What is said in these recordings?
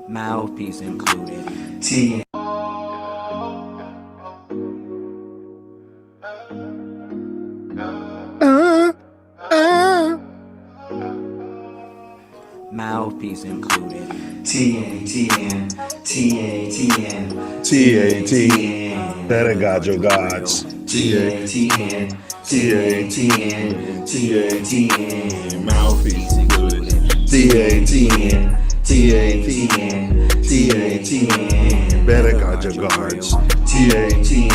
Mouthpiece included. Mouthpiece included. TATN. TATN. Better God your gods. TATN. TATN. Mouthpiece included. TATN. Better God your gods. TATN.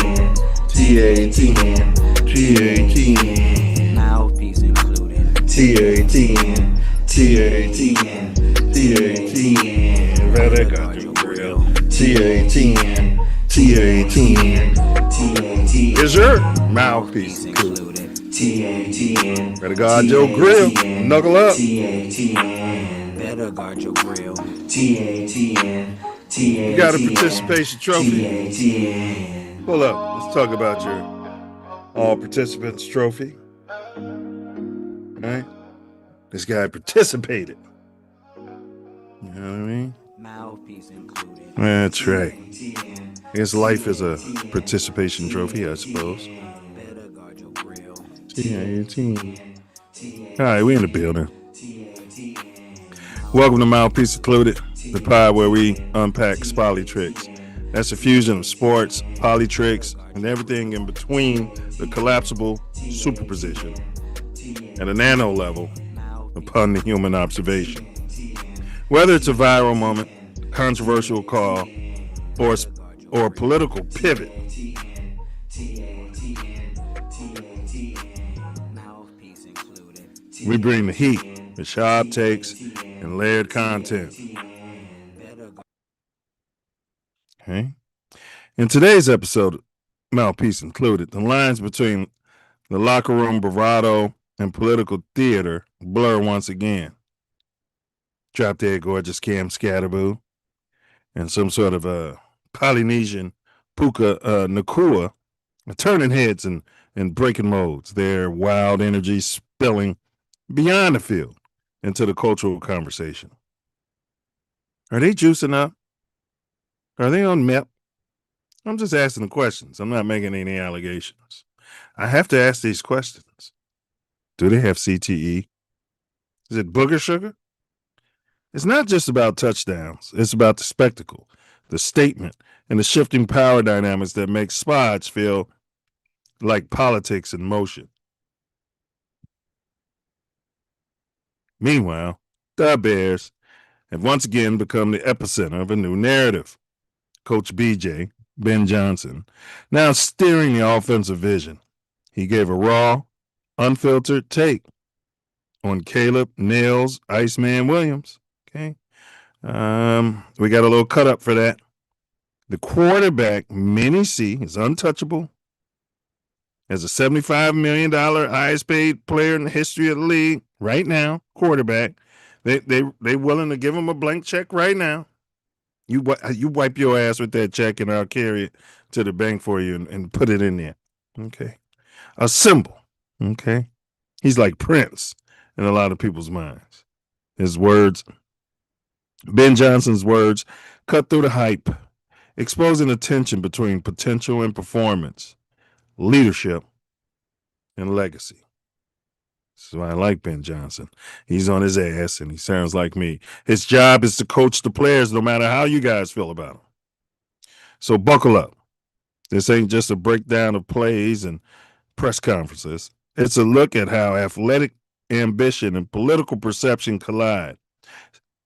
Mouthpiece included. TATN. Better God your grill. TATN. Is your mouthpiece included? TATN. Better God your grill. Knuckle up. TATN. Better guard your grill. TATN. You got a participation trophy? TATN. Pull up. Let's talk about your all participants trophy. All right? This guy participated. You know what I mean? Mouthpiece included. That's right. His life is a participation trophy, I suppose. Better guard your grill. All right, we in the building. Welcome to Mouthpiece Included, the pod where we unpack Spolitricks. That's a fusion of sports, polytricks, and everything in between the collapsible superposition at a nano level upon the human observation. Whether it's a viral moment, controversial call, or a political pivot, Mouthpiece included. we bring the heat with sharp takes and layered content. Okay. In today's episode, Mouthpiece Included, the lines between the locker room bravado and political theater blur once again. Drop dead gorgeous Cam Skattebo and some sort of a Polynesian Puka Nacua are turning heads and breaking modes, their wild energy spilling beyond the field into the cultural conversation. Are they juicing up? Are they on MEP? I'm just asking the questions. I'm not making any allegations. I have to ask these questions. Do they have CTE? Is it booger sugar? It's not just about touchdowns. It's about the spectacle, the statement, and the shifting power dynamics that make spots feel like politics in motion. Meanwhile, the Bears have once again become the epicenter of a new narrative. Coach BJ, Ben Johnson, now steering the offensive vision. He gave a raw, unfiltered take on Caleb Nails Iceman Williams. Okay. We got a little cut up for that. The quarterback, Mini C, is untouchable. As a $75 million highest paid player in the history of the league right now, quarterback. They willing to give him a blank check right now. You wipe your ass with that check and I'll carry it to the bank for you and put it in there. Okay. A symbol. Okay. He's like Prince in a lot of people's minds. His words, Ben Johnson's words, cut through the hype, exposing the tension between potential and performance, leadership and legacy. So I like Ben Johnson. He's on his ass and he sounds like me. His job is to coach the players no matter how you guys feel about them. So buckle up. This ain't just a breakdown of plays and press conferences. It's a look at how athletic ambition and political perception collide.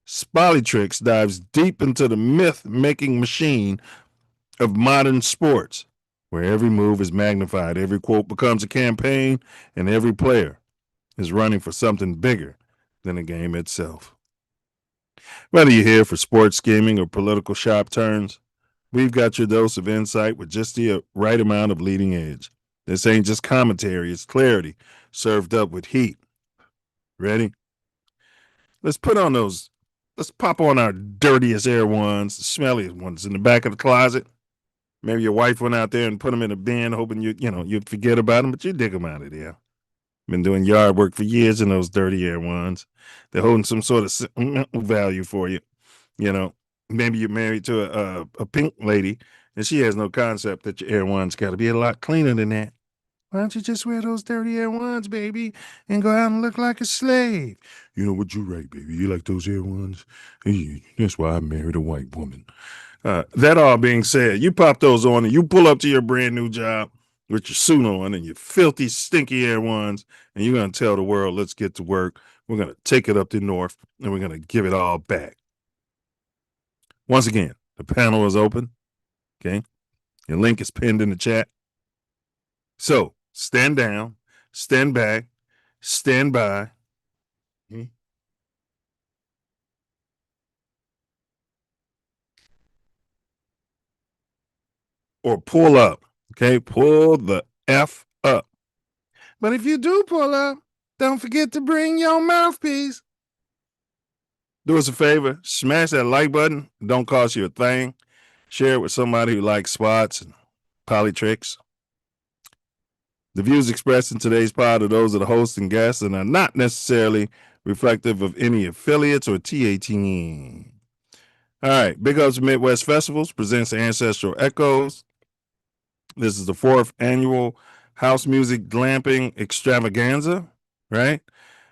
Spolitricks dives deep into the myth-making machine of modern sports, where every move is magnified, every quote becomes a campaign, and every player is running for something bigger than the game itself. Whether you're here for sports scheming or political sharp turns, we've got your dose of insight with just the right amount of leading edge. This ain't just commentary, it's clarity served up with heat. Ready? Let's pop on our dirtiest air ones, the smelliest ones in the back of the closet. Maybe your wife went out there and put them in a bin hoping you'd forget about them, but you dig them out of there. Been doing yard work for years in those dirty air ones. They're holding some sort of value for you, maybe you're married to a pink lady and she has no concept that your Air One's got to be a lot cleaner than that. Why don't you just wear those dirty Air Ones, baby, and go out and look like a slave? You know what? You're right, baby. You like those Air Ones? That's why I married a white woman. That all being said, you pop those on and you pull up to your brand new job with your suit on and your filthy, stinky Air Ones, and you're going to tell the world, let's get to work. We're going to take it up to north and we're going to give it all back. Once again, the panel is open. Okay. Your link is pinned in the chat. So stand down, stand back, stand by. Or pull up. Okay. Pull the F up. But if you do pull up, don't forget to bring your mouthpiece. Do us a favor, smash that like button. It don't cost you a thing. Share it with somebody who likes spots and Spolitricks. The views expressed in today's pod are those of the host and guests and are not necessarily reflective of any affiliates or TATN. All right, Big Ups Midwest Festivals presents Ancestral Echoes. This is the 4th annual house music glamping extravaganza, right?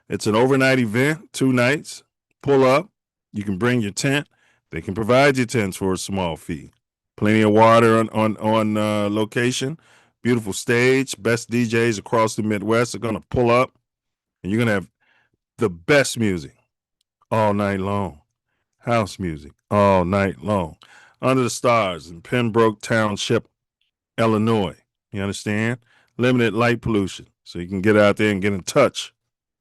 It's an overnight event, 2 nights. Pull up. You can bring your tent. They can provide you tents for a small fee. Plenty of water on location. Beautiful stage. Best DJs across the Midwest are going to pull up. And you're going to have the best music all night long. House music all night long. Under the stars in Pembroke Township, Illinois. You understand? Limited light pollution. So you can get out there and get in touch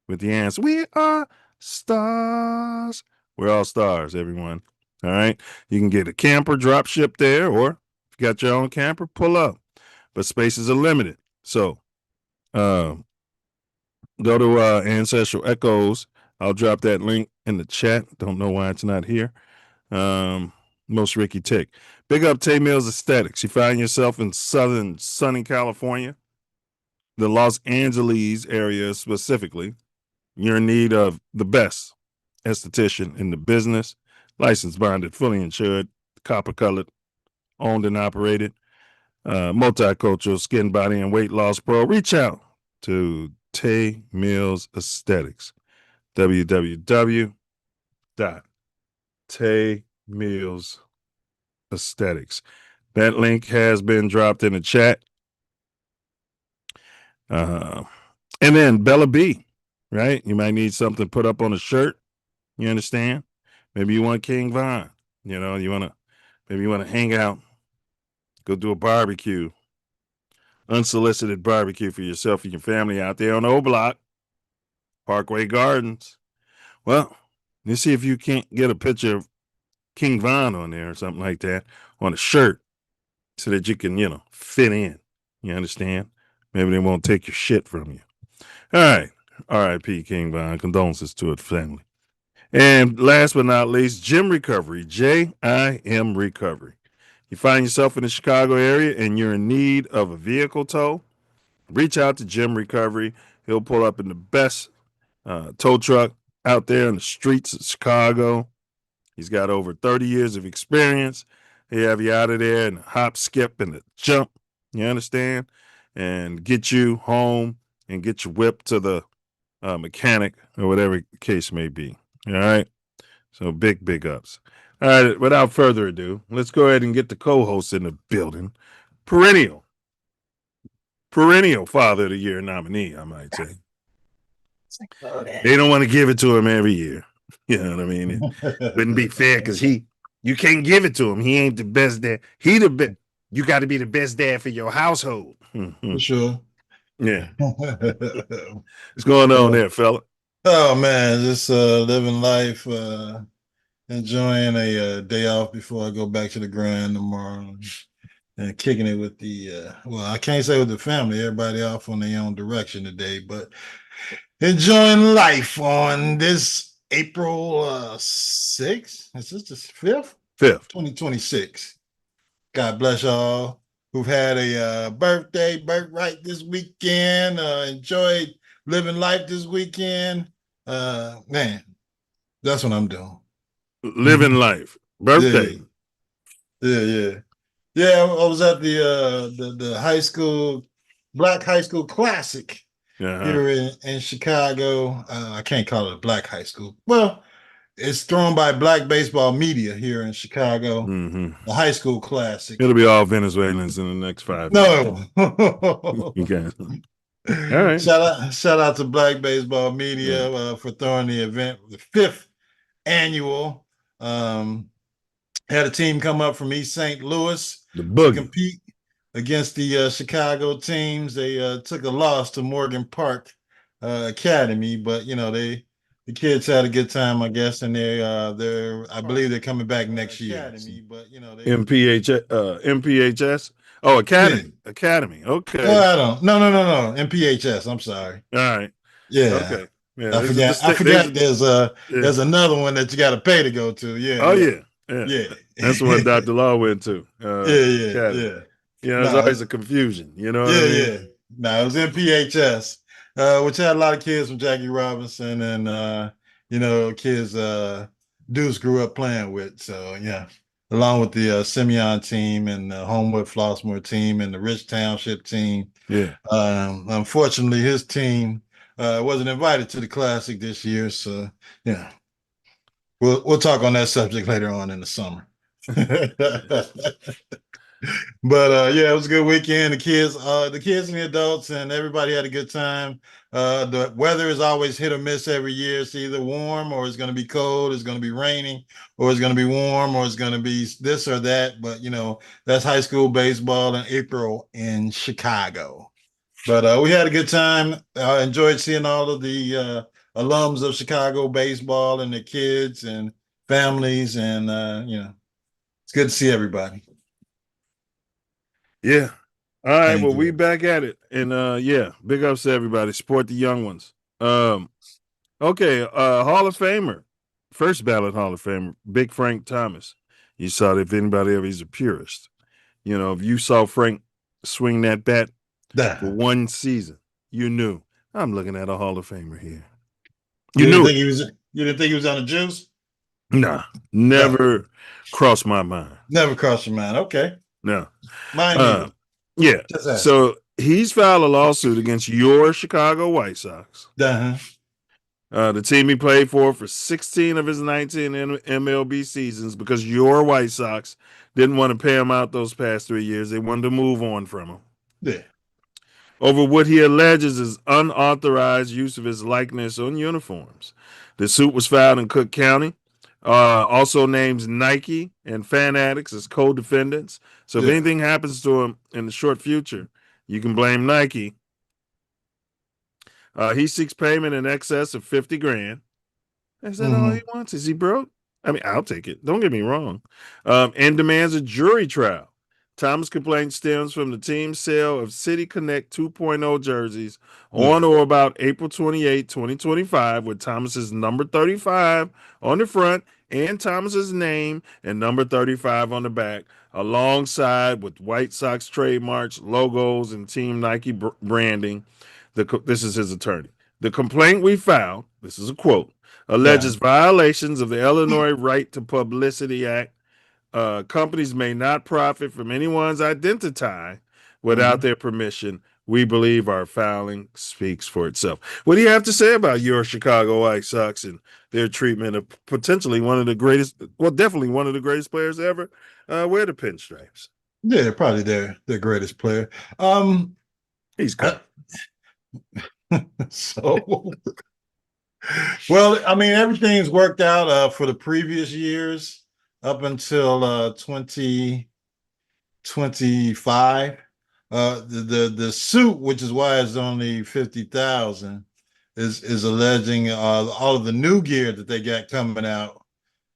with the ants. We are stars. We're all stars, everyone. All right. You can get a camper drop ship there, or if you got your own camper, pull up. But spaces are limited. So go to Ancestral Echoes. I'll drop that link in the chat. Don't know why it's not here. Most Ricky Tick. Big up Tay Milz Aesthetics. You find yourself in southern sunny California, the Los Angeles area specifically. You're in need of the best esthetician in the business, licensed, bonded, fully insured, copper colored, owned and operated, multicultural skin, body, and weight loss pro. Reach out to Tay Milz Aesthetics. www.taymilzaesthetics. That link has been dropped in the chat. And then Bella B, right? You might need something put up on a shirt. You understand? Maybe you want King Von. You know, maybe you want to hang out, go do a barbecue, unsolicited barbecue for yourself and your family out there on the O Block, Parkway Gardens. Well, you see if you can't get a picture of King Von on there or something like that on a shirt so that you can, fit in. You understand? Maybe they won't take your shit from you. All right. R.I.P. King Von. Condolences to his family. And last but not least, Jim Recovery, JIM Recovery. You find yourself in the Chicago area and you're in need of a vehicle tow, reach out to Jim Recovery. He'll pull up in the best tow truck out there in the streets of Chicago. He's got over 30 years of experience. He'll have you out of there and hop, skip, and a jump. You understand? And get you home and get you whipped to the mechanic or whatever the case may be. All right. So big ups. All right. Without further ado, let's go ahead and get the co-host in the building. Perennial Father of the Year nominee, I might say. They don't want to give it to him every year. You know what I mean? It wouldn't be fair because you can't give it to him. He ain't the best dad. You got to be the best dad for your household. For sure. Yeah. What's going on there, fella? Oh man, just living life, enjoying a day off before I go back to the grind tomorrow, and kicking it with I can't say with the family, everybody off on their own direction today, but enjoying life on this April 6th. Is this the 5th? 5th. 2026. God bless y'all who've had a birthright this weekend, enjoyed living life this weekend. Man, that's what I'm doing. Living life. Birthday. Yeah. I was at the high school, Black High School Classic here in Chicago. I can't call it a Black High School. Well, it's thrown by Black Baseball Media here in Chicago. Mm-hmm. The High School Classic. It'll be all Venezuelans in the next 5 years. No. Okay. All right. Shout out to Black Baseball Media for throwing the event, the 5th annual. Had a team come up from East St. Louis to compete against the Chicago teams. They took a loss to Morgan Park Academy, but the kids had a good time, I guess, and I believe they're coming back next year. But MPHS. Oh, Academy. Yeah. Academy. Okay. No. MPHS. I'm sorry. All right. Yeah. Okay. Yeah. I forgot. There's another one that you got to pay to go to. Yeah. Oh yeah. That's what Dr. Law went to. Yeah. There's always a confusion. You know what I mean? Yeah. No, it was MPHS, which had a lot of kids from Jackie Robinson and kids Deuce grew up playing with. So yeah. Along with the Simeon team and the Homewood Flossmoor team and the Rich Township team. Yeah. Unfortunately, his team wasn't invited to the Classic this year. So, yeah. We'll talk on that subject later on in the summer. But it was a good weekend. The kids and the adults and everybody had a good time. The weather is always hit or miss every year. It's either warm or it's going to be cold. It's going to be raining or it's going to be warm or it's going to be this or that. But, that's high school baseball in April in Chicago. But we had a good time. I enjoyed seeing all of the alums of Chicago baseball and the kids and families. And, it's good to see everybody. Yeah. All right. Well, we back at it. And big ups to everybody. Support the young ones. Hall of Famer. First ballot Hall of Famer, Big Frank Thomas. You saw that if anybody ever, he's a purist. If you saw Frank swing that bat for one season, you knew. I'm looking at a Hall of Famer here. You didn't think he was on the juice? Nah, never crossed my mind. Never crossed your mind. Okay. No. Mine yeah. So he's filed a lawsuit against your Chicago White Sox. The team he played for 16 of his 19 MLB seasons, because your White Sox didn't want to pay him out those past 3 years. They wanted to move on from him. Yeah. Over what he alleges is unauthorized use of his likeness on uniforms. The suit was filed in Cook County. Also names Nike and Fan Addicts as co-defendants. So if anything happens to him in the short future, you can blame Nike. He seeks payment in excess of $50,000. Is that all he wants? Is he broke? I mean, I'll take it. Don't get me wrong. And demands a jury trial. Thomas' complaint stems from the team's sale of City Connect 2.0 jerseys on or about April 28, 2025, with Thomas's number 35 on the front and Thomas's name and number 35 on the back, alongside with White Sox trademarks, logos, and Team Nike branding. This is his attorney. The complaint we filed, this is a quote, alleges violations of the Illinois Right to Publicity Act. Companies may not profit from anyone's identity without their permission. We believe our filing speaks for itself. What do you have to say about your Chicago White Sox and their treatment of potentially one of the greatest, well, definitely one of the greatest players to ever wear the pinstripes? Yeah, probably their greatest player. He's good. Well, I mean, everything's worked out for the previous years up until 2025. The suit, which is why it's only 50,000, is alleging all of the new gear that they got coming out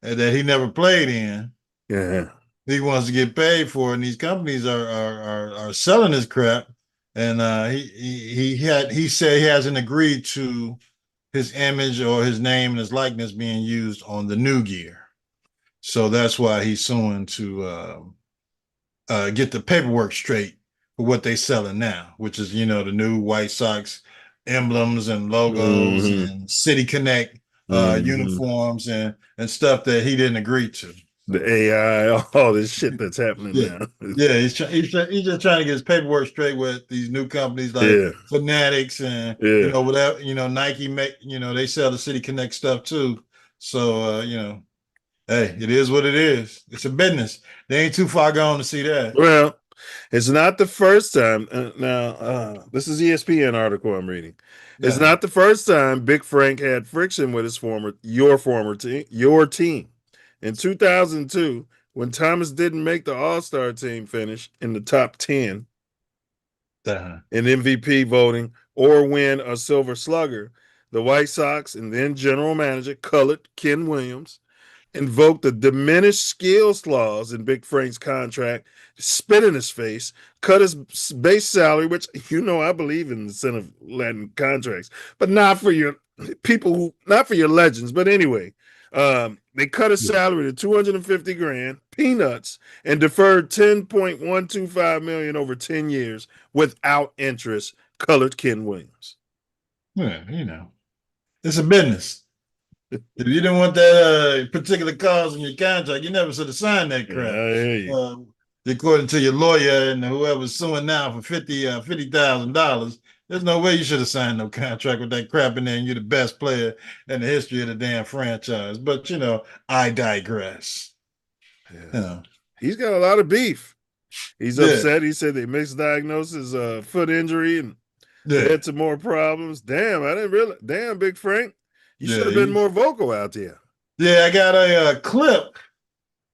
that he never played in. Yeah, he wants to get paid for it, and these companies are selling his crap. And he said he hasn't agreed to his image or his name and his likeness being used on the new gear. So that's why he's suing to get the paperwork straight for what they're selling now, which is, the new White Sox emblems and logos and City Connect uniforms and stuff that he didn't agree to. The AI, all this shit that's happening Yeah. now. Yeah, he's just trying to get his paperwork straight with these new companies like Yeah. Fanatics and Yeah. whatever, Nike make, they sell the City Connect stuff too. So hey, it is what it is. It's a business. They ain't too far gone to see that. Well, it's not the first time. This is ESPN article I'm reading. It's Yeah. not the first time Big Frank had friction with your former team, your team. In 2002, when Thomas didn't make the All-Star team finish in the top 10 Uh-huh. in MVP voting or win a Silver Slugger, the White Sox and then general manager colored Ken Williams invoked the diminished skills clause in Big Frank's contract, spit in his face, cut his base salary, which I believe in incentive Latin contracts, but not for your people not for your legends. But anyway, they cut his salary to 250 grand, peanuts, and deferred 10.125 million over 10 years without interest. Colored Ken Williams. Yeah, it's a business. If you didn't want that particular clause in your contract, you never should have signed that crap. Yeah, I hear you. According to your lawyer and whoever's suing now for $50,000, there's no way you should have signed no contract with that crap in there. And you're the best player in the history of the damn franchise. But I digress. Yeah. He's got a lot of beef. He's upset. He said they misdiagnosed his foot injury and led to more problems. Damn, I didn't realize. Damn, Big Frank. You should have been more vocal out there. Yeah, I got a clip.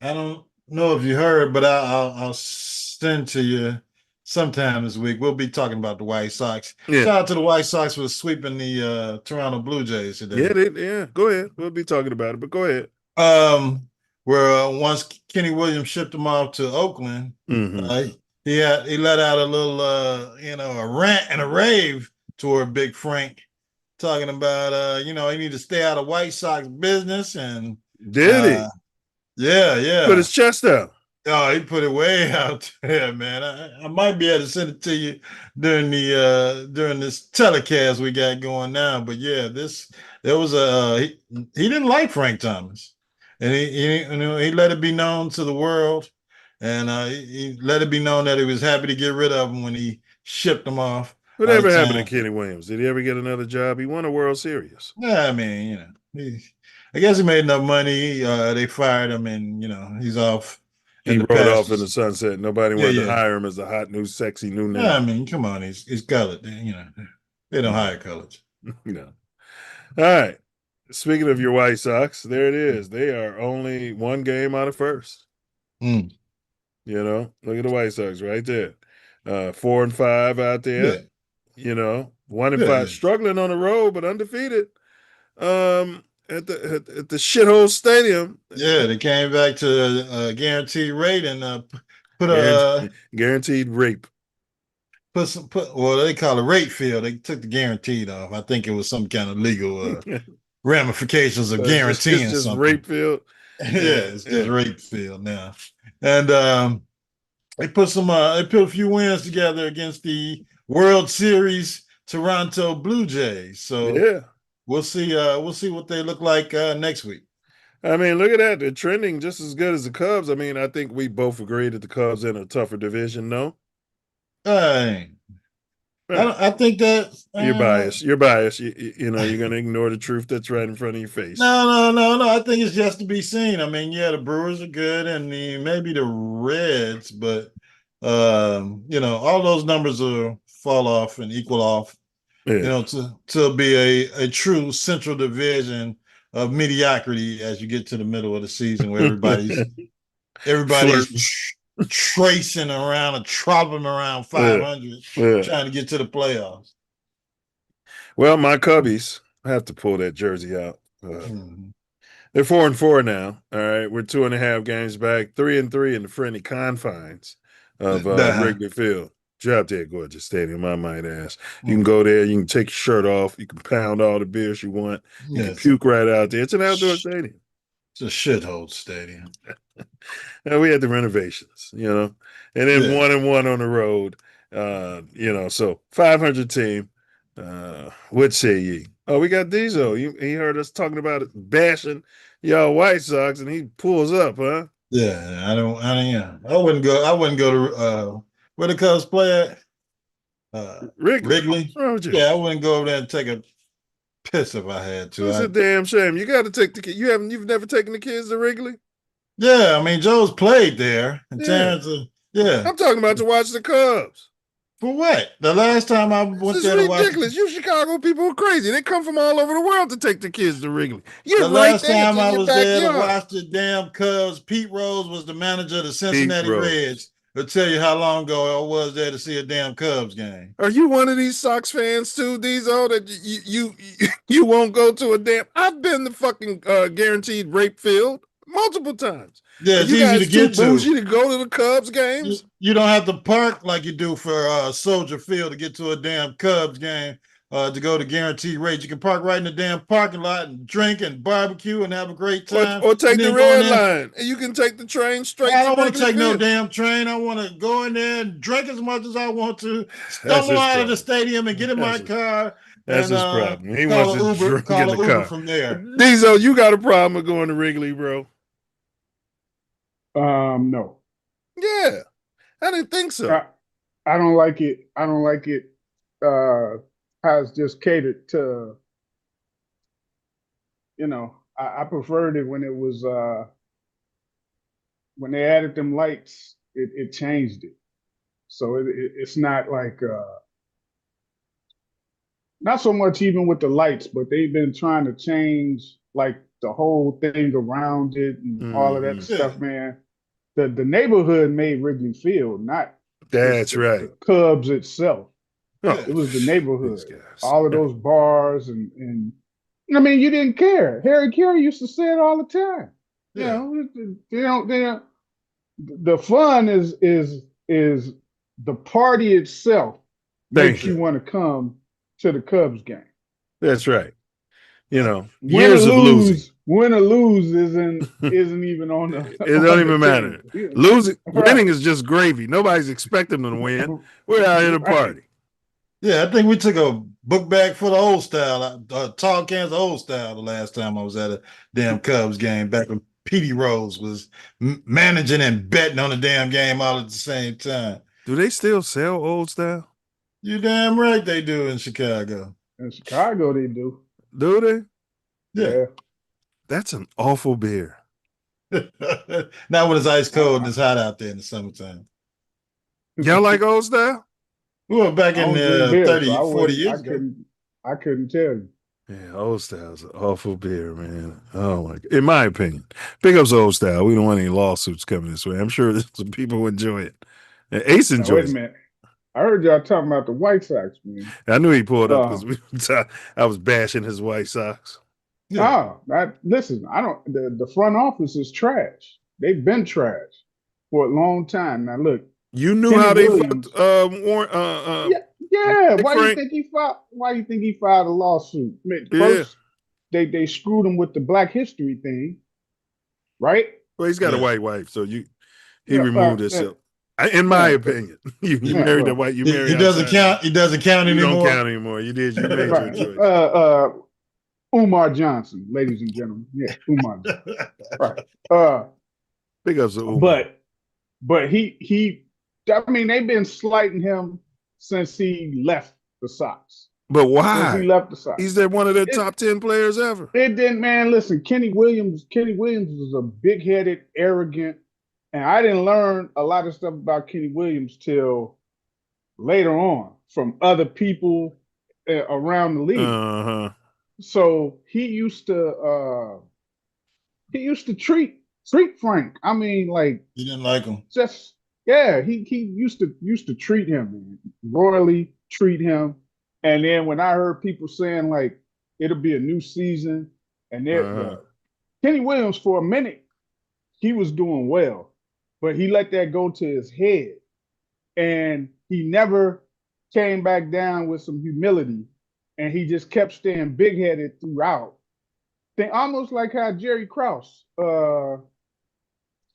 I don't know if you heard, but I'll send to you sometime this week. We'll be talking about the White Sox. Yeah. Shout out to the White Sox for sweeping the Toronto Blue Jays today. Yeah, go ahead. We'll be talking about it, but go ahead. Where once Kenny Williams shipped him off to Oakland, he let out a little a rant and a rave toward Big Frank, talking about he need to stay out of White Sox business. And did he? Yeah. Put his chest out. Oh, he put it way out there, man. I might be able to send it to you during this telecast we got going now. But yeah, there was he didn't like Frank Thomas, and he let it be known to the world, and he let it be known that he was happy to get rid of him when he shipped him off. Whatever happened to Kenny Williams? Did he ever get another job? He won a World Series. Yeah, I mean, I guess he made enough money. They fired him, and he's off. He rode off in the sunset. Nobody wanted to hire him as a hot, new, sexy new name. Yeah, I mean, come on, he's colored. They don't hire coloreds. No. All right. Speaking of your White Sox, there it is. They are only one game out of first. Mm. Look at the White Sox right there. 4-5 out there. Yeah. 1-5, struggling on the road, but undefeated. At the shithole stadium. Yeah, they came back to a guaranteed rate and put guaranteed rape. Well, they call it rate field. They took the guaranteed off. I think it was some kind of legal ramifications of guaranteeing it's just something. Rape field. It's just rape field now. And they put a few wins together against the World Series Toronto Blue Jays. So we'll see what they look like next week. I mean, look at that. They're trending just as good as the Cubs. I mean, I think we both agree that the Cubs are in a tougher division, no? I think that you're biased. You're biased. You're going to ignore the truth that's right in front of your face. No. I think it's just to be seen. I mean, yeah, the Brewers are good, and maybe the Reds, but all those numbers will fall off and equal off. Yeah. To be a true Central Division of mediocrity as you get to the middle of the season, where everybody's tracing around and tropping around 500, trying to get to the playoffs. Well, my Cubbies, I have to pull that jersey out. They're 4-4 now. All right, we're 2.5 games back, 3-3 in the friendly confines of Wrigley Field. Drop dead gorgeous stadium, I might ask. You can go there, you can take your shirt off, you can pound all the beers you want, you can puke right out there. It's an outdoor stadium. It's a shithole stadium. And we had the renovations, and then 1-1 on the road, so 500 team. What say ye? Oh, we got Diesel. He heard us talking about it, bashing y'all White Sox, and he pulls up, huh? Yeah, I wouldn't go. I wouldn't go to where the Cubs play at. Wrigley. Wrigley. What's wrong with you? Yeah, I wouldn't go over there and take a piss if I had to. It's a damn shame. You got to take the kid. You've never taken the kids to Wrigley? Yeah, I mean Joe's played there. In Yeah. terms of I'm talking about to watch the Cubs. For what? The last time I went This there is to watch. ridiculous. You Chicago people are crazy. They come from all over the world to take the kids to Wrigley. You're The right last there. time It's in I your was there to backyard. watch the damn Cubs, Pete Rose was the manager of the Cincinnati Rose. Reds. I'll tell you how long ago I was there to see a damn Cubs game. Are you one of these Sox fans too, Diesel, that you won't go to a damn? I've been to fucking guaranteed rape field multiple times. Yeah, Are it's you easy guys to get too bougie to. to go to the Cubs games? You don't have to park like you do for Soldier Field to get to a damn Cubs game. To go to guaranteed rates, you can park right in the damn parking lot and drink and barbecue and have a great time. Or take And the then go red in there. line, and you can take the train straight. I don't to want to take no Field. damn train. I want to go in there and drink as much as I want to. That's Stumble his out of problem. the stadium and get in my car. That's and, his problem. He call wants a to Uber, drink call in a the Uber car. from there. Diesel, you got a problem with going to Wrigley, bro? No. Yeah, I didn't think so. I don't like it. I don't like it. How it's just catered to. I preferred it when it was when they added them lights. It changed it, so it's not like not so much even with the lights, but they've been trying to change like the whole thing around it and all of that stuff, man. The neighborhood made Wrigley Field, not That's right. the Cubs itself. Oh, It was the neighborhood. these guys. All of those bars and I mean, you didn't care. Harry Carey used to say it all the time. Yeah. They don't. The fun is the party itself makes you want to come to the Cubs game. That's right. Win Years or of losing. Win or lose isn't even on the. It don't even matter. Losing, Right. winning is just gravy. Nobody's expecting them to win. We're out here to party. Yeah, I think we took a book bag for the old style, tall cans of old style the last time I was at a damn Cubs game back when Petey Rose was managing and betting on the damn game all at the same time. Do they still sell old style? You damn right they do in Chicago. In Chicago, they do. Do they? Yeah. That's an awful beer. Not when it's ice cold and it's hot out there in the summertime. Y'all like old style? We were back in 30, 40 years ago. I couldn't tell you. Yeah, old style's an awful beer, man. Oh my God. In my opinion. Pick up old style. We don't want any lawsuits coming this way. I'm sure some people enjoy it. And Ace Now, enjoys wait a it. minute. I heard y'all talking about the White Sox, man. I knew he pulled up because I was bashing his White Sox. Yeah. Listen, I don't. The front office is trash. They've been trash for a long time. Now look, You knew Kenny how they Williams. fucked Warren. Yeah. Big Why do you Frank. think he filed? Why do you think he filed a lawsuit? I mean, first, they screwed him with the Black History thing, right? Well, he's got a Yeah. white wife, so he Yeah, removed himself. In my opinion, you Yeah, married well, a white. You He married. doesn't outside. count. He doesn't count You anymore. don't count anymore. You did. You made Right. your choice. Umar Johnson, ladies and gentlemen. Yeah, Umar Johnson. Right. Big ups to Umar. But he I mean, they've been slighting him since he left the Sox. But Since he why? left the Sox. He's one of their top 10 players ever. It didn't, man. Listen, Kenny Williams was a big-headed, arrogant, and I didn't learn a lot of stuff about Kenny Williams till later on from other people around the league. Uh-huh. So he used to treat Frank. I mean, like You didn't like him. just he used to treat him, man, royally treat him. And then when I heard people saying like it'll be a new season, and Kenny Williams for a minute he was doing well, but he let that go to his head, and he never came back down with some humility, and he just kept staying big headed throughout. Almost like how Jerry Krause,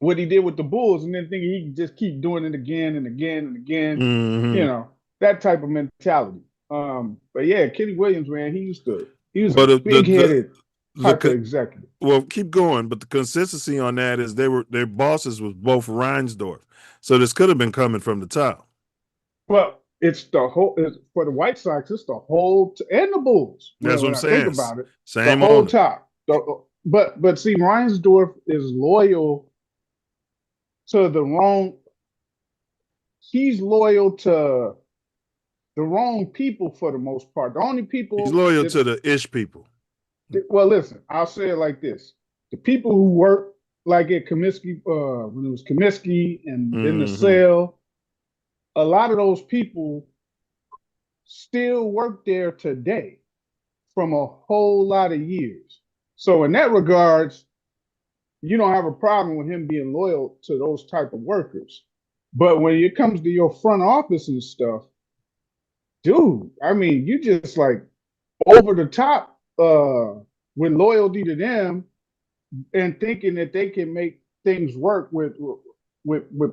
what he did with the Bulls, and then thinking he could just keep doing it again and again and again. Mhm. That type of mentality. But yeah, Kenny Williams, man, he was big headed. type of executive. Well, keep going, but the consistency on that is their bosses was both Reinsdorf, so this could have been coming from the top. Well, it's the whole for the White Sox. It's the whole and the Bulls. That's what I'm I saying. think about it, Same the whole owner. top. But see, Reinsdorf is loyal to the wrong. He's loyal to the wrong people for the most part. The only people He's loyal to the ish people. Well, listen, I'll say it like this: the people who work like at Comiskey, when it was Comiskey and then the sale, a lot of those people still work there today from a whole lot of years. So in that regards, you don't have a problem with him being loyal to those type of workers. But when it comes to your front office and stuff, dude, I mean, you just like over the top with loyalty to them and thinking that they can make things work with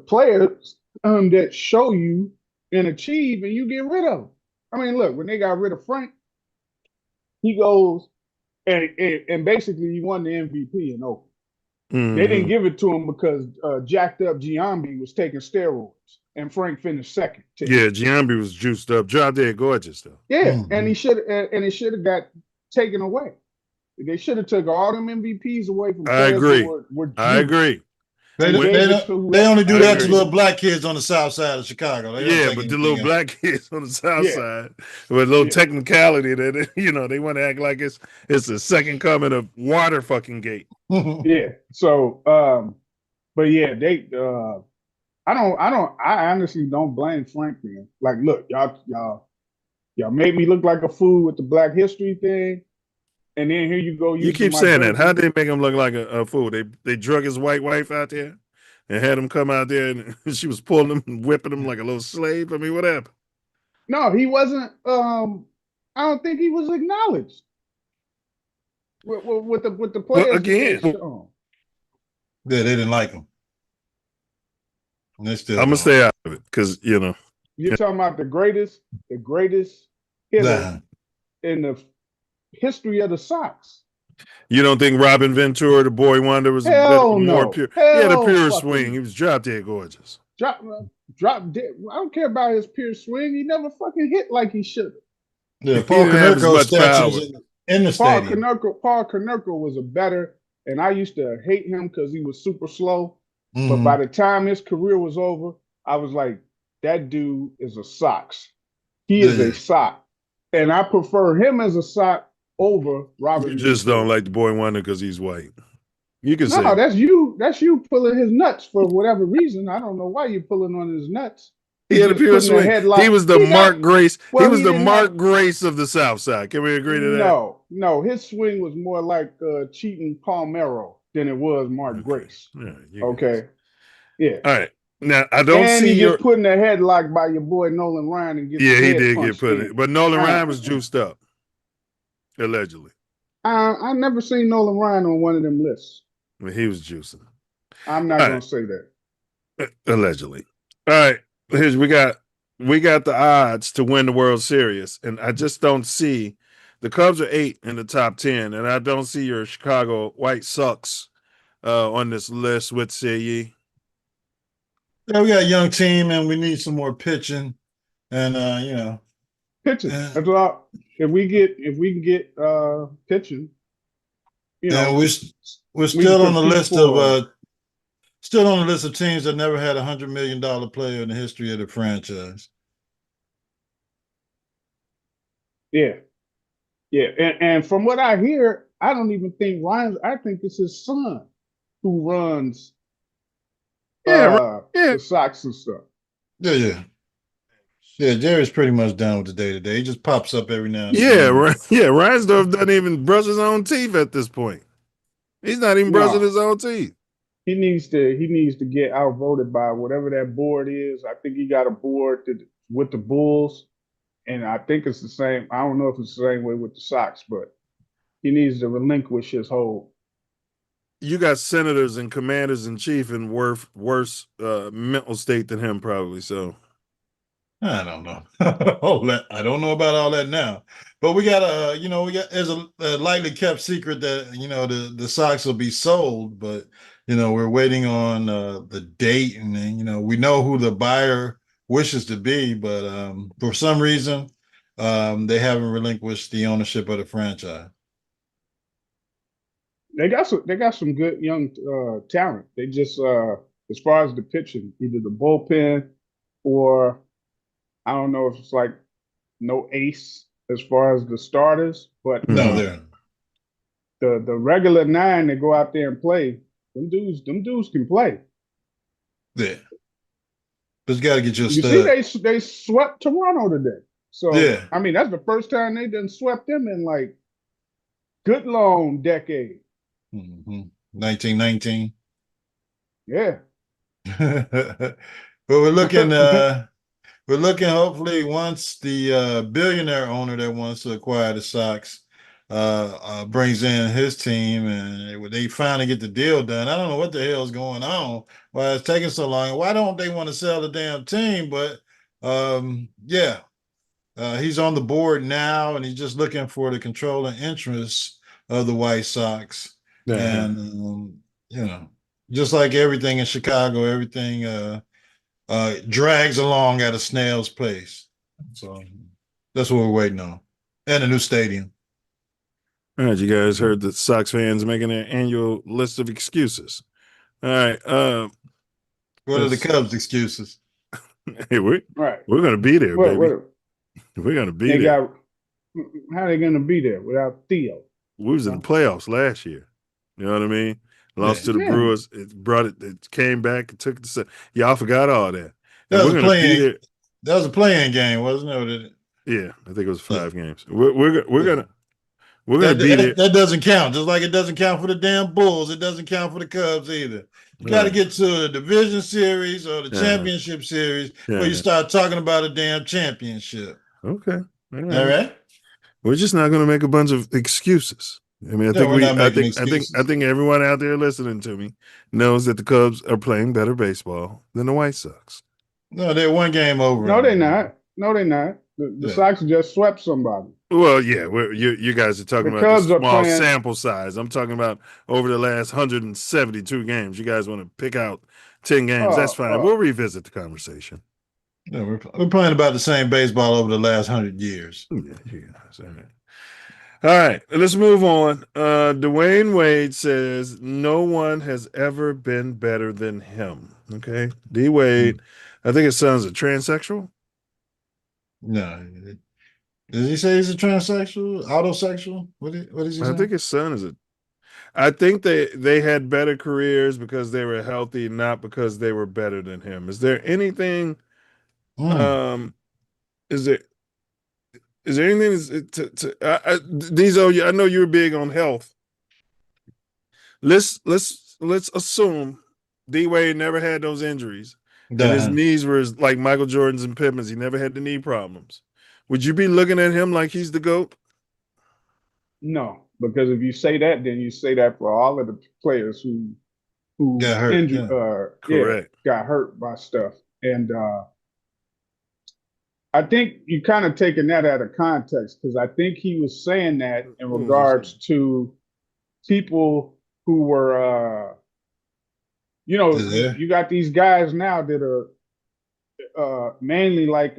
players that show you and achieve, and you get rid of them. I mean, look, when they got rid of Frank, he goes and basically he won the MVP in Oakland. They didn't give it to him because jacked up Giambi was taking steroids, and Frank finished second. Yeah, Giambi was juiced up. Drop dead gorgeous though. Yeah, and he should have got taken away. They should have took all them MVPs away from. I agree. I agree. They only do that to little black kids on the south side of Chicago. Yeah, but the little black kids on the south side with a little technicality that they want to act like it's the second coming of water fucking gate. Yeah. So, but yeah, I honestly don't blame Frank, man. Like, look, y'all made me look like a fool with the Black History thing. And then here you go. You keep saying that. How did they make him look like a fool? They drug his white wife out there and had him come out there, and she was pulling him and whipping him like a little slave. I mean, what happened? No, he wasn't. I don't think he was acknowledged with the players. Well, again, they didn't like him. I'm gonna stay out of it because you're talking about the greatest hitter in the history of the Sox. You don't think Robin Ventura, the boy wonder, was more pure? He had a pure swing. He was drop dead gorgeous. Drop dead. I don't care about his pure swing. He never fucking hit like he should. Yeah, Paul Konerko's statues in the stadium. Paul Konerko was a better, and I used to hate him because he was super slow. But by the time his career was over, I was like, that dude is a Sox. He is a Sox. And I prefer him as a Sox over Robert. You just don't like the boy wonder because he's white. You can say that's you. That's you pulling his nuts for whatever reason. I don't know why you're pulling on his nuts. He had a pure swing. He was the Mark Grace. He was the Mark Grace of the South Side. Can we agree to that? No. His swing was more like cheating Palmero than it was Mark Grace. Yeah, okay. Yeah. All right. Now I don't see you your get put in a headlock by your boy Nolan Ryan and get he did get put in, but Nolan Ryan was juiced up, allegedly. I never seen Nolan Ryan on one of them lists. Well, he was juicing. I'm not gonna say that. Allegedly. All right. Here's we got the odds to win the World Series, and I just don't see the Cubs are 8 in the top 10, and I don't see your Chicago White Sox on this list with CTE. Yeah, we got a young team, and we need some more pitching, and pitching. That's all. If we can get pitching, we're still on the list of teams that never had $100 million player in the history of the franchise. Yeah, and from what I hear, I don't even think Ryan's. I think it's his son who runs. The Sox and stuff. Yeah. Jerry's pretty much done with the day-to-day. He just pops up every now and then. Reinsdorf doesn't even brush his own teeth at this point. He's not even brushing his own teeth. He needs to get outvoted by whatever that board is. I think he got a board with the Bulls, and I think it's the same. I don't know if it's the same way with the Sox, but he needs to relinquish his hold. You got senators and commanders in chief in worse mental state than him, probably. So, I don't know. I don't know about all that now, but we got there's a lightly kept secret that the Sox will be sold, but we're waiting on the date, and then we know who the buyer wishes to be, but for some reason they haven't relinquished the ownership of the franchise. They got some good young talent. They just as far as the pitching, either the bullpen or I don't know if it's like no ace as far as the starters, but No, Mhm. they're the regular nine that go out there and play, them dudes can play. there. Just got to get your You see, stud. they swept Toronto today. So Yeah. I mean, that's the first time they done swept them in like good long decade. 1919. Yeah. But we're looking hopefully once the billionaire owner that wants to acquire the Sox brings in his team and they finally get the deal done. I don't know what the hell's going on, why it's taking so long. Why don't they want to sell the damn team? But yeah, he's on the board now and he's just looking for the controlling interests of the White Sox. And just like everything in Chicago, everything drags along at a snail's pace. So that's what we're waiting on. And a new stadium. All right, you guys heard the Sox fans making their annual list of excuses. All right, What are the let's- Cubs' excuses? hey, we're Right. gonna be there, What, baby. what, We're gonna be they there. got how they gonna be there without Theo? We was in the playoffs last year. You know what I mean? Lost to the Yeah. Brewers. It came back and took the. Y'all forgot all that. That And was we're a gonna be playing. there. That was a playing game, wasn't it? Yeah, I think it was 5 games. We're gonna That, be there. that doesn't count. Just like it doesn't count for the damn Bulls, it doesn't count for the Cubs either. You got to Right. get to the division series or the championship series where you start talking about a damn championship. Okay. All right. We're just not going to make a bunch of excuses. I mean, we're not making excuses. I think everyone out there listening to me knows that the Cubs are playing better baseball than the White Sox. No, they're one game over. No, they're not. No, they're not. The Sox just swept somebody. Well, yeah, you guys are talking The about Cubs the are small playing- sample size. I'm talking about over the last 172 games. You guys want to pick out 10 games? That's fine. We'll revisit the conversation. No, we're playing about the same baseball over the last 100 years. Yeah, you guys. All right, let's move on. Dwayne Wade says no one has ever been better than him. Okay, D Wade. I think his son's a transsexual. No, did he say he's a transsexual, autosexual? What is he I saying? think his son is a. I think they had better careers because they were healthy, not because they were better than him. Is there anything? Is there anything Diesel? I know you're big on health. Let's assume D Wade never had those injuries, and his knees were like Michael Jordan's and Pippen's. He never had the knee problems. Would you be looking at him like he's the GOAT? No, because if you say that, then you say that for all of the players who got hurt, injured, Correct. got hurt by stuff. And I think you kind of taking that out of context because I think he was saying that in regards to people who were, you got these guys now that are mainly like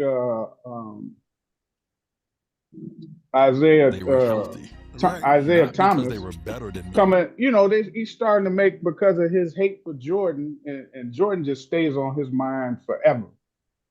Isaiah. They were healthy. Isaiah Not Thomas because they were better than coming, he's starting to make because of his hate for Jordan, and Jordan just stays on his mind forever.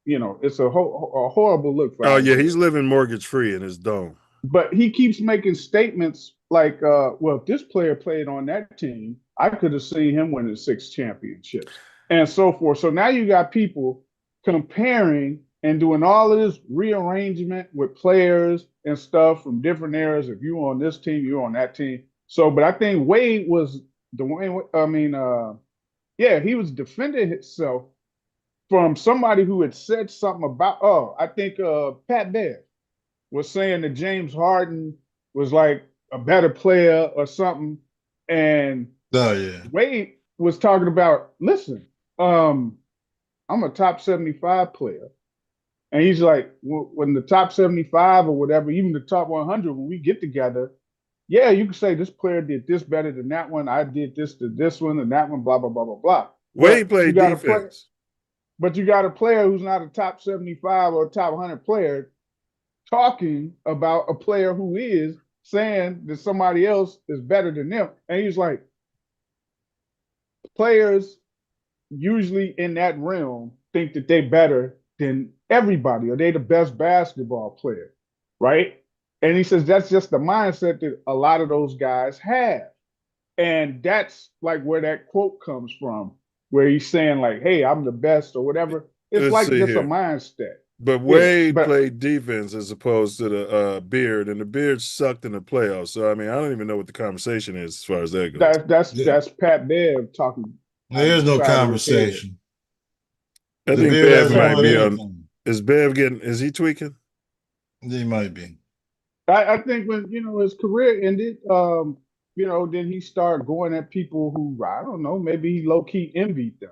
It's a horrible look for. Oh yeah, he's living mortgage free in his dome. But he keeps making statements like, "Well, if this player played on that team, I could have seen him winning 6 championships, and so forth." So now you got people comparing and doing all of this rearrangement with players and stuff from different eras. If you're on this team, you're on that team. So, but I think Wade was he was defending himself from somebody who had said something about, I think Pat Bev was saying that James Harden was like a better player or something. And Wade was talking about, listen, I'm a top 75 player. And he's like, when the top 75 or whatever, even the top 100, when we get together, yeah, you can say this player did this better than that one. I did this to this one and that one, blah, blah, blah, blah, blah. Wade But you played got a player, defense. but you got a player who's not a top 75 or a top 100 player talking about a player who is, saying that somebody else is better than them. And he's like, players usually in that realm think that they're better than everybody, or they the best basketball player, right? And he says that's just the mindset that a lot of those guys have. And that's like where that quote comes from, where he's saying like, hey, I'm the best or whatever. It's Let's like see just here. a mindset. But Yeah, Wade but played defense as opposed to the Beard, and the Beard sucked in the playoffs. So I mean, I don't even know what the conversation is as far as that goes. that's Pat Bev talking. There's no Side of his head. conversation. I The think Beard Bev hasn't might won be on. anything. Is Bev getting? Is he tweaking? He might be. I think when his career ended, then he started going at people who I don't know, maybe he low key envied them.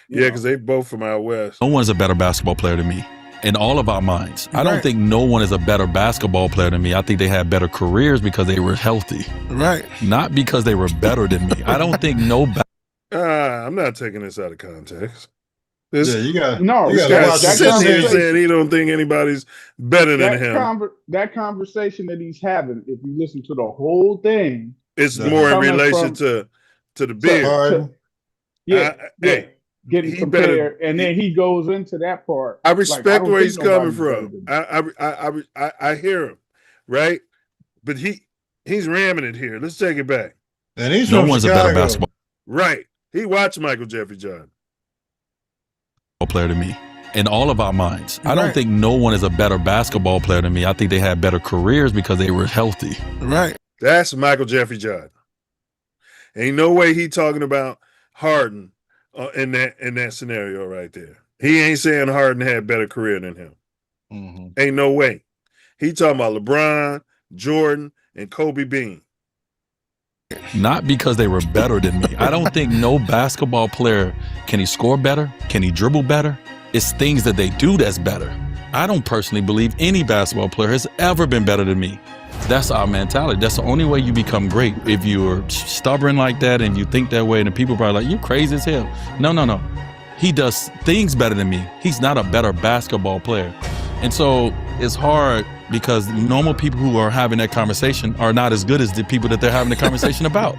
Yeah, because they both from out west. No one's a better basketball player than me in all of our minds. I don't think no one is a better basketball player than me. I think they had better careers because they were healthy. Right. Not because they were better than me. I don't think no I'm not taking this out of context. Yeah, you got No, you This got to guy's watch that sitting here conversation- saying he don't think anybody's better than him. that conversation that he's having, if you listen to the whole thing, It's Yeah. more in Coming relation from- to the Beard. Harden. Hey, getting he compared, better- and then he goes into that part. I like, respect don't where think he's coming nobody's better from. than me. I hear him, right? But he's ramming it here. Let's take it back. And he's no from one's Chicago. a better basketball Right. He watched Michael Jeffrey John. player than me in all of our minds. I don't Right. think no one is a better basketball player than me. I think they had better careers because they were healthy. Right. That's Michael Jeffrey John. Ain't no way he talking about Harden in that scenario right there. He ain't saying Harden had better career than him. Mhm. Ain't no way. He talking about LeBron, Jordan, and Kobe Bean. Not because they were better than me. I don't think no basketball player, can he score better? Can he dribble better? It's things that they do that's better. I don't personally believe any basketball player has ever been better than me. That's our mentality. That's the only way you become great. If you're stubborn like that and you think that way, then people are probably like, you crazy as hell. No. He does things better than me. He's not a better basketball player. And so it's hard because normal people who are having that conversation are not as good as the people that they're having the conversation about.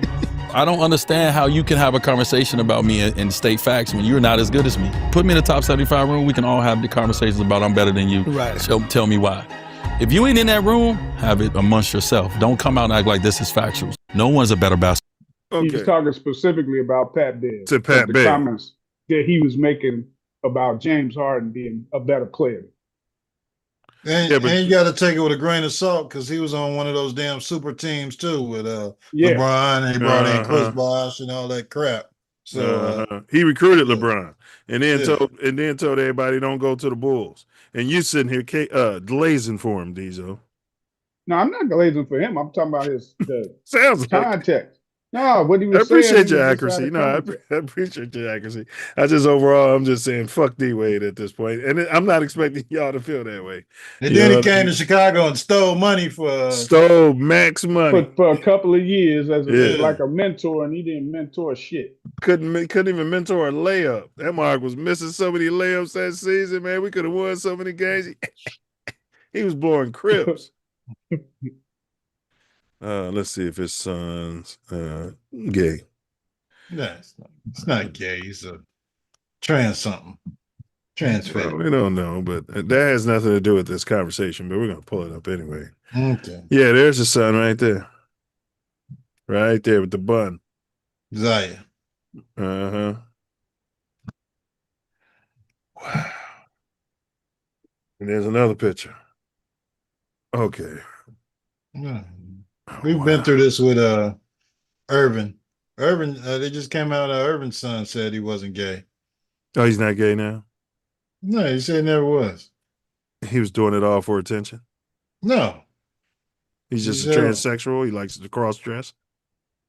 I don't understand how you can have a conversation about me and state facts when you're not as good as me. Put me in the top 75 room, we can all have the conversations about I'm better than you. Right. Tell me why. If you ain't in that room, have it amongst yourself. Don't come out and act like this is factual. No one's a better basketball. Okay. He's talking specifically about Pat Bev. To Pat the Bev. comments that he was making about James Harden being a better player. And, Yeah, but- and you got to take it with a grain of salt because he was on one of those damn super teams too with Yeah. LeBron, and he brought in Chris Uh-huh. Bosh and all that crap. So He recruited LeBron and then Yeah. told everybody don't go to the Bulls. And you sitting here glazing for him, Diesel. No, I'm not glazing for him. I'm talking about the Sounds like context. No, what he was I appreciate saying, your he was just accuracy. out of No, I context. appreciate your accuracy. I'm just saying, fuck D Wade at this point, and I'm not expecting y'all to feel that way. and You then know, he came to Chicago and stole money for Stole max money. For a couple of years as Yeah. like a mentor, and he didn't mentor shit. Couldn't even mentor a layup. That Mark was missing so many layups that season, man. We could have won so many games. He was blowing crips. Let's see if his son's gay. No, it's not gay. He's a trans something. Trans Well, fat. we don't know, but that has nothing to do with this conversation. But we're gonna pull it up anyway. Okay. Yeah, there's his son right there. Right there with the bun. Zaya. Uh-huh. Wow. And there's another picture. Okay. Yeah. We've been through this with Irvin. Irvin, they just came out. Irvin's son said he wasn't gay. Oh, he's not gay now? No, he said he never was. He was doing it all for attention. No. He's just a Yeah. transsexual. He likes to cross dress.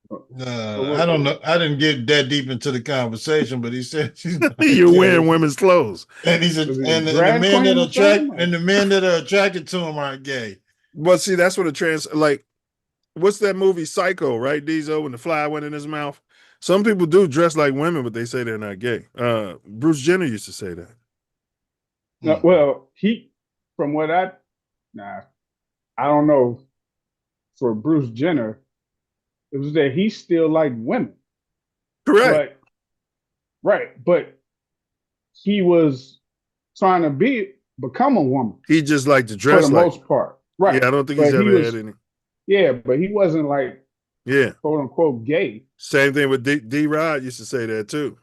I don't know. I didn't get that deep into the conversation, but he said she's not You're gay. wearing women's clothes. And he's Was it and the drag men queen that or something? and the men that are attracted to him aren't gay. But see, that's what like, what's that movie Psycho, right? Diesel, when the fly went in his mouth. Some people do dress like women, but they say they're not gay. Bruce Jenner used to say that. No, well, from what I don't know. For Bruce Jenner, it was that he still liked women. Correct. But he was trying to become a woman. He just liked to For dress the like. most part. Right. Yeah, I don't think But he's ever he was, had any. Yeah, but he wasn't like, Yeah. quote unquote, gay. Same thing with D-Rod used to say that too.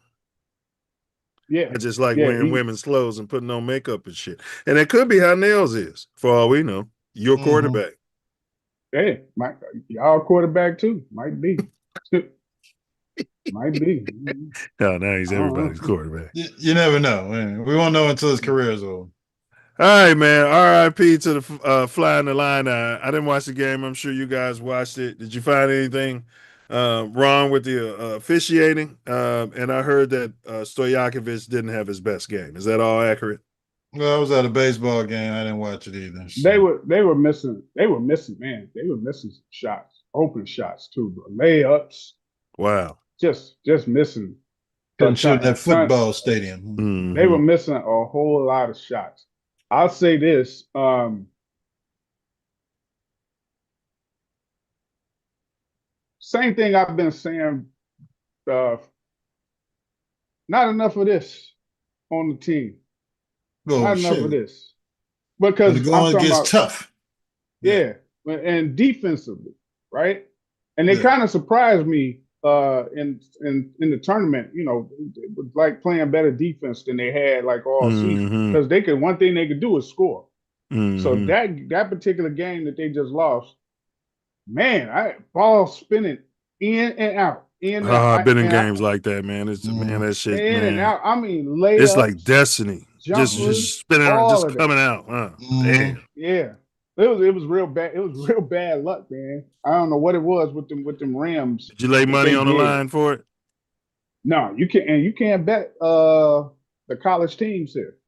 Yeah. I just like wearing women's clothes and putting on makeup and shit. And it could be how Nails is, for all we know. Your quarterback. Hey, y'all quarterback too. Might be. Might be. Oh, now he's everybody's quarterback. You never know. We won't know until his career is over. All right, man. R.I.P. to the fly in the line. I didn't watch the game. I'm sure you guys watched it. Did you find anything wrong with the officiating? And I heard that Stojakovic didn't have his best game. Is that all accurate? Well, I was at a baseball game. I didn't watch it either. So. They were missing, man. They were missing some shots, open shots too, bro. Layups. Wow. Just missing. Couldn't shoot that football stadium. Mm-hmm. They were missing a whole lot of shots. I'll say this. Same thing I've been saying. Not enough of this on the team. Not enough of this. Because the going gets tough. Yeah. And defensively, right? And they kind of surprised me in the tournament. You know, it was like playing better defense than they had like all season. Because one thing they could do is score. So that particular game that they just lost, man, ball spinning in and out. I've been in games like that, man. It's man, that shit. In man. and out. I mean, layups, it's like destiny. Jumpers, just spinning around, just coming out. Damn. Yeah. It was real bad. It was real bad luck, man. I don't know what it was with them Rams. Did you lay money on the line for it? No, you can't. And you can't bet the college teams here.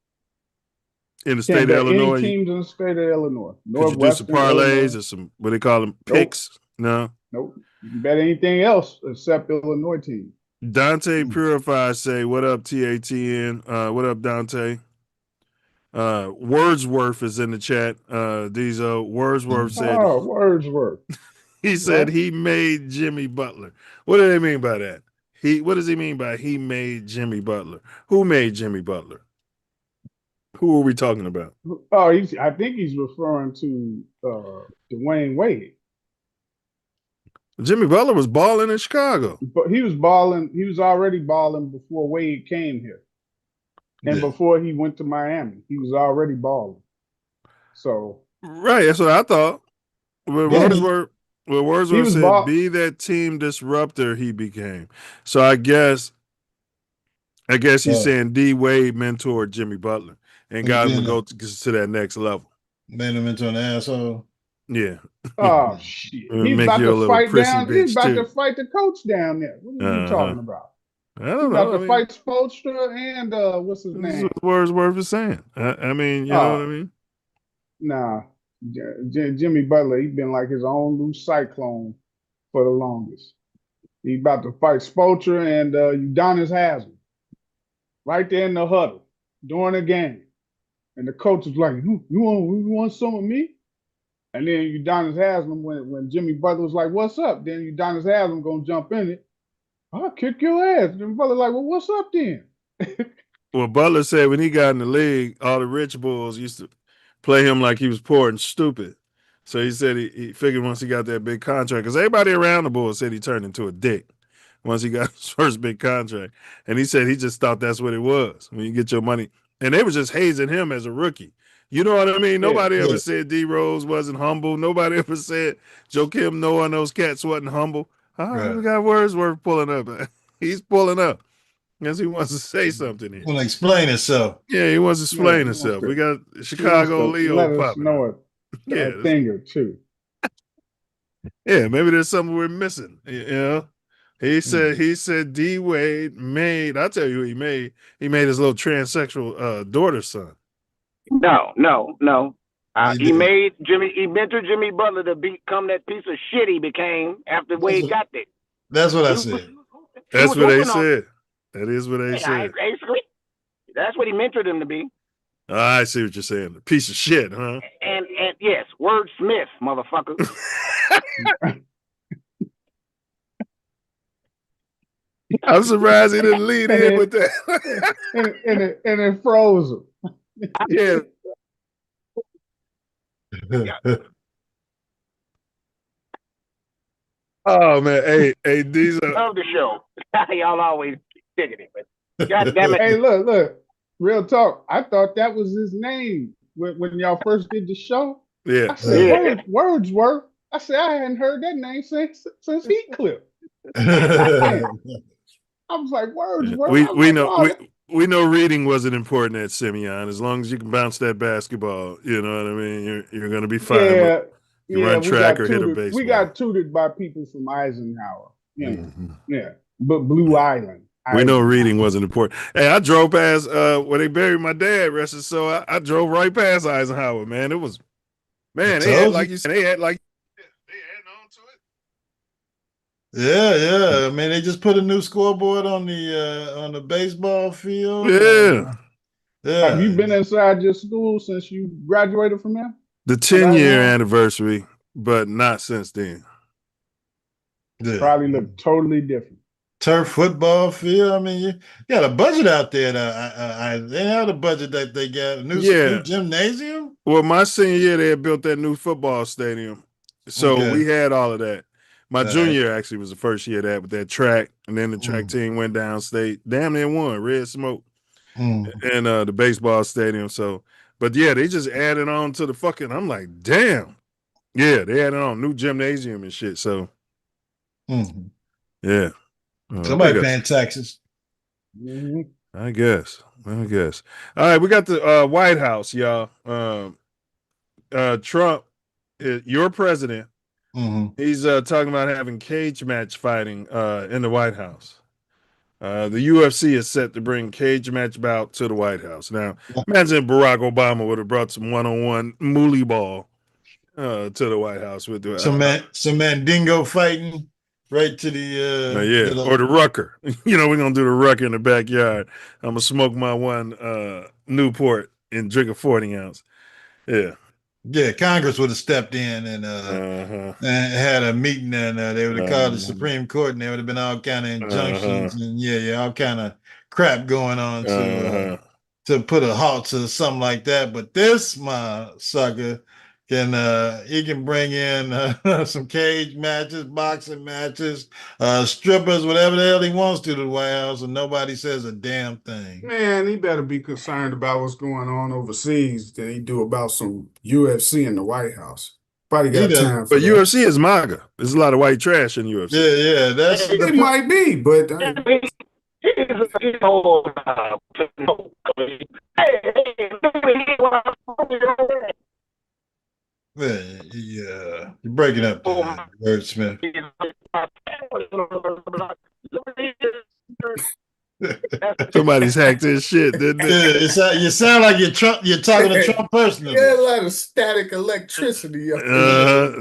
In the state of Illinois? Any teams in the state of Illinois. Could you do some parlays or some, what they call them, picks? No? Nope. You can bet anything else except Illinois team. Dante Purify say, what up, TATN? What up, Dante? Wordsworth is in the chat. Diesel. Wordsworth said. Oh, Wordsworth. He said he made Jimmy Butler. What do they mean by that? What does he mean by he made Jimmy Butler? Who made Jimmy Butler? Who are we talking about? Oh, I think he's referring to Dwayne Wade. Jimmy Butler was balling in Chicago. But he was balling. He was already balling before Wade came here. And before he went to Miami, he was already balling. So right, that's what I thought. Wordsworth said, "Be that team disruptor he became." So I guess he's saying D Wade mentored Jimmy Butler and got him to go to that next level. Made him into an asshole. Yeah. Oh shit! He's about to fight down. He's about to fight the coach down there. What are you talking about? I don't know. About to fight Spolitricks and what's his name? This is what Wordsworth is saying. I mean, you know what I mean? Nah, Jimmy Butler, he's been like his own little cyclone for the longest. He's about to fight Spolitricks and Udonis Haslem right there in the huddle during the game, and the coach is like, "You want some of me?" And then Udonis Haslem, when Jimmy Butler was like, "What's up?" Then Udonis Haslem gonna jump in it. I'll kick your ass. And Butler like, well, what's up then? Well, Butler said when he got in the league, all the rich bulls used to play him like he was poor and stupid. So he said he figured once he got that big contract, because everybody around the Bulls said he turned into a dick once he got his first big contract. And he said he just thought that's what it was when you get your money. And they were just hazing him as a rookie. You know what I mean? Nobody ever said D Rose wasn't humble. Nobody ever said Joakim Noah and those cats wasn't humble. We got Wordsworth pulling up. He's pulling up. Because he wants to say something here. Want to explain himself. Yeah, he wants to explain himself. We got Chicago Leo let us popping know up. a thing or two. Yeah, maybe there's something we're missing. You know, he said D Wade made. I'll tell you what he made. He made his little transsexual daughter's son. No. He He did. made Jimmy. He mentored Jimmy Butler to become that piece of shit he became after Wade got there. That's what I He was- said. That's was what they hooping on- said. That is what they Yeah, said. basically, that's what he mentored him to be. Oh, I see what you're saying. A piece of shit, huh? And yes, wordsmith, motherfucker. I'm surprised he didn't lead in with that. and it froze him. Yeah. Oh man, hey, these are Love the show. Y'all always digging it, but God damn it. Hey, look, real talk. I thought that was his name when y'all first did the show. yeah. I said, Yeah. Wordsworth. I said, I hadn't heard that name since Heathcliff. I was like, Wordsworth. I was We like, know oh, we know reading wasn't important at Simeon. As long as you can bounce that basketball, you know what I mean. You're gonna be fine. yeah, You run track or hit a tutored. baseball. We got tutored by people from Eisenhower. Yeah, Mhm. yeah, but Blue Island. We know Eisenhower. reading wasn't important. Hey, I drove past where they buried my dad, rest his soul. I drove right past Eisenhower, man. It was, man, they had told like you. you said, they had on to it. Yeah. I mean, they just put a new scoreboard on the baseball field. Yeah. Yeah. Have you been inside your school since you graduated from there? The 10-year Eisenhower? anniversary, but not since then. Yeah. Probably look totally different. Turf football field. I mean, you got a budget out there. They have a budget that they got. New gymnasium. Well, my senior year, they had built that new football stadium. So Okay. we had all of that. My All junior right. year actually was the first year of that with that track. And then the track team went downstate. Damn near won, Red Smoke. And the baseball stadium. So, but yeah, they just added on to the fucking, I'm like, damn. Yeah, they added on new gymnasium and shit. So, yeah. Somebody paying taxes. Mhm. I guess. All right, we got the White House, y'all. Trump, your president, he's talking about having cage match fighting in the White House. The UFC is set to bring cage match bout to the White House. Now, imagine if Barack Obama would have brought some one-on-one moolie ball to the White House with the Some Mandingo fighting right to the or the Rucker. You know, we're gonna do the Rucker in the backyard. I'm gonna smoke my one Newport and drink a 40 ounce. Yeah. Congress would have stepped in and had a meeting, and they would have called the Supreme Court, and there would have been all kind of injunctions and all kind of crap going on to put a halt to something like that. But this sucker can bring in some cage matches, boxing matches, strippers, whatever the hell he wants to the White House, and nobody says a damn thing. Man, he better be concerned about what's going on overseas than he do about some UFC in the White House. Probably got time for But that. UFC is MAGA. There's a lot of white trash in UFC. Yeah, that's it might be, but you're breaking up, Wordsmith. Somebody's hacked his shit, didn't they? You sound like you're talking to Trump personally. Yeah, a lot of static electricity up there.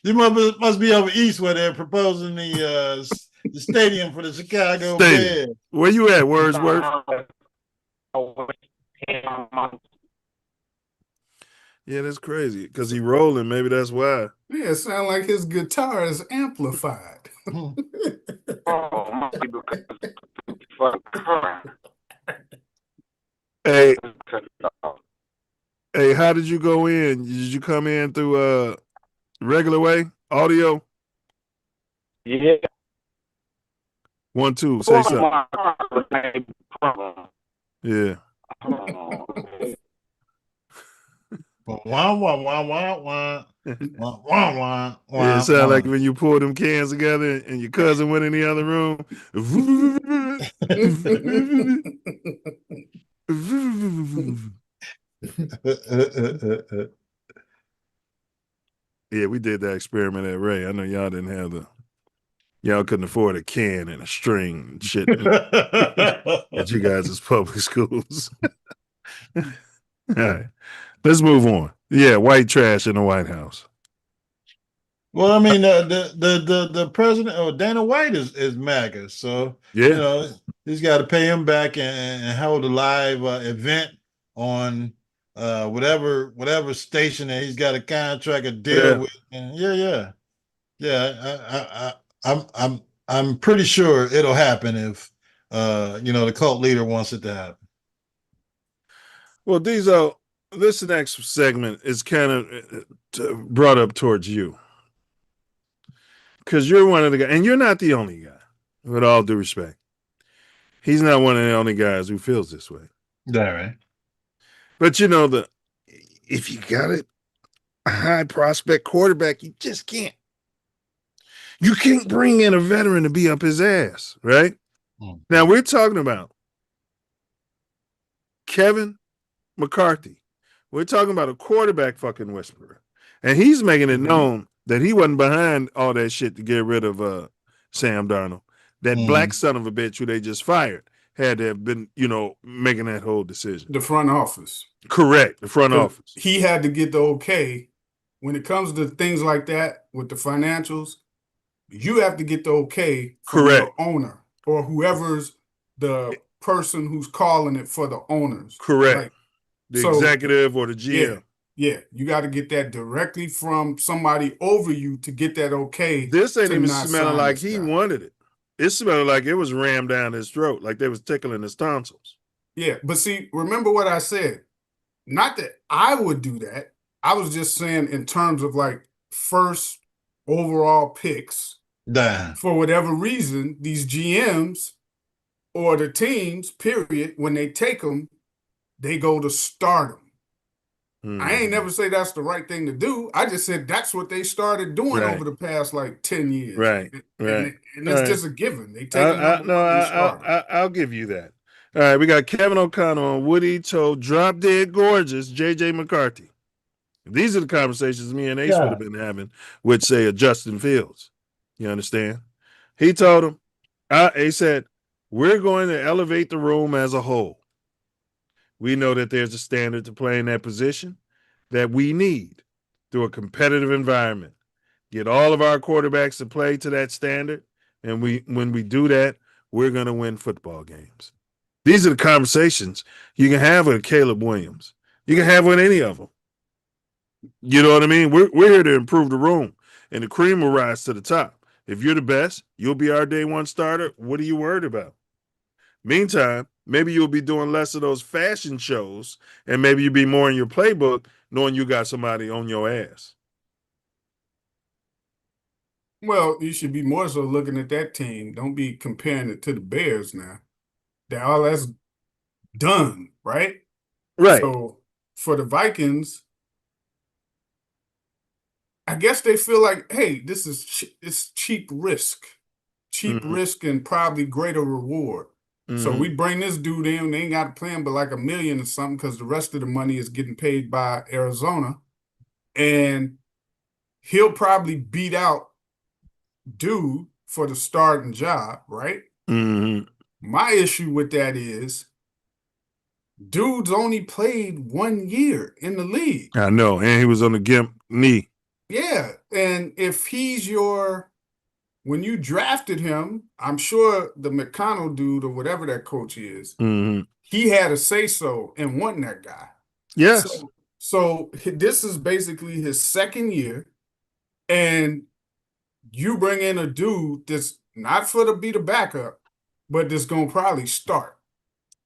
You must be over east where they're proposing the stadium for the Chicago Bears. Where you at, Wordsworth? Yeah, that's crazy. Because he rolling, maybe that's why. Yeah, it sound like his guitar is amplified. Hey, how did you go in? Did you come in through regular way audio? Yeah. 1, 2, say something. Yeah. Wah. Yeah, it sound like when you pour them cans together and your cousin went in the other room. Yeah, we did that experiment at Ray. I know y'all didn't have y'all couldn't afford a can and a string and shit at you guys' public schools. All right, let's move on. Yeah, white trash in the White House. Well, I mean, the president, Dana White is MAGA, so Yeah, he's got to pay him back and hold a live event on whatever station that he's got a contract, a deal yeah. with. And yeah. I'm pretty sure it'll happen if the cult leader wants it to happen. Well, Diesel, this next segment is kind of brought up towards you because you're one of the guys, and you're not the only guy. With all due respect, he's not one of the only guys who feels this way. All right. But if you got a high prospect quarterback, you just can't. You can't bring in a veteran to be up his ass, right? Mm-hmm. Now we're talking about Kevin McCarthy. We're talking about a quarterback fucking whisperer. And he's making it known that he wasn't behind all that shit to get rid of Sam Darnold. That black son of a bitch who they just fired had to have been, making that whole decision. The front office. Correct. The front office. He had to get the okay. When it comes to things like that with the financials, you have to get the okay from your owner or whoever's the person who's calling it for the owners. Correct. The executive or the GM. Yeah, you got to get that directly from somebody over you to get that okay. This ain't even smelling like he wanted it. It smelled like it was rammed down his throat, like they was tickling his tonsils. Yeah, but see, remember what I said. Not that I would do that. I was just saying in terms of like first overall picks. For whatever reason, these GMs or the teams, period, when they take them, they go to start them. I ain't never say that's the right thing to do. I just said that's what they started doing over the past like 10 years. Right. And it's just a given. They take I'll give you that. All right, we got Kevin O'Connell and Woody told drop dead gorgeous JJ McCarthy. These are the conversations me and Ace would have been having with, say, a Justin Fields. You understand? He told him, he said, we're going to elevate the room as a whole. We know that there's a standard to play in that position that we need through a competitive environment. Get all of our quarterbacks to play to that standard. And when we do that, we're going to win football games. These are the conversations you can have with Caleb Williams. You can have with any of them. You know what I mean? We're here to improve the room, and the cream will rise to the top. If you're the best, you'll be our day one starter. What are you worried about? Meantime, maybe you'll be doing less of those fashion shows, and maybe you'll be more in your playbook knowing you got somebody on your ass. Well, you should be more so looking at that team. Don't be comparing it to the Bears now. All that's done, right? Right. So for the Vikings, I guess they feel like, hey, this is it's cheap risk. Cheap risk and probably greater reward. So we bring this dude in. They ain't got to play him but like $1 million or something because the rest of the money is getting paid by Arizona. And he'll probably beat out dude for the starting job, right? My issue with that is dude's only played 1 year in the league. I know, and he was on the gimp knee. Yeah, and if he's when you drafted him, I'm sure the McConnell dude or whatever that coach is, he had a say-so and won that guy. Yes. So this is basically his second year, and you bring in a dude that's not to be the backup, but that's going to probably start.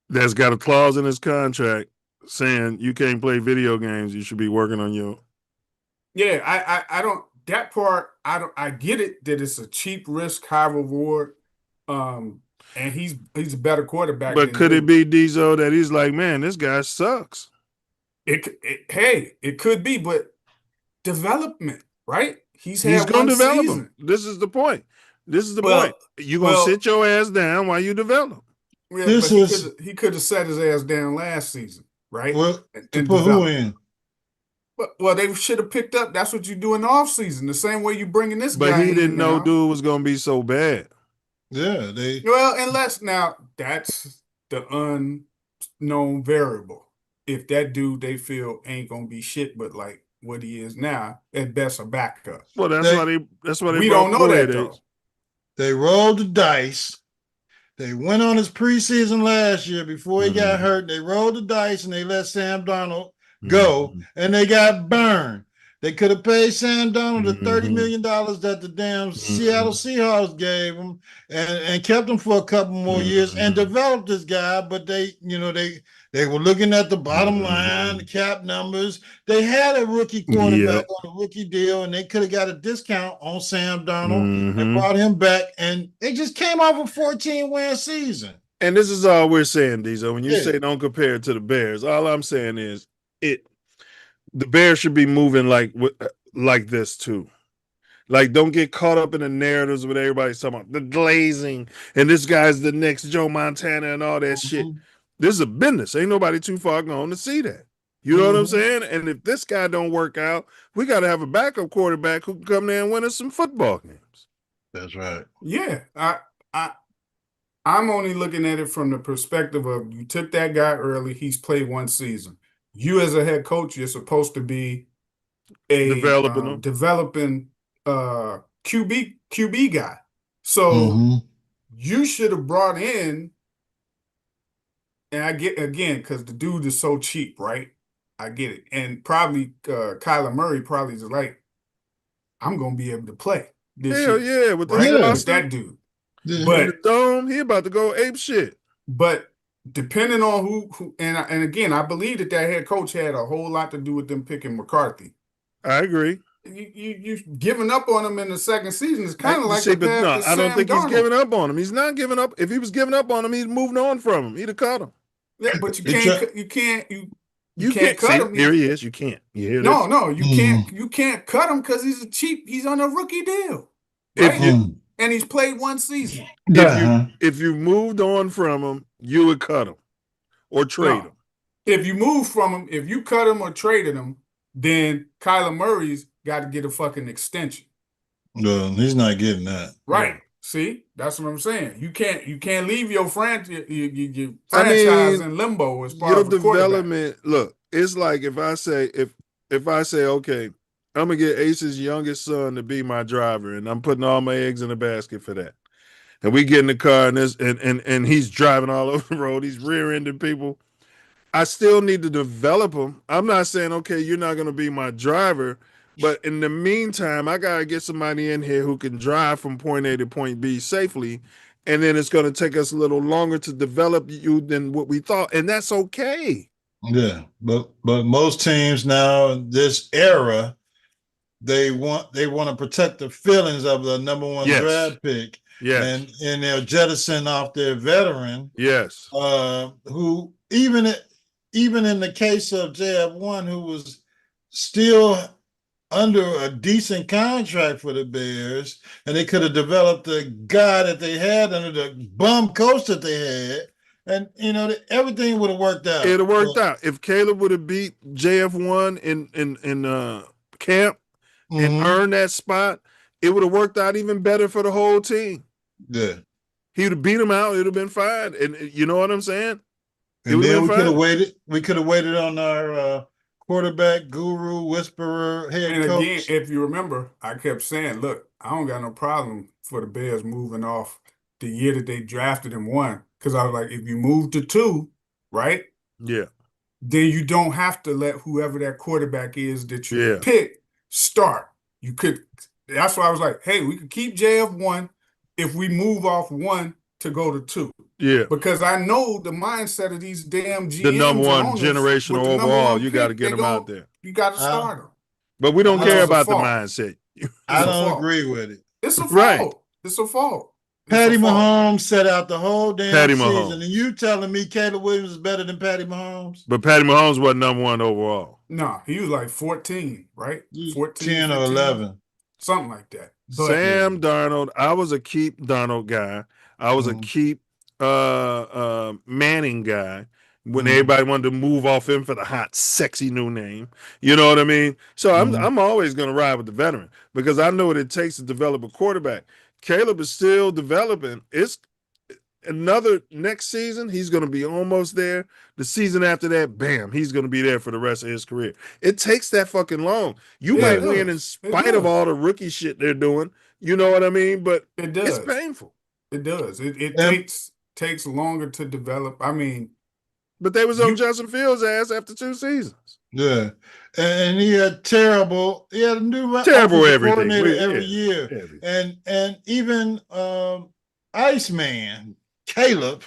That's got a clause in his contract saying you can't play video games. You should be working on your. Yeah, I don't. That part, I get it that it's a cheap risk, high reward, and he's a better quarterback. But could it be Diesel that he's like, man, this guy sucks? It could be, but development, right? He's going to develop him. This is the point. Point. You're going to sit your ass down while you develop. Yeah, he could have set his ass down last season, right? Well, to put who in? Well, they should have picked up. That's what you do in the offseason. The same way you bringing this But guy he in didn't know now. dude was gonna be so bad. Yeah, they. Well, unless now that's the unknown variable. If that dude they feel ain't gonna be shit, but like what he is now, at best a backup. Well, that's They- why they We brought don't know Go that ahead, though. Ace. They rolled the dice. They went on his preseason last year before he got hurt. They rolled the dice and they let Sam Darnold go, and they got burned. They could have paid Sam Darnold the $30 million that the damn Seattle Seahawks gave him and kept him for a couple more years and developed this guy. But they were looking at the bottom line, the cap numbers. They had a rookie quarterback on a rookie deal, and they could have got a discount on Sam Darnold and brought him back. And they just came off a 14-win season. And this is all we're saying, Diesel. When you say don't compare it to the Bears, all I'm saying is the Bears should be moving like this too. Like, don't get caught up in the narratives with everybody's talking about the glazing and this guy's the next Joe Montana and all that shit. This is a business. Ain't nobody too far gone to see that. You know what I'm saying? And if this guy don't work out, we got to have a backup quarterback who can come there and win us some football games. That's right. Yeah, I'm only looking at it from the perspective of you took that guy early. He's played one season. You as a head coach, you're supposed to be a developing QB guy. So you should have brought in, and I get again because the dude is so cheap, right? I get it, and probably Kyler Murray probably is like, I'm gonna be able to play this Hell year, yeah, with that dude. Yeah. But the dome, he about to go ape shit. But depending on who and again, I believe that head coach had a whole lot to do with them picking McCarthy. I agree. You giving up on him in the second season is kind of like but no, I don't think he's giving up on him. He's not giving up. If he was giving up on him, he'd moved on from him. He'd have cut him. Yeah, but you can't cut him. Here he is. You can't. You hear no, this? no, you can't cut him because he's on a rookie deal. Right? And he's played one season. If you moved on from him, you would cut him or trade him. If you move from him, if you cut him or traded him, then Kyler Murray's got to get a fucking extension. No, he's not getting that. Right. Yeah. See, that's what I'm saying. You can't leave your franchise in limbo as part of the development. Look, it's like if I say, okay, I'm gonna get Ace's youngest son to be my driver, and I'm putting all my eggs in a basket for that. And we get in the car, and he's driving all over the road. He's rear-ending people. I still need to develop him. I'm not saying, okay, you're not gonna be my driver, but in the meantime, I gotta get somebody in here who can drive from point A to point B safely, and then it's gonna take us a little longer to develop you than what we thought, and that's okay. Yeah, but most teams now, this era, they want to protect the feelings of the number one draft pick. Yes. And they'll jettison off their veteran. Yes. Who even in the case of JF1, who was still under a decent contract for the Bears, and they could have developed the guy that they had under the bum coach that they had, and everything would have worked out. It'd have worked out if Caleb would have beat JF1 in camp and earned that spot. It would have worked out even better for the whole team. Yeah, he would have beat him out. It would have been fine. And you know what I'm saying? And then we could have waited. We could have waited on our quarterback guru, whisperer, head coach. And again, if you remember, I kept saying, look, I don't got no problem for the Bears moving off the year that they drafted and won. Because I was like, if you move to 2, right? Yeah. Then you don't have to let whoever that quarterback is that you pick start. You could. That's why I was like, hey, we could keep JF1 if we move off 1 to go to 2. Yeah. Because I know the mindset of these damn GMs. The number one generational overall, you got to get them out there. You got to start them. But we don't care about the mindset. I don't agree with it. It's a fault. Right. It's a fault. Patty Mahomes set out the whole damn season, and you telling me Caleb Williams is better than Patty Mahomes? But Patty Mahomes wasn't number 1 overall. No, he was like 14, right? 14, 10 or 11. Something like that. But Sam Darnold, I was a keep Darnold guy. I was a keep Manning guy. when everybody wanted to move off him for the hot, sexy new name. You know what I mean? So I'm always going to ride with the veteran because I know what it takes to develop a quarterback. Caleb is still developing. It's another next season, he's going to be almost there. The season after that, bam, he's going to be there for the rest of his career. It takes that fucking long. You might win in spite of all the rookie shit they're doing. You know what I mean? But it's painful. It does. It takes longer to develop. I mean, but they was on Justin Fields' ass after 2 seasons. Yeah, and he had terrible new terrible coordinator every year, and even Iceman Caleb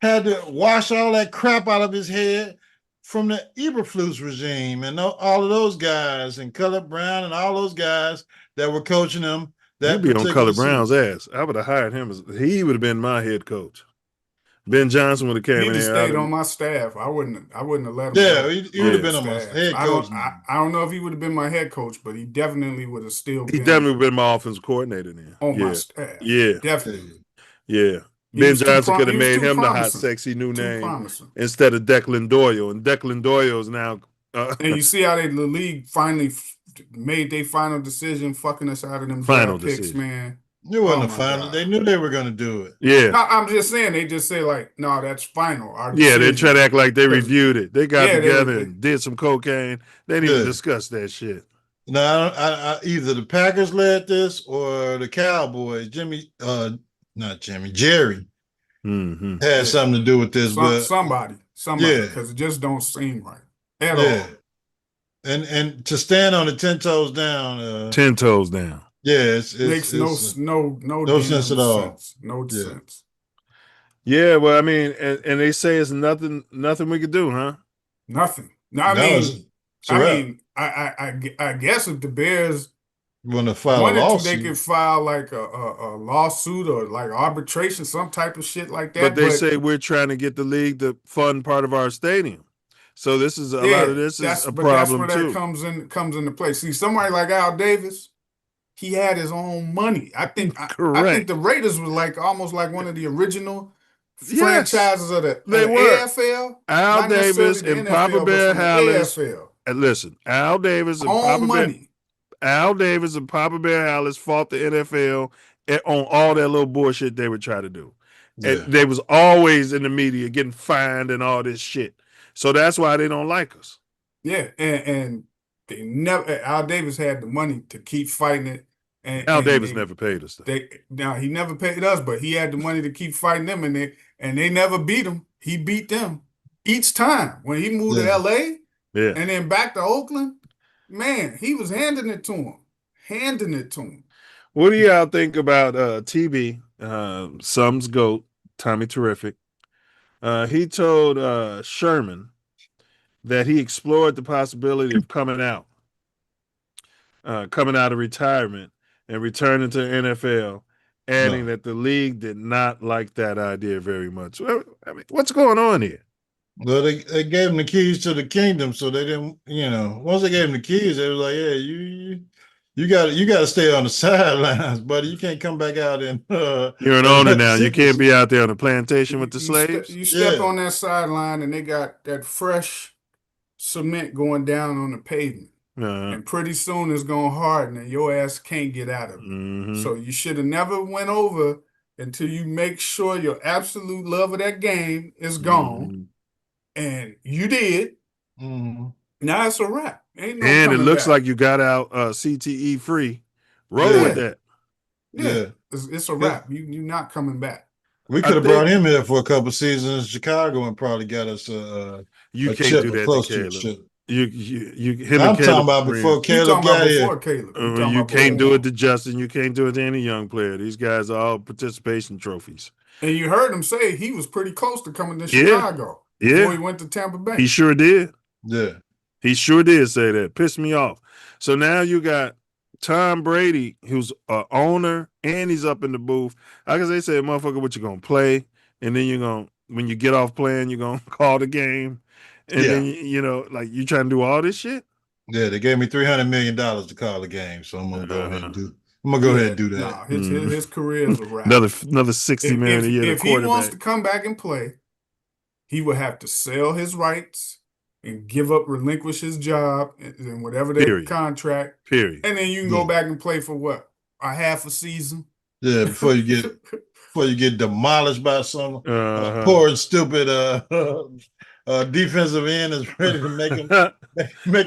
had to wash all that crap out of his head from the Eberflus regime and all of those guys and Cullen Brown and all those guys that were coaching him. He'd be on Cullen Brown's ass. I would have hired him. He would have been my head coach. Ben Johnson would have came in there. He stayed on my staff. I wouldn't have let him. Yeah, he would have been on my head coach. I don't know if he would have been my head coach, but he definitely would have still been. He definitely been my offensive coordinator then. On my staff. Yeah. Definitely. Yeah. Ben Johnson could have made him the hot, sexy new name instead of Declan Doyle. And Declan Doyle is now. And you see how the league finally made their final decision, fucking us out of them final draft picks, decision. Man. It wasn't a final. They knew they were going to do it. Yeah. No, I'm just saying, they just say, like, no, that's final. They try to act like they reviewed it. They got together and did some cocaine. They didn't even discuss that shit. No, I either the Packers led this or the Cowboys. Jerry had something to do with this. But somebody, because it just don't seem right at all. And to stand on the 10 toes down. 10 toes down. Yeah, it makes no sense at all. No sense. Yeah, well, I mean, and they say it's nothing we could do, huh? Nothing. No, I guess if the Bears want to file a lawsuit, they could file like a lawsuit or like arbitration, some type of shit like that. But they say we're trying to get the league to fund part of our stadium. So this is a lot of this is a problem that's where that comes into play. See, somebody like Al Davis, he had his own money. I think the Raiders were like almost like one of the original franchises of the AFL. Al Davis and Papa Bear Hallis. And listen, Al Davis and Papa Bear Hallis fought the NFL on all that little bullshit they would try to do. Yeah. And they was always in the media getting fined and all this shit. So that's why they don't like us. Yeah, and they never. Al Davis had the money to keep fighting it. And Al Davis never paid us. Now he never paid us, but he had the money to keep fighting them, and they never beat him. He beat them each time when he moved to LA, and then back to Oakland. Man, he was handing it to him. What do y'all think about TB? Sum's GOAT, Tommy Terrific. He told Sherman that he explored the possibility of coming out of retirement and returning to the NFL, adding that the league did not like that idea very much. I mean, what's going on here? Well, they gave him the keys to the kingdom, so they didn't, once they gave him the keys, they was like, yeah, you got to stay on the sidelines, buddy. You can't come back out and you're an owner now. You can't be out there on the plantation with the slaves. You step on that sideline, and they got that fresh cement going down on the pavement. And pretty soon it's going to harden, and your ass can't get out of it. Mm-hmm. So you should have never went over until you make sure your absolute love of that game is gone. And you did. Mm-hmm. Now it's a wrap. Ain't no and it looks back. like you got out CTE free. Roll with that. Yeah. It's a wrap. You're not coming back. We could have brought him here for a couple seasons in Chicago and probably got us you a can't chip, do that close to to Caleb. I'm talking about before Caleb got here. You can't do it to Justin. You can't do it to any young player. These guys are all participation trophies. And you heard him say he was pretty close to coming to Chicago before he went to Tampa Bay. He sure did. Yeah. He sure did say that. Pissed me off. So now you got Tom Brady, who's an owner, and he's up in the booth. I guess they say, motherfucker, what you going to play? And then you're going to, when you get off playing, you're going to call the game. And then, like you trying to do all this shit? Yeah, they gave me $300 million to call the game. So I'm going to go ahead and do I'm going to go ahead and do that. Nah, his career is a wrap. Another $60 million a year. If he wants to come back and play, he would have to sell his rights and relinquish his job and whatever that Period. contract. Period. And then you can go back and play for what? A half a season? Yeah, before you get demolished by some poor and stupid defensive end is ready to make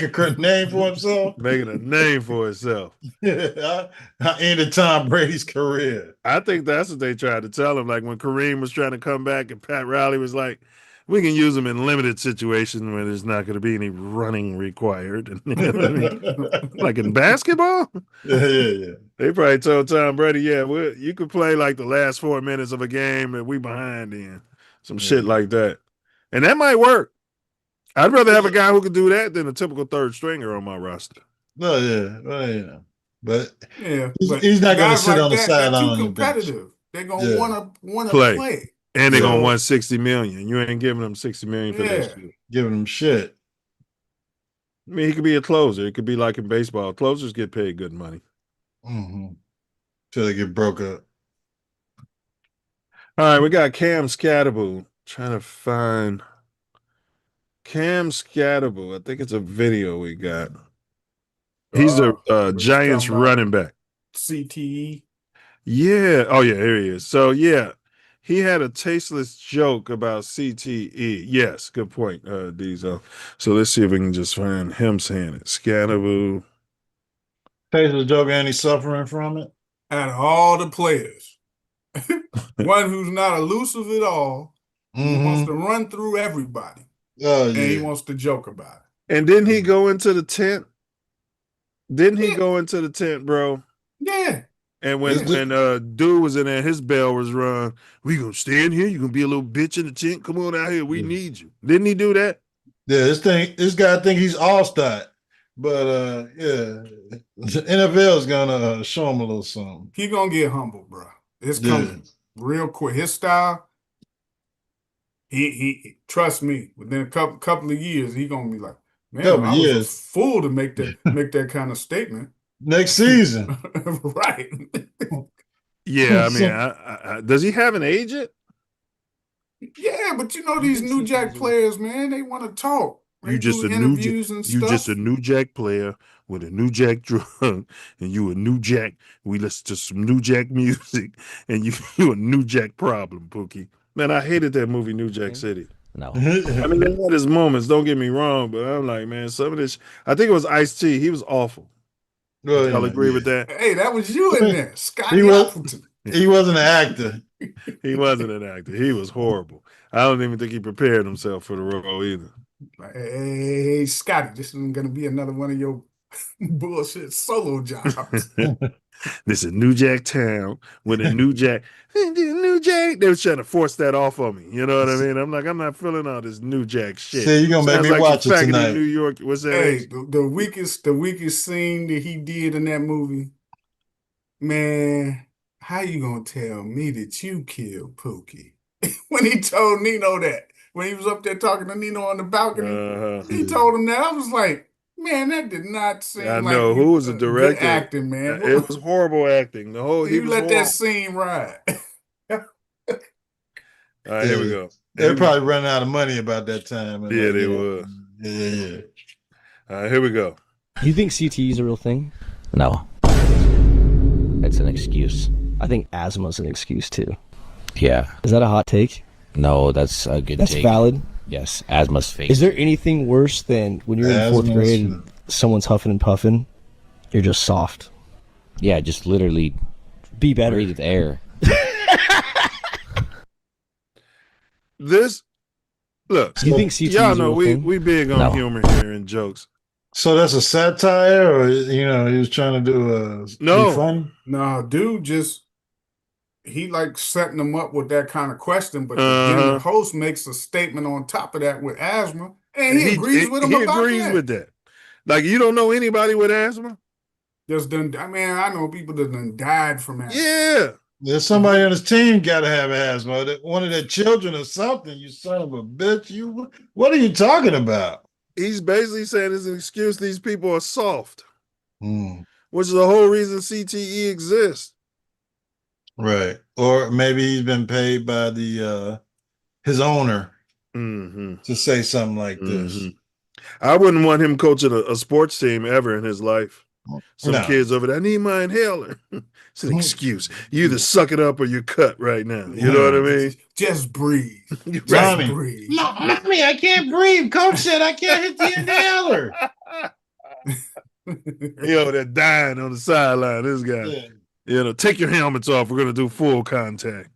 a name for himself. Making a name for himself. I ended Tom Brady's career. I think that's what they tried to tell him. Like when Kareem was trying to come back and Pat Riley was like, we can use him in limited situations where there's not going to be any running required. You know what I mean? Like in basketball? Yeah. They probably told Tom Brady, you could play like the last 4 minutes of a game and we behind in. Some shit like that. And that might work. I'd rather have a guy who could do that than a typical third stringer on my roster. No, yeah. Well, yeah. But but he's not going to sit like on the sideline. They're too competitive. They're going to want to play. And they're going to want $60 million. You ain't giving them $60 million for that shit. Giving them shit. I mean, he could be a closer. It could be like in baseball. Closers get paid good money. Mm-hmm. Till they get broke up. All right, we got Cam Skattebo. Trying to find Cam Skattebo. I think it's a video we got. He's a Giants running back. CTE. Yeah. Oh, yeah, here he is. So, yeah, he had a tasteless joke about CTE. Yes, good point, Diesel. So let's see if we can just find him saying it. Skattebo. Tasteless joke and he's suffering from it? Out of all the players, one who's not elusive at all, he wants to run through everybody. Oh, and he wants to joke about it. And didn't he go into the tent? Didn't he go into the tent, bro? Yeah. And when dude was in there, his bell was rung. We gonna stay in here? You gonna be a little bitch in the tent? Come on out here. We need you. Didn't he do that? Yeah, this guy think he's all-star. But the NFL is gonna show him a little something. He gonna get humble, bro. It's coming real quick. His style. He trust me. Within a couple of years, he gonna be like, man, I was a fool to make that kind of statement. Next season, right? Yeah, I mean, does he have an agent? Yeah, but you know these New Jack players, man, they want to talk. You just a New Jack player with a New Jack drug, and you a New Jack. We listen to some New Jack music, and you a New Jack problem, Pookie. Man, I hated that movie, New Jack City. No. I mean, they had his moments, don't get me wrong, but I'm like, man, some of this, I think it was Ice-T. He was awful. Y'all agree with that? Hey, that was you in there. He wasn't an actor. He wasn't an actor. He was horrible. I don't even think he prepared himself for the role either. Hey, Scotty, this isn't going to be another one of your bullshit solo jobs. This is New Jack Town with a New Jack. New Jack. They was trying to force that off on me. You know what I mean? I'm like, I'm not feeling all this New Jack shit. See, you're gonna make me watch it tonight. In New York. What's that? Hey, the weakest scene that he did in that movie, man. How you gonna tell me that you killed Pookie? When he told Nino that, when he was up there talking to Nino on the balcony, he told him that. I was like, man, that did not seem like. I know who was the director. Good acting, man. It was horrible acting. The whole you let that scene ride. All right, here we go. They're probably running out of money about that time. Yeah, they were. Yeah. All right, here we go. You think CTE is a real thing? No. It's an excuse. I think asthma's an excuse too. Yeah. Is that a hot take? No, that's a good take. That's valid. Yes, asthma's fake. Is there anything worse than when you're in 4th grade and someone's huffing and puffing, you're just soft? Yeah, just literally be better. Breathe the air. This, look, do you think CTE y'all know we big on humor here and jokes. So that's a satire, or he was trying to do be funny? No, dude, he like setting them up with that kind of question, but then the host makes a statement on top of that with asthma, and he agrees with him about that. He agrees with that. Like, you don't know anybody with asthma? I know people that done died from asthma. Yeah. There's somebody on his team got to have asthma. One of their children or something. You son of a bitch! What are you talking about? He's basically saying it's an excuse. These people are soft, which is the whole reason CTE exists. Right. Or maybe he's been paid by his owner to say something like this. I wouldn't want him coaching a sports team ever in his life. Some No. kids over there, I need my inhaler. It's an excuse. You either suck it up or you're cut right now. You know what I mean? Just breathe. Right. Just breathe. No, mommy, I can't breathe. Coach said I can't hit the inhaler. He over there dying on the sideline. This guy. Yeah. You know, take your helmets off. We're going to do full contact.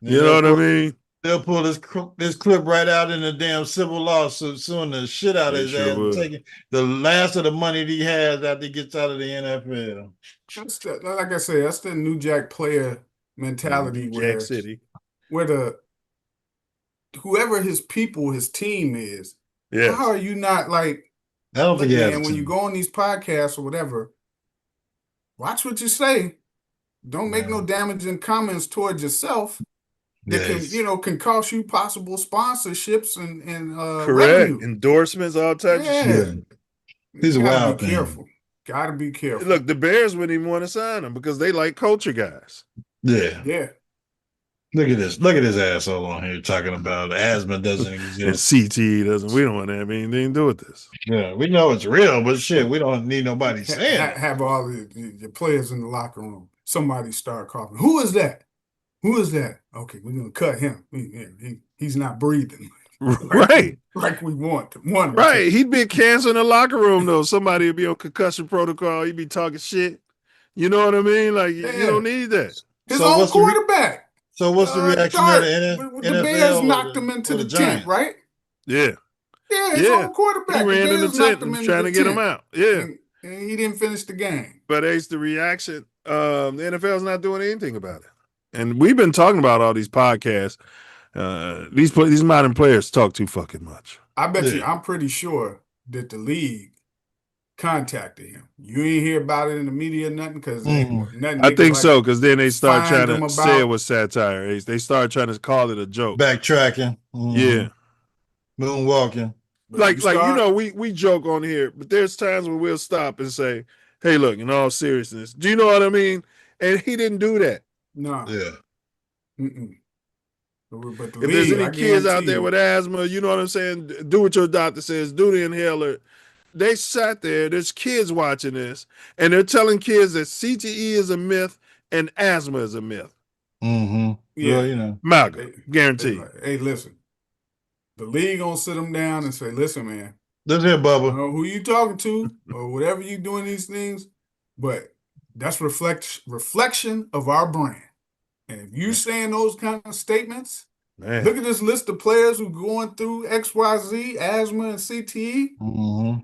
You know what I mean? They'll pull this clip right out in the damn civil lawsuit, suing the shit out of his ass, and taking the last of the money that he has after he gets out of the NFL. Like I said, that's the New Jack player mentality Jack City. where whoever his team is, how are you not like, I don't think when you go on these podcasts or whatever, watch what you say. Don't make no damaging comments towards yourself. That can cost you possible sponsorships and correct revenue. Endorsements, all types of shit. He's a wild thing. Careful. Gotta be careful. Look, the Bears wouldn't even want to sign him because they like culture guys. Yeah. Yeah. Look at this. Look at this asshole on here talking about asthma doesn't exist. And CTE doesn't. We don't want to have anything to do with this. Yeah, we know it's real, but shit, we don't need nobody saying it. Have all the players in the locker room. Somebody start coughing. Who is that? Who is that? Okay, we're gonna cut him. He's not breathing. Right. Like we want one. Right. He'd be a cancer in the locker room though. Somebody would be on concussion protocol. He'd be talking shit. You know what I mean? Like you don't need that. His own quarterback. So what's the reaction of the NFL? The Bears knocked him into the tent, right? Yeah. Yeah, his own quarterback. He ran in the tent trying to get him out. Yeah. And he didn't finish the game. But Ace, the reaction, the NFL's not doing anything about it. And we've been talking about all these podcasts. These modern players talk too fucking much. I bet you, I'm pretty sure that the league contacted him. You ain't hear about it in the media or nothing because nothing. I think so, because then they start trying to say it was satire. Ace. They start trying to call it a joke. Backtracking. Yeah. Moonwalking. Like we joke on here, but there's times when we'll stop and say, hey, look, in all seriousness, do you know what I mean? And he didn't do that. No. Yeah. But if there's any kids out there with asthma, you know what I'm saying? Do what your doctor says. Do the inhaler. They sat there. There's kids watching this, and they're telling kids that CTE is a myth and asthma is a myth. Mm-hmm. Yeah, well, you know, MAGA, guaranteed. Hey, listen. The league gonna sit them down and say, "Listen, man. Listen here, Bubba. I don't know who you talking to or whatever you doing these things, but that's reflection of our brand." And if you saying those kind of statements, look at this list of players who going through XYZ, asthma, and CTE. Mm-hmm.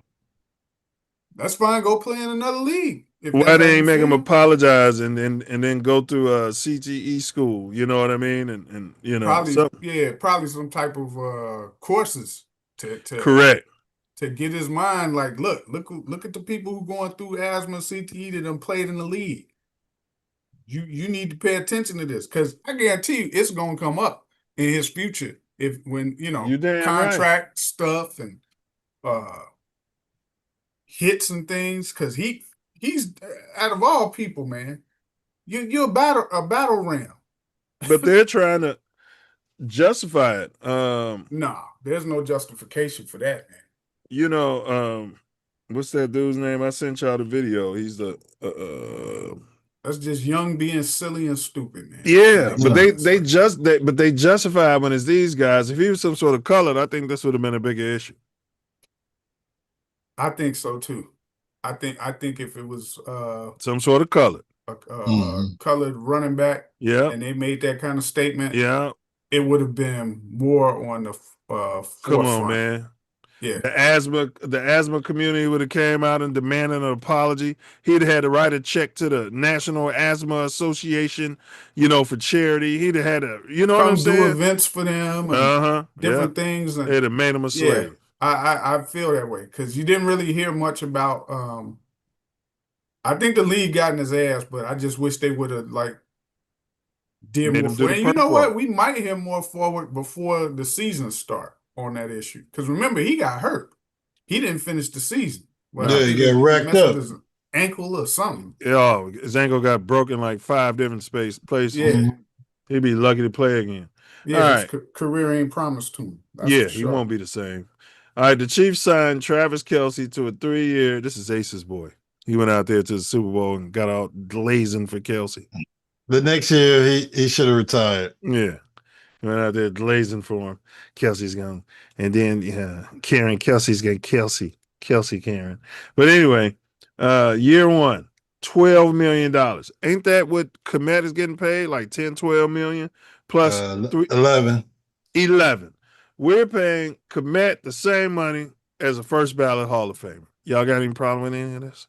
That's fine. Go play in another league. Why they ain't make them apologize and then go through a CTE school? You know what I mean? And you know, probably some type of courses to correct to get his mind like, look at the people who going through asthma, CTE that done played in the league. You need to pay attention to this because I guarantee you it's gonna come up in his future when contract stuff and hits and things because he's out of all people, man. You're a battle ram. But they're trying to justify it. No, there's no justification for that, man. You know, what's that dude's name? I sent y'all the video. He's the that's just young being silly and stupid, man. Yeah, but they justify when it's these guys. If he was some sort of colored, I think this would have been a bigger issue. I think so too. I think if it was some sort of colored, colored running back, and they made that kind of statement, it would have been more on the forefront. Come on, man. Yeah, the asthma community would have came out and demanded an apology. He'd had to write a check to the National Asthma Association, you know, for charity. He'd have had to, you know, what I'm saying? Do events for them, and different things. And they'd have made him a slave. I feel that way because you didn't really hear much about. I think the league got in his ass, but I just wish they would have did more. And you know what? We might hear more forward before the season start on that issue because remember he got hurt. He didn't finish the season. Well, he got racked up. His ankle or something. Yeah, his ankle got broken like 5 different places. Yeah, he'd be lucky to play again. Yeah, his right. career ain't promised to him. That's Yeah, for he sure. won't be the same. All right, the Chiefs signed Travis Kelce to a 3-year. This is Ace's boy. He went out there to the Super Bowl and got out glazing for Kelce. The next year he should have retired. Yeah. He went out there glazing for him. Kelsey's gone. And then Karen Kelsey's got Kelsey Karen. But anyway, year one, $12 million. Ain't that what Komet is getting paid? Like 10, 12 million plus 11. 11. We're paying Komet the same money as a first ballot Hall of Famer. Y'all got any problem with any of this?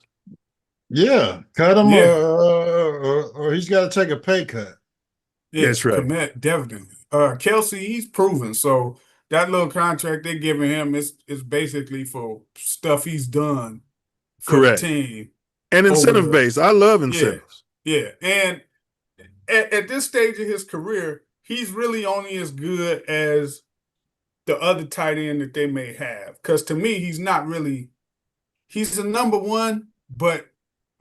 Yeah, cut him Yeah. or he's got to take a pay cut. Yeah, That's right. Komet, definitely. Kelce, he's proven. So that little contract they're giving him is basically for stuff he's done for Correct. the team. And incentive based. I love incentives. Yeah. And at this stage of his career, he's really only as good as the other tight end that they may have. Because to me, he's a number one, but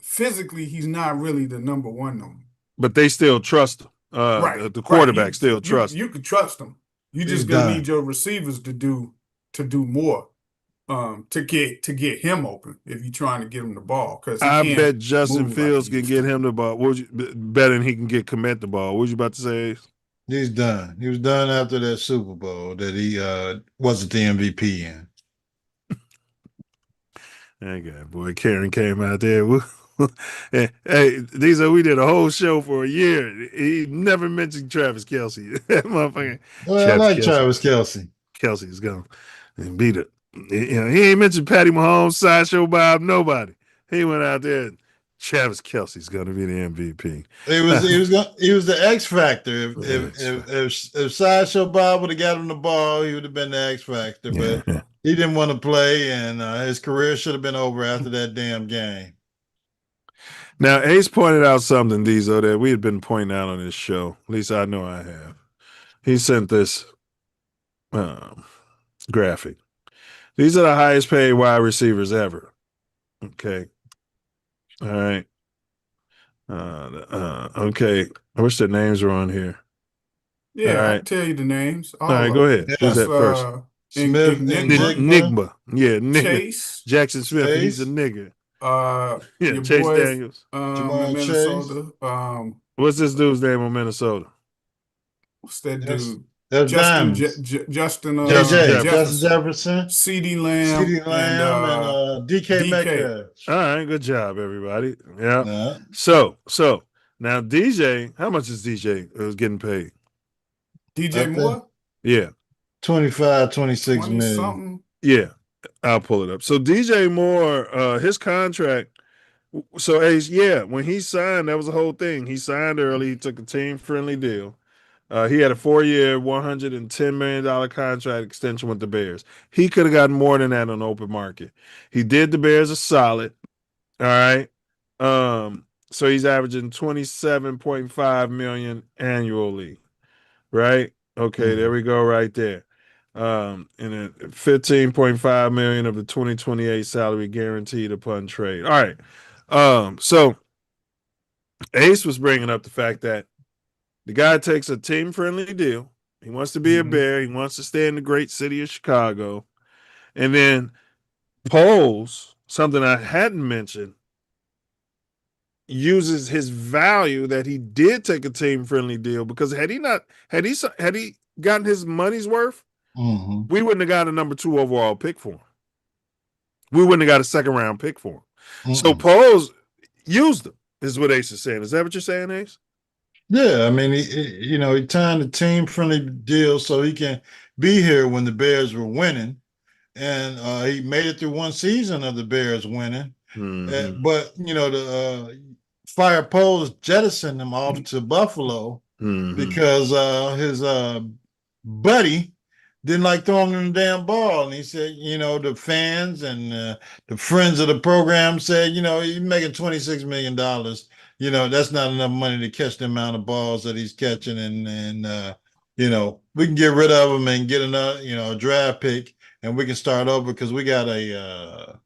physically he's not really the number one no more. But they still trust him. Right. The quarterback still trusts him. You can trust him. You just gonna need your receivers to do more. To get him open if you're trying to get him the ball. Because I bet Justin Fields can get him the ball. Better than he can get Komet the ball. What was you about to say? He's done. He was done after that Super Bowl that he wasn't the MVP in. That guy, boy, Karen came out there. Hey, we did a whole show for a year. He never mentioned Travis Kelce. That motherfucker. Well, I like Travis Kelce. Kelce's gone and beat it. He ain't mentioned Patty Mahomes, Sideshow Bob, nobody. He went out there. Travis Kelce's going to be the MVP. He was the X factor. If Sideshow Bob would have got him the ball, he would have been the X factor. But he didn't want to play, and his career should have been over after that damn game. Now, Ace pointed out something, Diesel, that we had been pointing out on this show. At least I know I have. He sent this graphic. These are the highest paid wide receivers ever. Okay. All right. Okay. I wish their names were on here. Yeah, right. I can tell you the names. All right, go ahead. Who's that first? Smith, Nigma. Yeah, Nigma. Chase. Jackson Smith, he's a nigga. Chase boys, Daniels. Minnesota. What's this dude's name in Minnesota? What's that dude? Justin Jefferson, CeeDee Lamb, and DK Metcalf. All right, good job, everybody. Yeah. So now DJ, how much is DJ getting paid? DJ Moore? Yeah. 25, 26 million. Something. Yeah, I'll pull it up. So DJ Moore, his contract. So when he signed, that was the whole thing. He signed early. He took a team-friendly deal. He had a 4-year, $110 million contract extension with the Bears. He could have gotten more than that on the open market. He did the Bears a solid. All right. So he's averaging $27.5 million annually. Right? Okay, There we go right there. And then $15.5 million of the 2028 salary guaranteed upon trade. All right. So Ace was bringing up the fact that the guy takes a team-friendly deal. He wants to be a Bear. He wants to stay in the great city of Chicago. And then Poles, something I hadn't mentioned, uses his value that he did take a team-friendly deal, because had he gotten his money's worth, we wouldn't have got a number 2 overall pick for him. We wouldn't have got a second-round pick for him. So Poles used him, is what Ace is saying. Is that what you're saying, Ace? Yeah, I mean, he timed a team-friendly deal so he can be here when the Bears were winning, and he made it through one season of the Bears winning. But the Fire Poles jettisoned him off to Buffalo because his buddy didn't like throwing him the damn ball, and he said, the fans and the friends of the program said, he's making $26 million. That's not enough money to catch the amount of balls that he's catching, and we can get rid of him and get another, a draft pick, and we can start over because we got a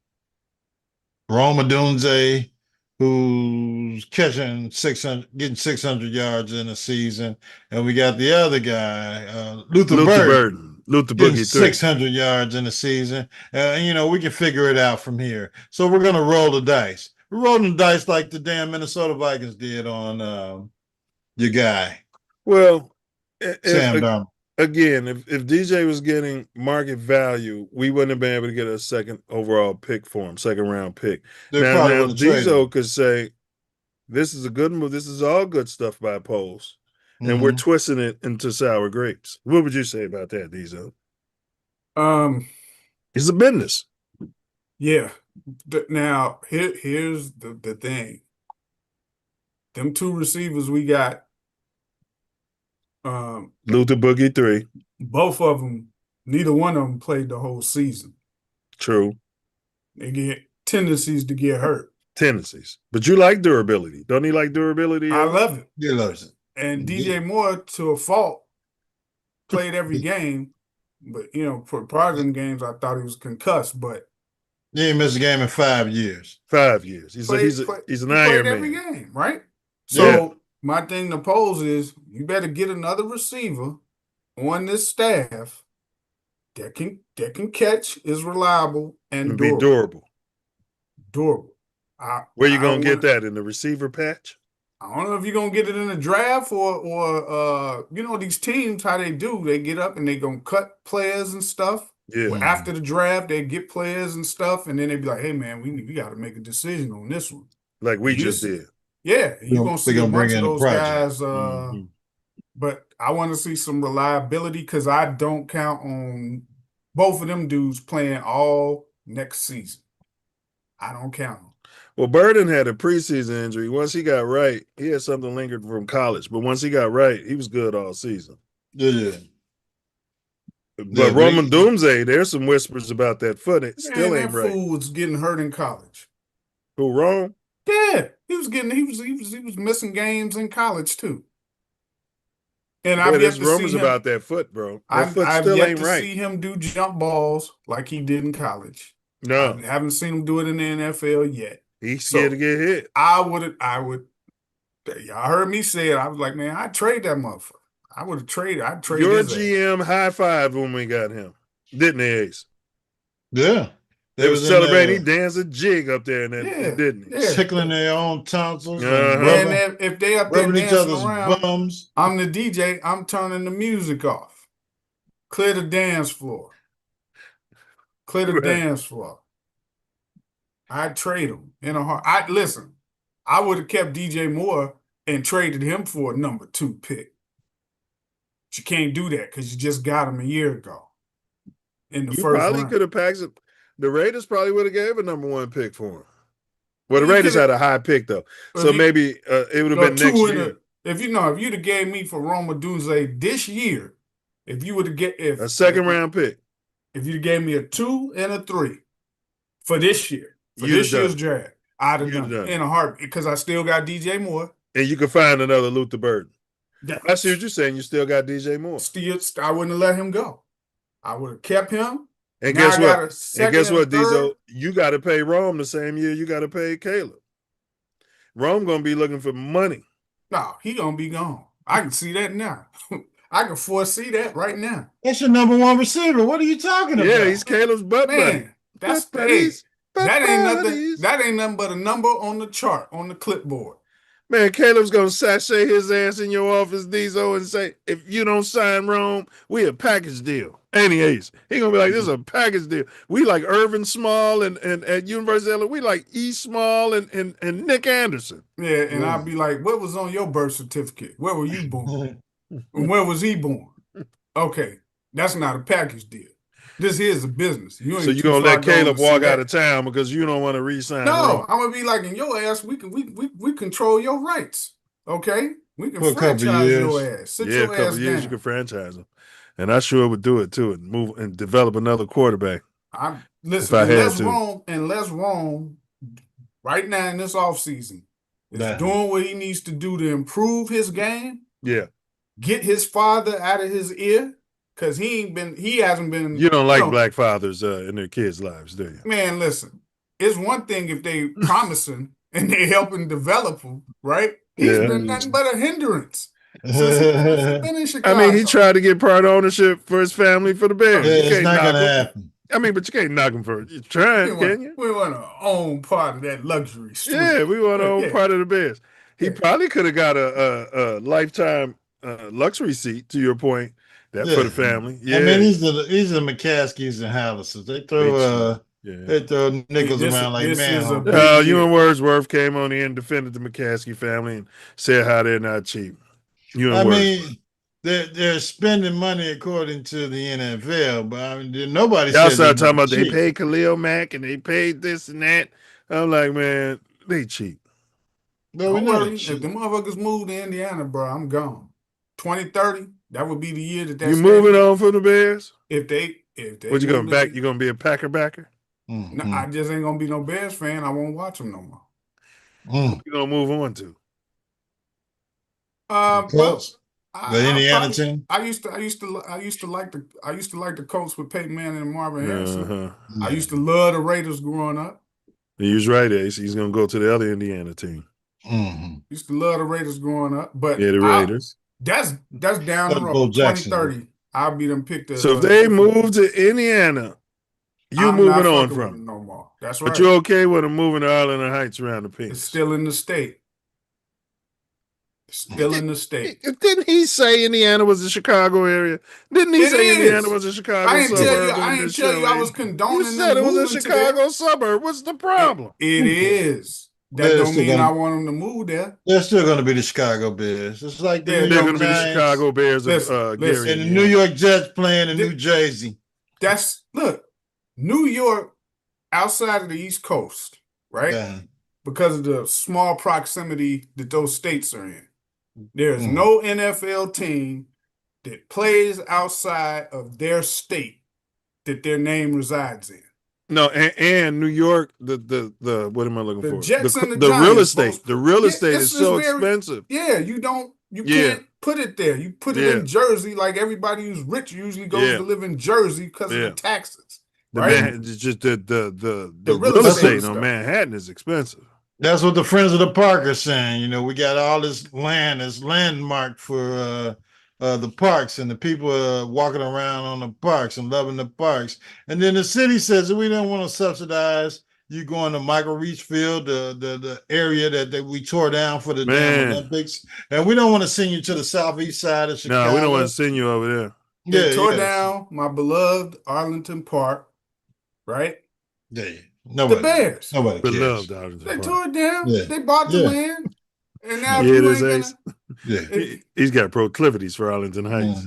Rome Odunze, who's catching 600, getting 600 yards in a season, and we got the other guy, Luther Burden, Luther getting Boogie 3. 600 yards in a season. We can figure it out from here. So we're going to roll the dice. We're rolling the dice like the damn Minnesota Vikings did on your guy. Well, Sam Darnold. Again, if DJ was getting market value, we wouldn't have been able to get a second overall pick for him, second round pick. Now Diesel could say, this is a good move. This is all good stuff by Poles. And we're twisting it into sour grapes. What would you say about that, Diesel? It's a business. Yeah. Now, here's the thing. Them two receivers we got, Luther Boogie 3. both of them, neither one of them played the whole season. True. They get tendencies to get hurt. Tendencies. But you like durability. Don't you like durability? I love it. He loves it. And DJ Moore, to a fault, played every game. But, for part of them games, I thought he was concussed. But he ain't missed a game in 5 years. 5 years. He's an Iron Man. Every game, right? So my thing to pose is, you better get another receiver on this staff that can catch, is reliable, and be durable. Durable. Where you gonna get that, in the receiver patch? I don't know if you're gonna get it in the draft or these teams, how they do. They get up and they gonna cut players and stuff. Yeah. Well, after the draft, they get players and stuff, and then they be like, "Hey man, we got to make a decision on this one." Like we just did. Yeah, you're gonna see a bunch of those guys. Mm-hmm. But I want to see some reliability, because I don't count on both of them dudes playing all next season. I don't count them. Well, Burden had a preseason injury. Once he got right, he had something lingered from college. But once he got right, he was good all season. Yeah. But Roman Doomsday, there's some whispers about that foot. It still ain't right. That fool was getting hurt in college. Who, Rome? Yeah, he was missing games in college too. And there's rumors about that foot, bro. That foot still ain't right. I've yet to see him do jump balls like he did in college. No, I haven't seen him do it in the NFL yet. He's scared to get hit. I would. Y'all heard me say it. I was like, man, I'd trade that motherfucker. I would have traded. I'd trade your his GM high five when we got him, didn't they, Ace? Yeah. They was celebrating. He danced a jig up there, and didn't he? Yeah. Tickling their own tonsils. And if they up there rubbing each dancing other's around, bums. I'm the DJ. I'm turning the music off. Clear the dance floor. Clear the dance floor. I'd trade him in a heart. Listen, I would have kept DJ Moore and traded him for a number 2 pick. But you can't do that because you just got him a year ago. In the first round. Probably could have packed it. The Raiders probably would have gave a number 1 pick for him. Well, the Raiders had a high pick though, so maybe it would have been next year. If you'd have gave me for Roma Dunze this year, if you would have get a second round pick, if you gave me a 2 and a 3 for this year, for this year's draft, I'd have done it in a heartbeat, because I still got DJ Moore, and you could find another Luther Burden. I see what you're saying. You still got DJ Moore. I wouldn't have let him go. I would have kept him. And guess what? And guess what, Diesel? You got to pay Rome the same year you got to pay Caleb. Rome gonna be looking for money. No, he gonna be gone. I can see that now. I can foresee that right now. That's your number 1 receiver. What are you talking about? Yeah, he's Caleb's butt buddy. That's that ain't nothing. That ain't nothing but a number on the chart, on the clipboard. Man, Caleb's gonna sashay his ass in your office, Diesel, and say, if you don't sign Rome, we a package deal. Ain't he, Ace? He gonna be like, this is a package deal. We like Irvin Small and at University of Illinois, we like E. Small and Nick Anderson. Yeah, and I'll be like, what was on your birth certificate? Where were you born? And where was he born? Okay, that's not a package deal. This is a business. So you're gonna let Caleb walk out of town because you don't want to re-sign? No, I'm gonna be like, in your ass, we control your rights. Okay, we can franchise your ass. Sit your ass down. A couple years you can franchise him, and I sure would do it too, and move and develop another quarterback. Unless Rome right now in this offseason is doing what he needs to do to improve his game. Yeah, get his father out of his ear. Because he hasn't been. You don't like black fathers in their kids' lives, do you? Man, listen. It's one thing if they promising and they helping develop him, right? He's Yeah. been nothing but a hindrance since he been in I Chicago. mean, he tried to get part ownership for his family for the Bears. Yeah, You it's can't not knock gonna him. happen. I mean, but you can't knock him for it. You're trying, can you? We want to own part of that luxury street. Yeah, we want to own Yeah. part of the Bears. He Yeah. probably could have got a lifetime luxury seat, to your point, that for the family. Yeah. I mean, these are the McCaskies and Hallisons. They throw they throw nickels around like manhole. You and Wordsworth came on in and defended the McCaskey family and said how they're not cheap. You and I Wordsworth. mean, they're spending money according to the NFL, but I mean, nobody Y'all said started talking about cheap. they paid Khalil Mack and they paid this and that. I'm like, man, they cheap. No, we Don't know worry. they cheap. If the motherfuckers move to Indiana, bro, I'm gone. 2030, that would be the year that You moving on from the Bears? If they What you going move back? to- You gonna be a Packer backer? No, I just ain't gonna be no Bears fan. I won't watch them no more. What you gonna move on to? Colts? The Indiana team? I used to like the Colts with Peyton Manning and Marvin Harrison. I used to love the Raiders growing up. He was right, Ace. He's gonna go to the other Indiana team. Used to love the Raiders growing up, but Yeah, the Raiders. That's down the Bo road. Jackson. 2030, I'll be them picked up. So if they move to Indiana, you I'm moving not on fucking from with them. them no more. That's right. But you're okay with them moving to Arlington Heights around the Pinks. It's still in the state. Still in the state. Didn't he say Indiana was the Chicago area? Didn't he It say is. Indiana was a Chicago I didn't suburb? tell you. on I didn't this tell show, you I Ace? was condoning. You said it was a moving to there. Chicago suburb. What's the problem? It is. That They're don't still mean gonna- I want them to move there. They're still going to be the Chicago Bears. It's like the Yeah, New They're York going to be the Giants Chicago Bears Listen, of Gary. and the Indiana. New York Jets playing in New Jersey. Look, New York outside of the East Coast, right? Yeah. Because of the small proximity that those states are in. There's no NFL team that plays outside of their state that their name resides in. No, and New York, the what am I looking The for? Jets and the real Giants estate. both- The real Yeah, estate this is so very- expensive. Yeah, you can't put it there. You put it Yeah. in Jersey, like everybody who's rich usually goes Yeah. to live in Jersey because Yeah. of the taxes. The Right? it's just the real real estate estate stuff. on Manhattan is expensive. That's what the Friends of the Park are saying. You know, we got all this land that's landmarked for the parks, and the people are walking around on the parks and loving the parks. And then the city says that we don't want to subsidize you going to Michael Reach Field, the area that we tore down for the damn Olympics, and we don't want to send you to the southeast side of Chicago. No, we don't want to send you over there. They tore down my beloved Arlington Park, right? Yeah, nobody. The Bears. Nobody cares. Beloved Arlington They Park. tore it down. Yeah. They bought the Yeah. land. And now Yeah, if it you is, ain't Ace. gonna, Yeah. He's got proclivities for Arlington Heights.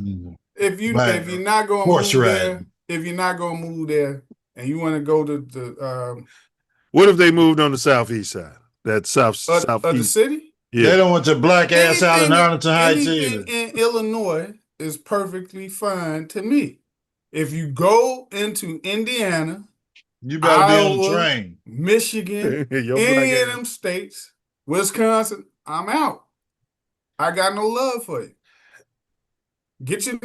if you're not gonna Horse move ride. there, if you're not gonna move there and you want to go to the What if they moved on the southeast side? That of the southeast. city, Yeah. They don't want your black ass out in Anything- Arlington Heights anything either. in Illinois is perfectly fine to me. If you go into Indiana, You better be on the Iowa, train. Michigan, Your black any of ass. them states, Wisconsin, I'm out. I got no love for you. Get your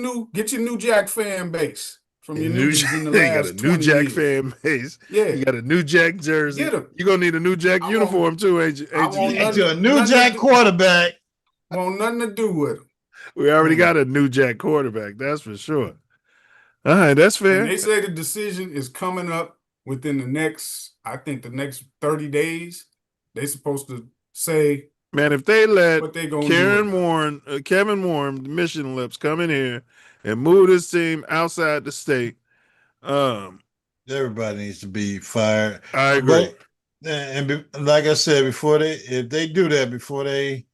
New Jack fan base from your New newbies in the They got last a 20 New Jack years. fan base. Yeah. You got a New Jack jersey. Get 'em. You're gonna need a New Jack I uniform too, ain't you? I want Get you a New nothing Jack to- quarterback. Want nothing to do with them. We already got a New Jack quarterback, that's for sure. All right, that's fair. And they say the decision is coming up within the next 30 days. They supposed to say Man, if they let what they gonna Kevin do. Warren, the Mission Lips, come in here and move this team outside the state, Everybody needs to be fired. I agree. Like I said before, if they do that before they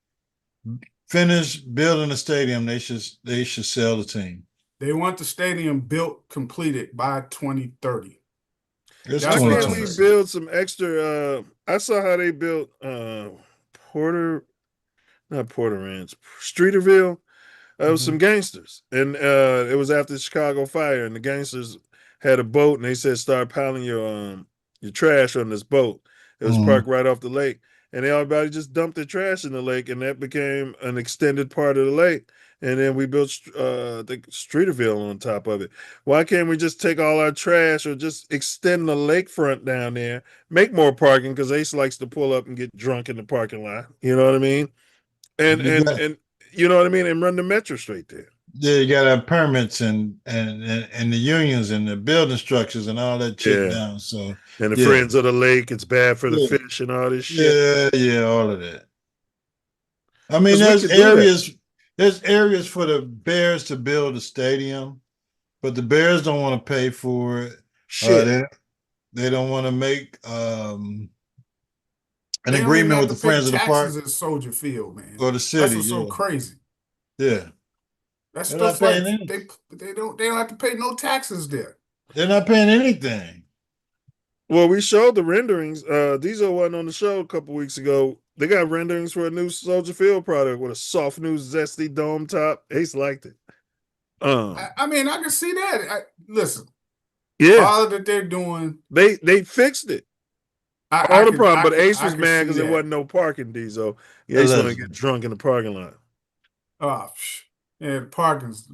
finish building the stadium, they should sell the team. They want the stadium built completed by 2030. It's That's Why what can't I'm we saying. build some extra? I saw how they built Porter Ranch, Streeterville. It was some gangsters, and it was after the Chicago fire, and the gangsters had a boat, and they said start piling your trash on this boat. It was parked right off the lake, and everybody just dumped their trash in the lake, and that became an extended part of the lake. and then we built the Streeterville on top of it. Why can't we just take all our trash or just extend the lakefront down there, make more parking? Because Ace likes to pull up and get drunk in the parking lot. You know what I mean? And you know what I mean, and run the metro straight there. Yeah, you gotta have permits and the unions and the building structures and all that shit down. So and the Friends of the Lake, it's bad for the fish and all this shit. Yeah, all of that. I mean, there's areas for the Bears to build a stadium, but the Bears don't want to pay for it. Shit. They don't want to make an agreement with the Friends of the Park at Soldier Field, man, or the city. That's what's so crazy. Yeah, that's stuff like they don't have to pay no taxes there. They're not paying anything. Well, we showed the renderings. Diesel wasn't on the show a couple weeks ago. They got renderings for a new Soldier Field product with a soft, new, zesty dome top. Ace liked it. I mean, I can see that. Listen, yeah, all that they're doing, they fixed it. All the problem, but Ace was mad because there wasn't no parking, Diesel. Ace want to get drunk in the parking lot. Oh, yeah, the parking's.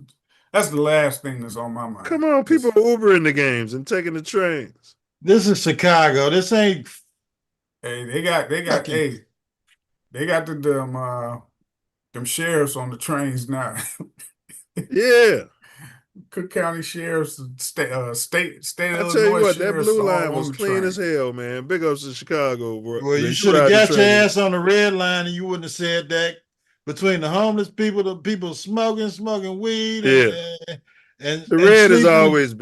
That's the last thing that's on my mind. Come on, people Ubering the games and taking the trains. This is Chicago. This ain't. Hey, they got them sheriffs on the trains now. Yeah. Cook County Sheriff's state of I tell you what, that blue line was clean as hell, man. Big ups to Chicago, bro. Well, you should have got your ass on the red line, and you wouldn't have said that. Between the homeless people, the people smoking weed, and the red has always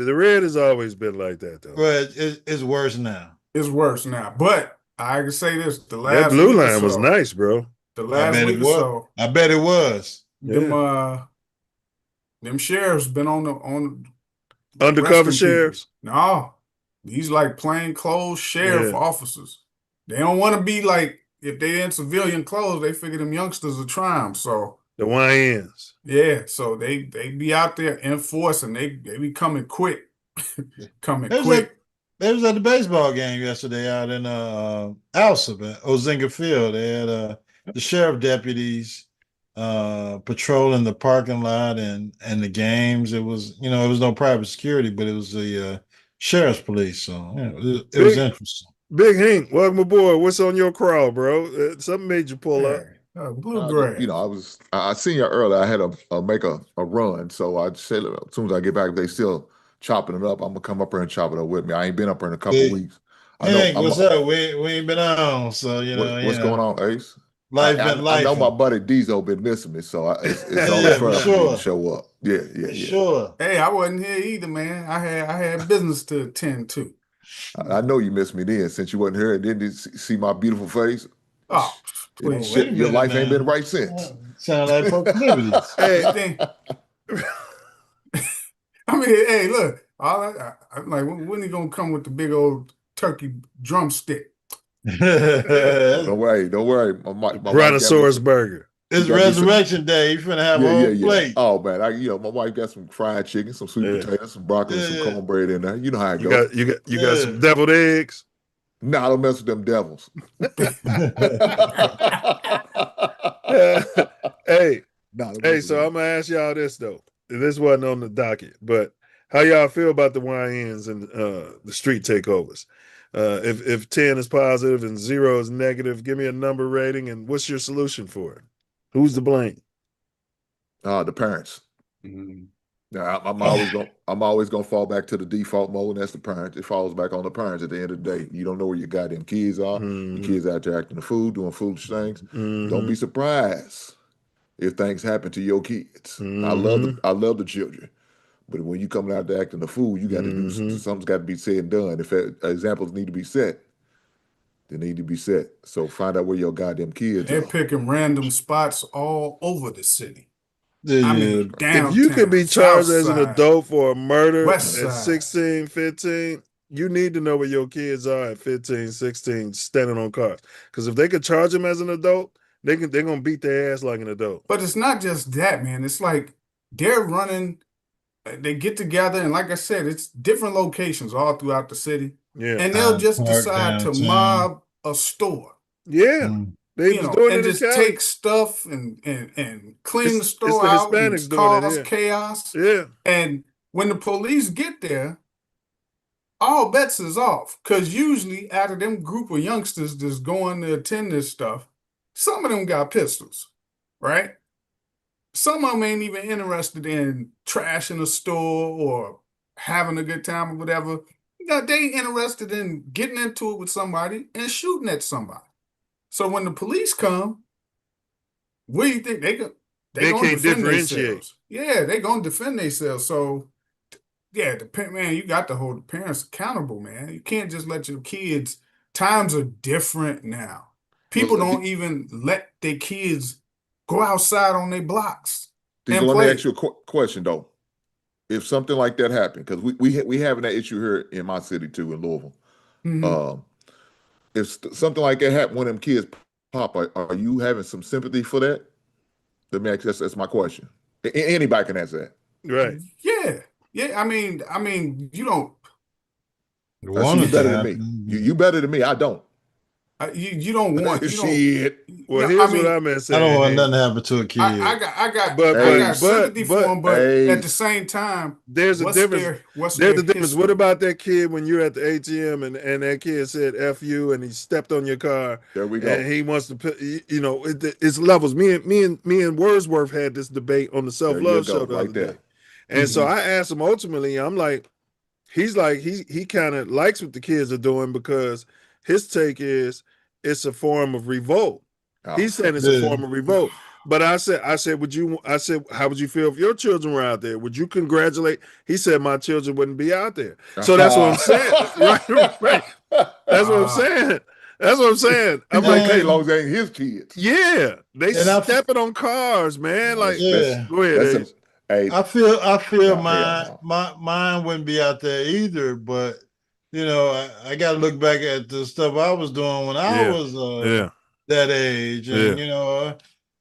been like that, though. But it's worse now. It's worse now. But I can say this: the last that blue line was nice, bro. The last week or so, I bet it was. Them sheriffs been on the undercover sheriffs. No, these like plain clothes sheriff officers. They don't want to be like, if they in civilian clothes, they figure them youngsters will try them. So the YNs. Yeah, so they be out there enforcing. They be coming quick, quick. They was at the baseball game yesterday out in Alsop at Ozinga Field. They had the sheriff deputies patrolling the parking lot and the games. It was, it was no private security, but it was the sheriff's police. So it was interesting. Big Hank, welcome aboard. What's on your crawl, bro? Something made you pull up. Blue gray. I seen you earlier. I had to make a run, so I said as soon as I get back, if they still chopping it up, I'm gonna come up here and chop it up with me. I ain't been up here in a couple weeks. What's up? We ain't been on, so what's going on, Ace? Life been life. I know my buddy Diesel been missing me, so it's only fair for me to show up. Yeah. Sure. Hey, I wasn't here either, man. I had business to attend to. I know you missed me then, since you wasn't here and didn't see my beautiful face. Oh, please. Your life ain't been right since. Sound like proclivities. Hey, I mean, hey, look, I'm like, when he gonna come with the big old turkey drumstick? Don't worry. My Brontosaurus burger. It's Resurrection Day. You finna have a whole plate. Oh man, my wife got some fried chicken, some sweet potatoes, some broccoli, some cornbread in there. You know how it goes. You got some deviled eggs. No, I don't mess with them devils. Hey, so I'm gonna ask y'all this though. This wasn't on the docket, but how y'all feel about the YNs and the street takeovers? If 10 is positive and 0 is negative, give me a number rating, and what's your solution for it? Who's to blame? The parents. Mm-hmm. Now, I'm always gonna fall back to the default mode, and that's the parents. It falls back on the parents at the end of the day. You don't know where your goddamn kids are. Mm-hmm. The kids out there acting the fool, doing foolish things. Mm-hmm. Don't be surprised if things happen to your kids. Mm-hmm. I love the children, but when you coming out there acting the fool, you got to do something's got to be said and done. If examples need to be set, they need to be set. So find out where your goddamn kids They're are. picking random spots all over the city. Yeah. I mean, downtown, if you can be charged as an Southside, adult for a murder at Westside. 16, 15, you need to know where your kids are at 15, 16, standing on cars. Because if they could charge them as an adult, they're gonna beat their ass like an adult. But it's not just that, man. It's like they're running. They get together, and like I said, it's different locations all throughout the city. Yeah, and they'll just Park decide to downtown. mob a store. Yeah. They you was know, doing and it in just Cali. take stuff and clean the It's store the out and Hispanics doing it cause here. chaos. Yeah. And when the police get there, all bets is off. Because usually out of them group of youngsters that's going to attend this stuff, some of them got pistols, right? Some of them ain't even interested in trashing a store or having a good time or whatever. They interested in getting into it with somebody and shooting at somebody. So when the police come, what do you think they gonna can't defend differentiate. themselves? Yeah, they gonna defend themselves. So yeah, man, you got to hold the parents accountable, man. You can't just let your kids. Times are different now. People Well, don't even let their kids go outside on their blocks and let me play. ask you a question though. If something like that happened, because we having that issue here in my city too, in Louisville. Mhm. If something like that happened, one of them kids pop, are you having some sympathy for that? Let me ask. That's my question. Anybody can answer that. Right. Yeah. I mean, you don't. I see you better than me. You better than me. I don't. You don't want. You don't. Shit. Well, No, here's I mean, what I'm at I saying. don't want Hayes. nothing to happen to a kid. I got But sympathy for him, but Hayes, at the same time, there's a difference. What's There's their a difference. history? What about that kid when you're at the ATM and that kid said "F you" and he stepped on your car? There we go. And he wants to put, you know, it's levels. Me and Wordsworth had this debate on the Self Love show the other day, and so I asked him ultimately. I'm like, he kind of likes what the kids are doing because his take is it's a form of revolt. He's saying it's a form of revolt. But I said, how would you feel if your children were out there? Would you congratulate? He said, my children wouldn't be out there. So that's what I'm saying. Right. That's what I'm saying. That's what I'm saying. I'm like, like, hey, long as they ain't his kids. Yeah, they stepping on cars, man. Like, go ahead. Ace. Hey, I feel mine wouldn't be out there either, but you know, I got to look back at the stuff I was doing when I was that age, and you know,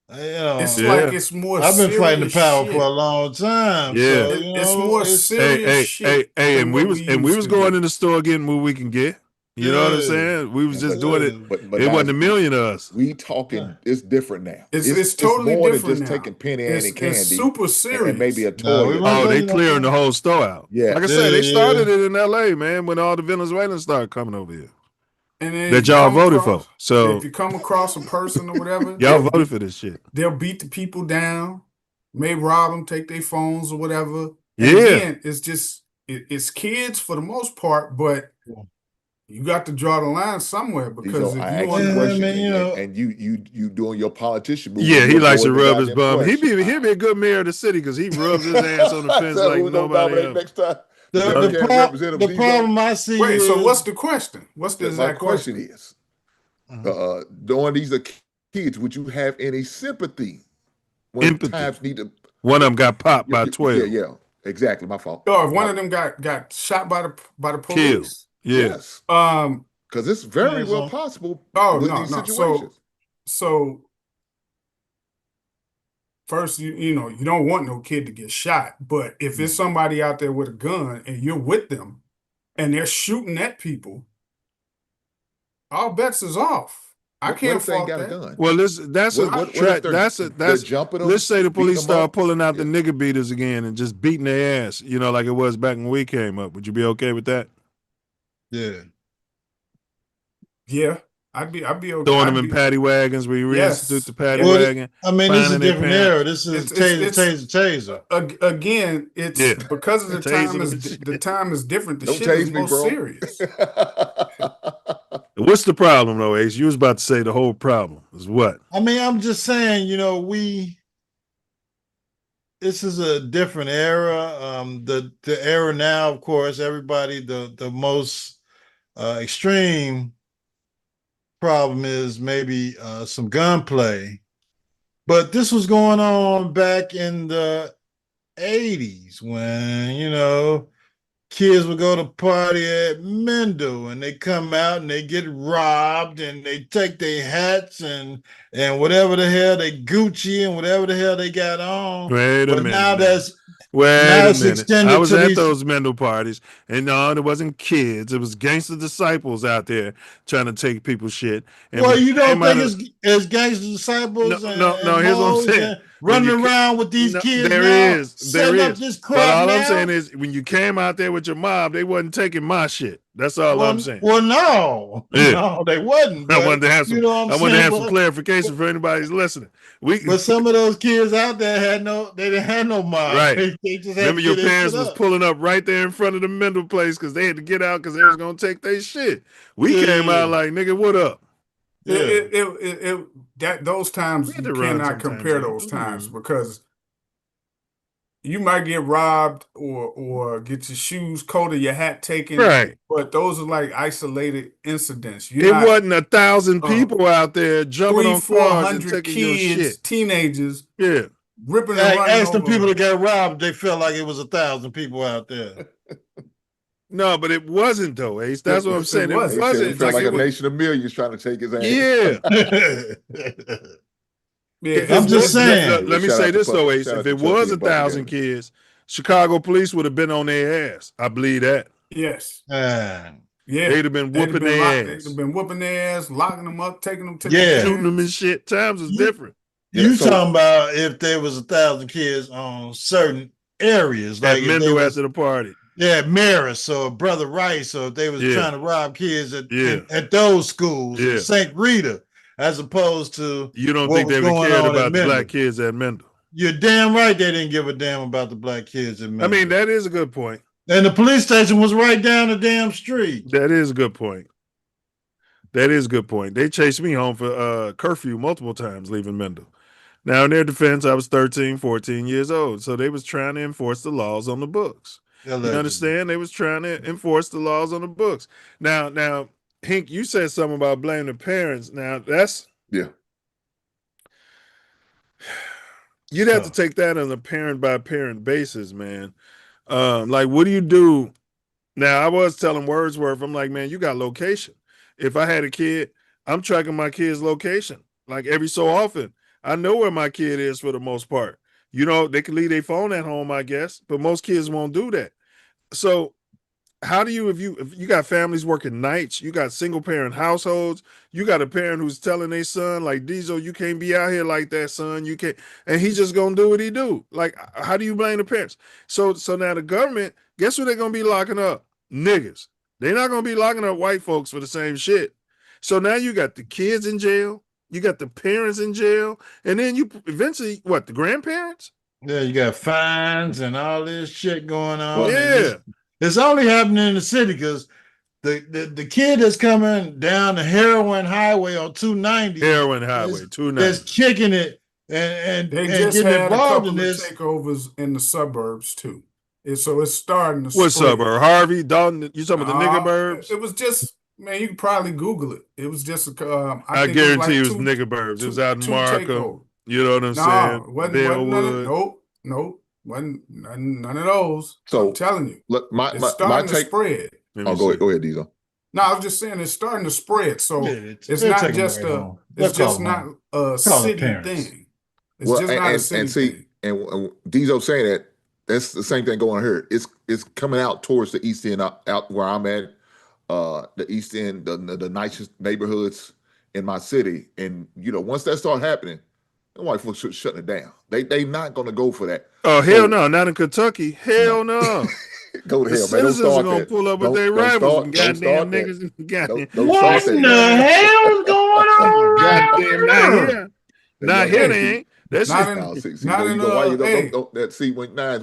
it's like it's more. I've been fighting the power shit. for a long time, so you know, it's more serious shit. And we was going in the store getting what we can get. You know what I'm saying? We was just doing it. But it wasn't a million of us. We talking. It's different now. It's totally more different than just now. taking penny and candy. It's super serious. And maybe a toy. They clearing the whole store out. Yeah. Like I said, they started it in LA, man, when all the Venezuelans started coming over here. And then that y'all voted for. So if you come across a person or whatever, y'all voted for this shit. They'll beat the people down, may rob them, take their phones or whatever. And again, it's just it's kids for the most part, but you got to draw the line somewhere because if you want to, and you doing your politician move. Yeah, he likes to rub his bum. He'd be a good mayor of the city because he rubs his ass on the fence like nobody else. Next time. The problem I see. Wait, so what's the question? What's the exact question? Is during these kids, would you have any sympathy when times need to? One of them got popped by 12. Yeah, exactly. My fault. Oh, if one of them got shot by the police. Killed. Yes. Because it's very well possible. These situations. So first, you don't want no kid to get shot, but if it's somebody out there with a gun and you're with them and they're shooting at people, all bets is off. I can't fault that. Gun? Well, let's say the police start pulling out the nigger beaters again and just beating their ass, like it was back when we came up. Would you be okay with that? Yeah. I'd be okay. Throwing them in paddy wagons where you reinstitute the paddy wagon. I mean, this is a different era. This is taser. Again, it's because of the time is different. The shit is more serious. What's the problem though, Ace? You was about to say the whole problem is what? I mean, I'm just saying, this is a different era. The era now, of course, everybody, the most extreme problem is maybe some gunplay, but this was going on back in the 80s when kids would go to party at Mendo and they come out and they get robbed and they take their hats and whatever the hell they Gucci and whatever the hell they got on. Wait a minute. Now Wait Now a it's minute. I extended was to at these. those Mendel parties, and no, it wasn't kids. It was gangster disciples out there trying to take people's shit. And Well, when you you don't came out think of it's gangster disciples no, and here's what I'm moles saying. and When running you around with these no, kids there now, is. setting up this But crap all now? I'm saying is when you came out there with your mob, they wasn't taking my shit. That's all I'm saying. Well, no, Yeah. no, they wasn't. I But wanted to have you some know what I'm I wanted to saying? have some clarification for anybody who's listening. But some of those kids out there they didn't have no mob. Right. They just had Remember to your get their parents shit was up. pulling up right there in front of the Mendel place because they had to get out because they was gonna take their shit. We came out like, nigga, what up? Those times had you to run cannot sometimes, compare though. those times because you might get robbed or get your shoes coated, your hat taken. Right. But those are like isolated incidents. It wasn't 1,000 people out there jumping on cars and 300-400 taking your kids, shit. teenagers, Yeah. ripping and running Ask some over. people that got robbed, they felt like it was 1,000 people out there. No, but it wasn't though, Ace. That's what I'm saying. It He wasn't. said it felt like a was, nation of millions trying to take his ass. Yeah. I'm just saying. Let me say this though, Ace. If it was 1,000 kids, Chicago police would have been on their ass. I believe that. Yes. Yeah. They'd have been whooping their ass. They'd have been whooping their ass, locking them up, taking them to the shooting them and shit. Times is different. You talking about if there was 1,000 kids on certain areas, like at Mendel after the party. Yeah, Marist or Brother Rice, or if they was trying to rob kids at those schools, in St. Rita, as opposed to you don't think they would cared about the black kids at Mendel? You're damn right they didn't give a damn about the black kids at Mendel. I mean, that is a good point. And the police station was right down the damn street. That is a good point. That is a good point. They chased me home for curfew multiple times leaving Mendel. Now, in their defense, I was 13, 14 years old. So they was trying to enforce the laws on the books. Allegedly. You understand? They was trying to enforce the laws on the books. Now, Hink, you said something about blaming the parents. Now, that's... Yeah. You'd have to take that on a parent-by-parent basis, man. Like, what do you do? Now, I was telling Wordsworth, I'm like, man, you got location. If I had a kid, I'm tracking my kid's location. Like, every so often, I know where my kid is for the most part. You know, they can leave their phone at home, I guess, but most kids won't do that. So how do you, if you got families working nights, you got single parent households, you got a parent who's telling their son, like, Diesel, you can't be out here like that, son. You can't, and he's just gonna do what he do. Like, how do you blame the parents? So now the government, guess who they're gonna be locking up? Niggas. They're not gonna be locking up white folks for the same shit. So now you got the kids in jail, you got the parents in jail, and then you eventually, what, the grandparents? Yeah, you got fines and all this shit going on. Well, yeah. It's only happening in the city because the kid that's coming down the heroin highway on 290. Heroin highway, 290. That's kicking it and they just getting had a involved couple in of this. takeovers in the suburbs too. So it's starting to What spread. suburb? Harvey, Dalton, you talking about the nigger burbs? It was just, man, you can probably Google it. It was just I guarantee it was nigger burbs. It was out in Markham. You know what I'm saying? Wasn't none of those. So I'm telling you. Look, it's starting to spread. Oh, go ahead, Diesel. No, I was just saying it's starting to spread. So it's they'll not take 'em just right a home. it's They'll just call 'em not home. a Call the city parents. thing. It's just not a city thing. And Diesel saying that, that's the same thing going on here. It's coming out towards the east end, out where I'm at, the east end, the nicest neighborhoods in my city. And you know, once that starts happening, the white folks shutting it down. They not gonna go for that. Oh, hell no, not in Kentucky. Hell no. Go to the hell, man. Don't citizens start are gonna that. pull up with their rivals and goddamn niggas and goddamn. What in the hell's going on around Goddamn, not here? here. Not here, they ain't. That's Not just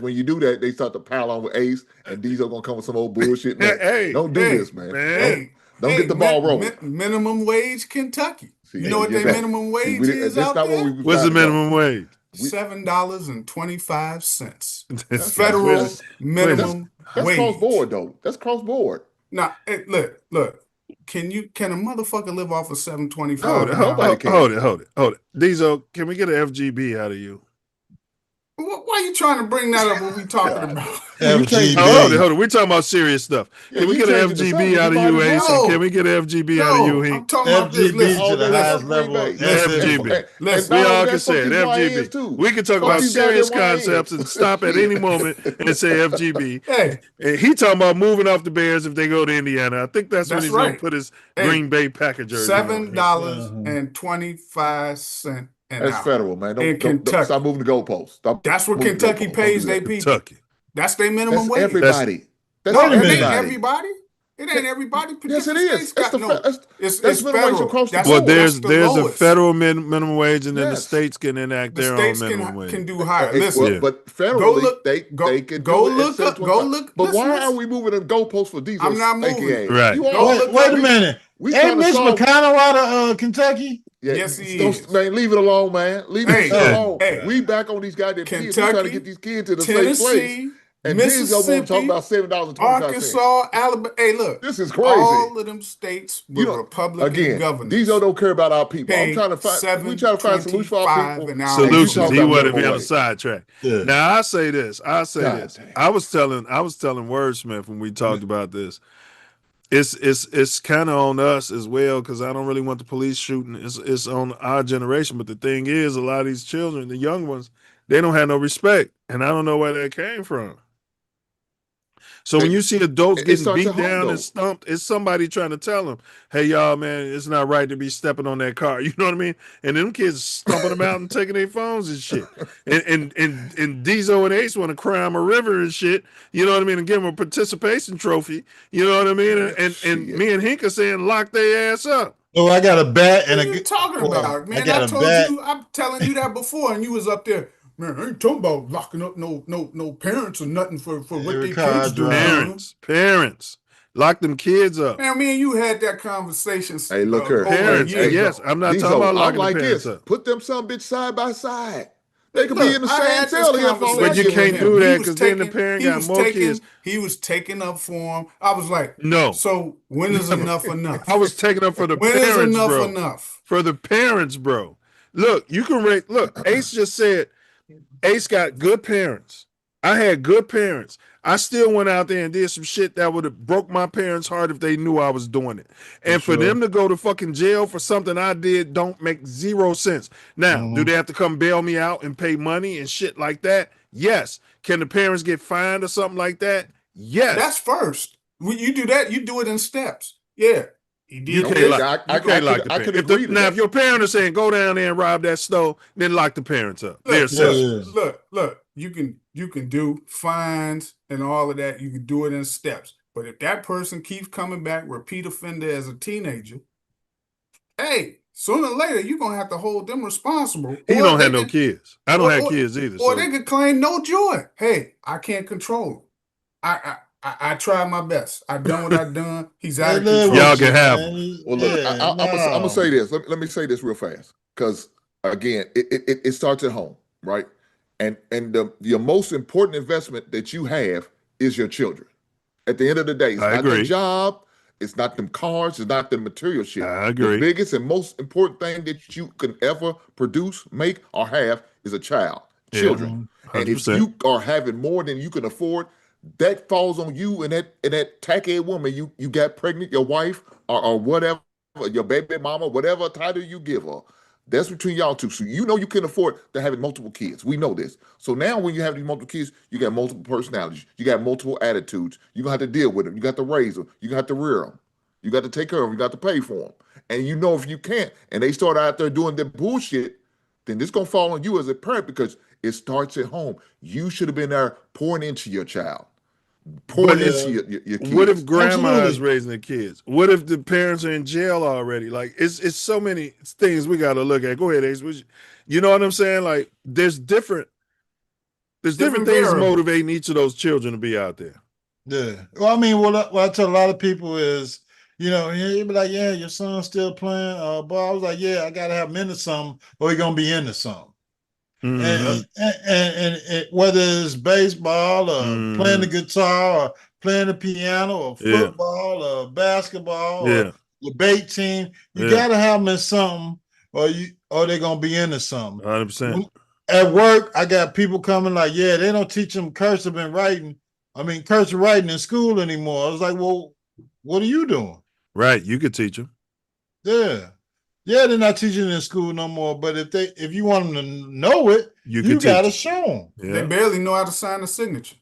when you do that, they start to pile on with Ace and Diesel gonna come with some old bullshit. Man. Don't do this, man. Don't get the ball rolling. Minimum wage Kentucky. You know what their minimum wage is out there? What's the minimum wage? $7.25. Federal minimum that's wage. cross board though. That's cross board. Now, look. Can a motherfucker live off of $7.25? Hold it. Diesel, can we get an FGB out of you? Why are you trying to bring that up when we talking about? FGB. Hold on. We're talking about serious stuff. Can we get an FGB out of you, Ace? And can we get an FGB out of you, I'm Hink? talking about this. FGB Listen, to the highest level. FGB. Listen, We all can say it. FGB. We can talk about serious concepts and stop at any moment and say FGB. Hey, and he talking about moving off the Bears if they go to Indiana. I think that's when he's right. going to put his Green Bay Packer jersey on. $7.25 an That's hour. federal, man. In Kentucky. Don't stop moving the goalposts. That's what Kentucky pays their people. Kentucky. That's their minimum wage. Everybody. That's no, it everybody. ain't everybody. It ain't everybody. Yes, it is. That's minimum wage across the board. Well, there's the a federal minimum wage, and then the states can enact their own minimum wage. Can do higher. Listen, but federally, they can go do look up. Go look. But why are we moving the goalposts for these? I'm not moving. Right. Wait a minute. Ain't Mitch McConnell out of Kentucky? Yeah, yes, he is. Man, leave it alone, man. Leave it alone. Hey, we back on these goddamn kids. We trying to get these kids to the Tennessee, same place. And Mississippi, talking about $7.25. Arkansas, Alabama. Hey, look, this is crazy. All of them states with Republican governors. These don't care about our people. I'm trying to find. We try to find solutions for our people. Solutions. He wanted to be on the sidetrack. Yeah. Now I say this. I was telling Wordsmith when we talked about this. It's kind of on us as well because I don't really want the police shooting. It's on our generation. But the thing is, a lot of these children, the young ones, they don't have no respect, and I don't know where that came from. So when you see adults getting beat down and stumped, it's somebody trying to tell them, "Hey, y'all, man, it's not right to be stepping on that car." You know what I mean? And them kids stumping them out and taking their phones and shit. And Diesel and Ace want to climb a river and shit. You know what I mean? And give them a participation trophy. You know what I mean? And me and Hink are saying, lock their ass up. Oh, I got a bat and what are you talking about, man? I told you, I'm telling you that before, and you was up there. Man, I ain't talking about locking up no parents or nothing for what they kids do. Parents. Lock them kids up. Man, me and you had that conversation. Hey, look here. Parents. Yes, I'm not talking about locking the parents up. Put them some bitch side by side. They could be in the same cell here. But you can't do that because then the parent got more kids. He was taking up for him. I was like, no. So when is enough enough? I was taking up for the when parents, is enough bro. Enough? For the parents, bro. Look, you can rate. Look, Ace just said, Ace got good parents. I had good parents. I still went out there and did some shit that would have broke my parents' heart if they knew I was doing it. And for them to go to fucking jail for something I did don't make zero sense. Now, do they have to come bail me out and pay money and shit like that? Yes. Can the parents get fined or something like that? Yes. That's first. When you do that, you do it in steps. Yeah. You can't lock the parents. Now, if your parents are saying go down there and rob that store, then lock the parents up. Look, you can do fines and all of that. You can do it in steps. But if that person keeps coming back, repeat offender as a teenager, hey, sooner or later you're gonna have to hold them responsible. He don't have no kids. I don't have kids either. Or they could claim no joy. Hey, I can't control them. I tried my best. I done what I done. He's out of control. Y'all can have him. Well, look, I'm gonna say this. Let me say this real fast, because again, it starts at home, right? And your most important investment that you have is your children. At the end of the day, it's not the job, it's not them cars, it's not the material shit. I agree. The biggest and most important thing that you can ever produce, make, or have is a child, children. 100%. And if you are having more than you can afford, that falls on you and that tacky woman you got pregnant, your wife or whatever, your baby mama, whatever title you give her. That's between y'all two. So you know you can afford to have multiple kids. We know this. So now when you have these multiple kids, you got multiple personalities. You got multiple attitudes. You're going to have to deal with them. You got to raise them. You're going to have to rear them. You got to take care of them. You got to pay for them. And you know if you can't, and they start out there doing their bullshit, then this going to fall on you as a parent because it starts at home. You should have been there pouring into your child. Pouring into your kids. What if grandma is raising the kids? What if the parents are in jail already? Like it's so many things we got to look at. Go ahead, Ace. You know what I'm saying? Like there's different things motivating each of those children to be out there. Yeah. Well, I mean, what I tell a lot of people is, you know, you'd be like, yeah, your son's still playing. But I was like, yeah, I got to have him into something or he's going to be into something. And whether it's baseball or playing the guitar or playing the piano or football or basketball or debate team, you got to have them in something or they're going to be into something. 100%. at work, I got people coming like, yeah, they don't teach them cursive writing in school anymore. I was like, well, what are you doing? Right, you could teach them. Yeah. Yeah, they're not teaching it in school no more. But if you want them to know it, you got to show them. Yeah. They barely know how to sign a signature.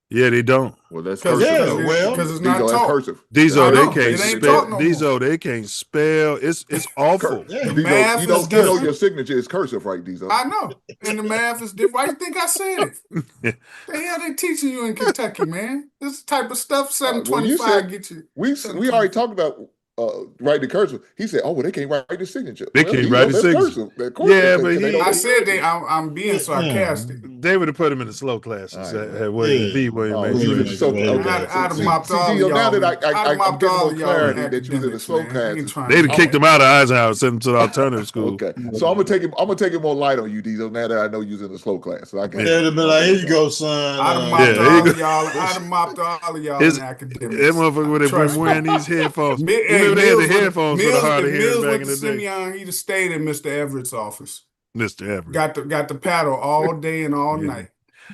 Yeah, they don't. Well, that's Because cursive. it's not Diesel, that's taught. cursive. Diesel, I they know. can't It ain't spell. taught no Diesel, they can't spell. It's awful. Yeah. math You know is different. your signature is cursive, right, Diesel? I know. And the math is different. Why you think I said it? The hell they teaching you in Kentucky, man? This type of stuff, 725 get you. We already talked about writing the cursive. He said, "Oh, well, they can't write the signature. They can't write the that's signature. Cursive. Of course Yeah, they but can. They don't I know said cursive. I'm being sarcastic. They would have put him in the slow classes at William B. William Oh, H. you Williams. was so- okay. I'd have See, mopped all Dio, y'all. now that I'm I'd mopped getting all more y'all clarity in that you was in the academics, slow man. You ain't classes. trying They'd to- have kicked him out of Eisenhower, sent him to the alternative school. Okay, so I'm gonna take it more light on you, Diesel. Now that I know you're in the slow class, so I can. They'd have been like, here you go, son. I'd have mopped there you all go. of y'all. I'd have mopped all of y'all His- in academics. That motherfucker would have Trust been me. wearing these headphones. Hey, You remember they had the Milz headphones for the hard of if hearing Milz back went in to the day. Simeon, he'd have stayed in Mr. Everett's office. Mr. Everett. Got the paddle all day and all Yeah. night.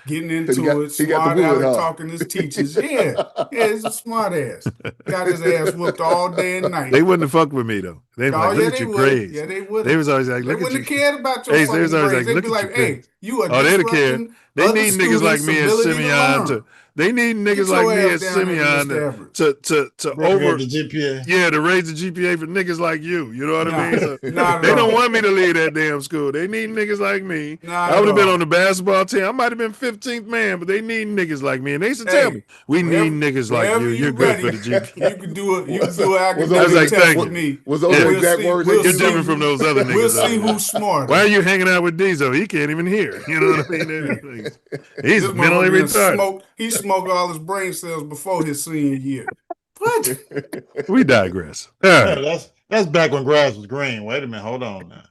Getting He into got- it, he got smart the wood, aleck huh? talking his teachers. Yeah, he's a smart ass. Got his ass whooped all day and night. They wouldn't have fucked with me though. They'd be Oh, like, yeah, look at they your would. grades. Yeah, they would. They was always like, They look at wouldn't your have cared about your Hey, they fucking was always grades. like, They'd be look at like, your hey, you are Oh, they'd have cared. disrupting They other need niggas like students' me and ability to Simeon learn. they need niggas Get like your me and ass down there, Simeon Mr. Everett. to Bring over up the GPA. yeah, to raise the GPA for niggas like you. You know what I mean? So Not they at don't all. want me to leave that damn school. They need niggas like me. Not I would have at been all. on the basketball team. I might have been 15th man, but they need niggas like me. And they used to tell Hey, me, we need niggas like wherever you. you You're good ready, for the GPA. You can do it. You can Was do an those academic exact- test thank with you. me. Was those Yeah. the exact words? we'll they You're used? different from those other niggas. We'll see out there. who's smarter. Why are you hanging out with Diesel? He can't even hear. You know what I mean? He's This mentally motherfucker retarded. he smoked all his brain cells before his senior year. What? We digress. All Yeah, right. that's back when grass was green. Wait a minute, hold on now.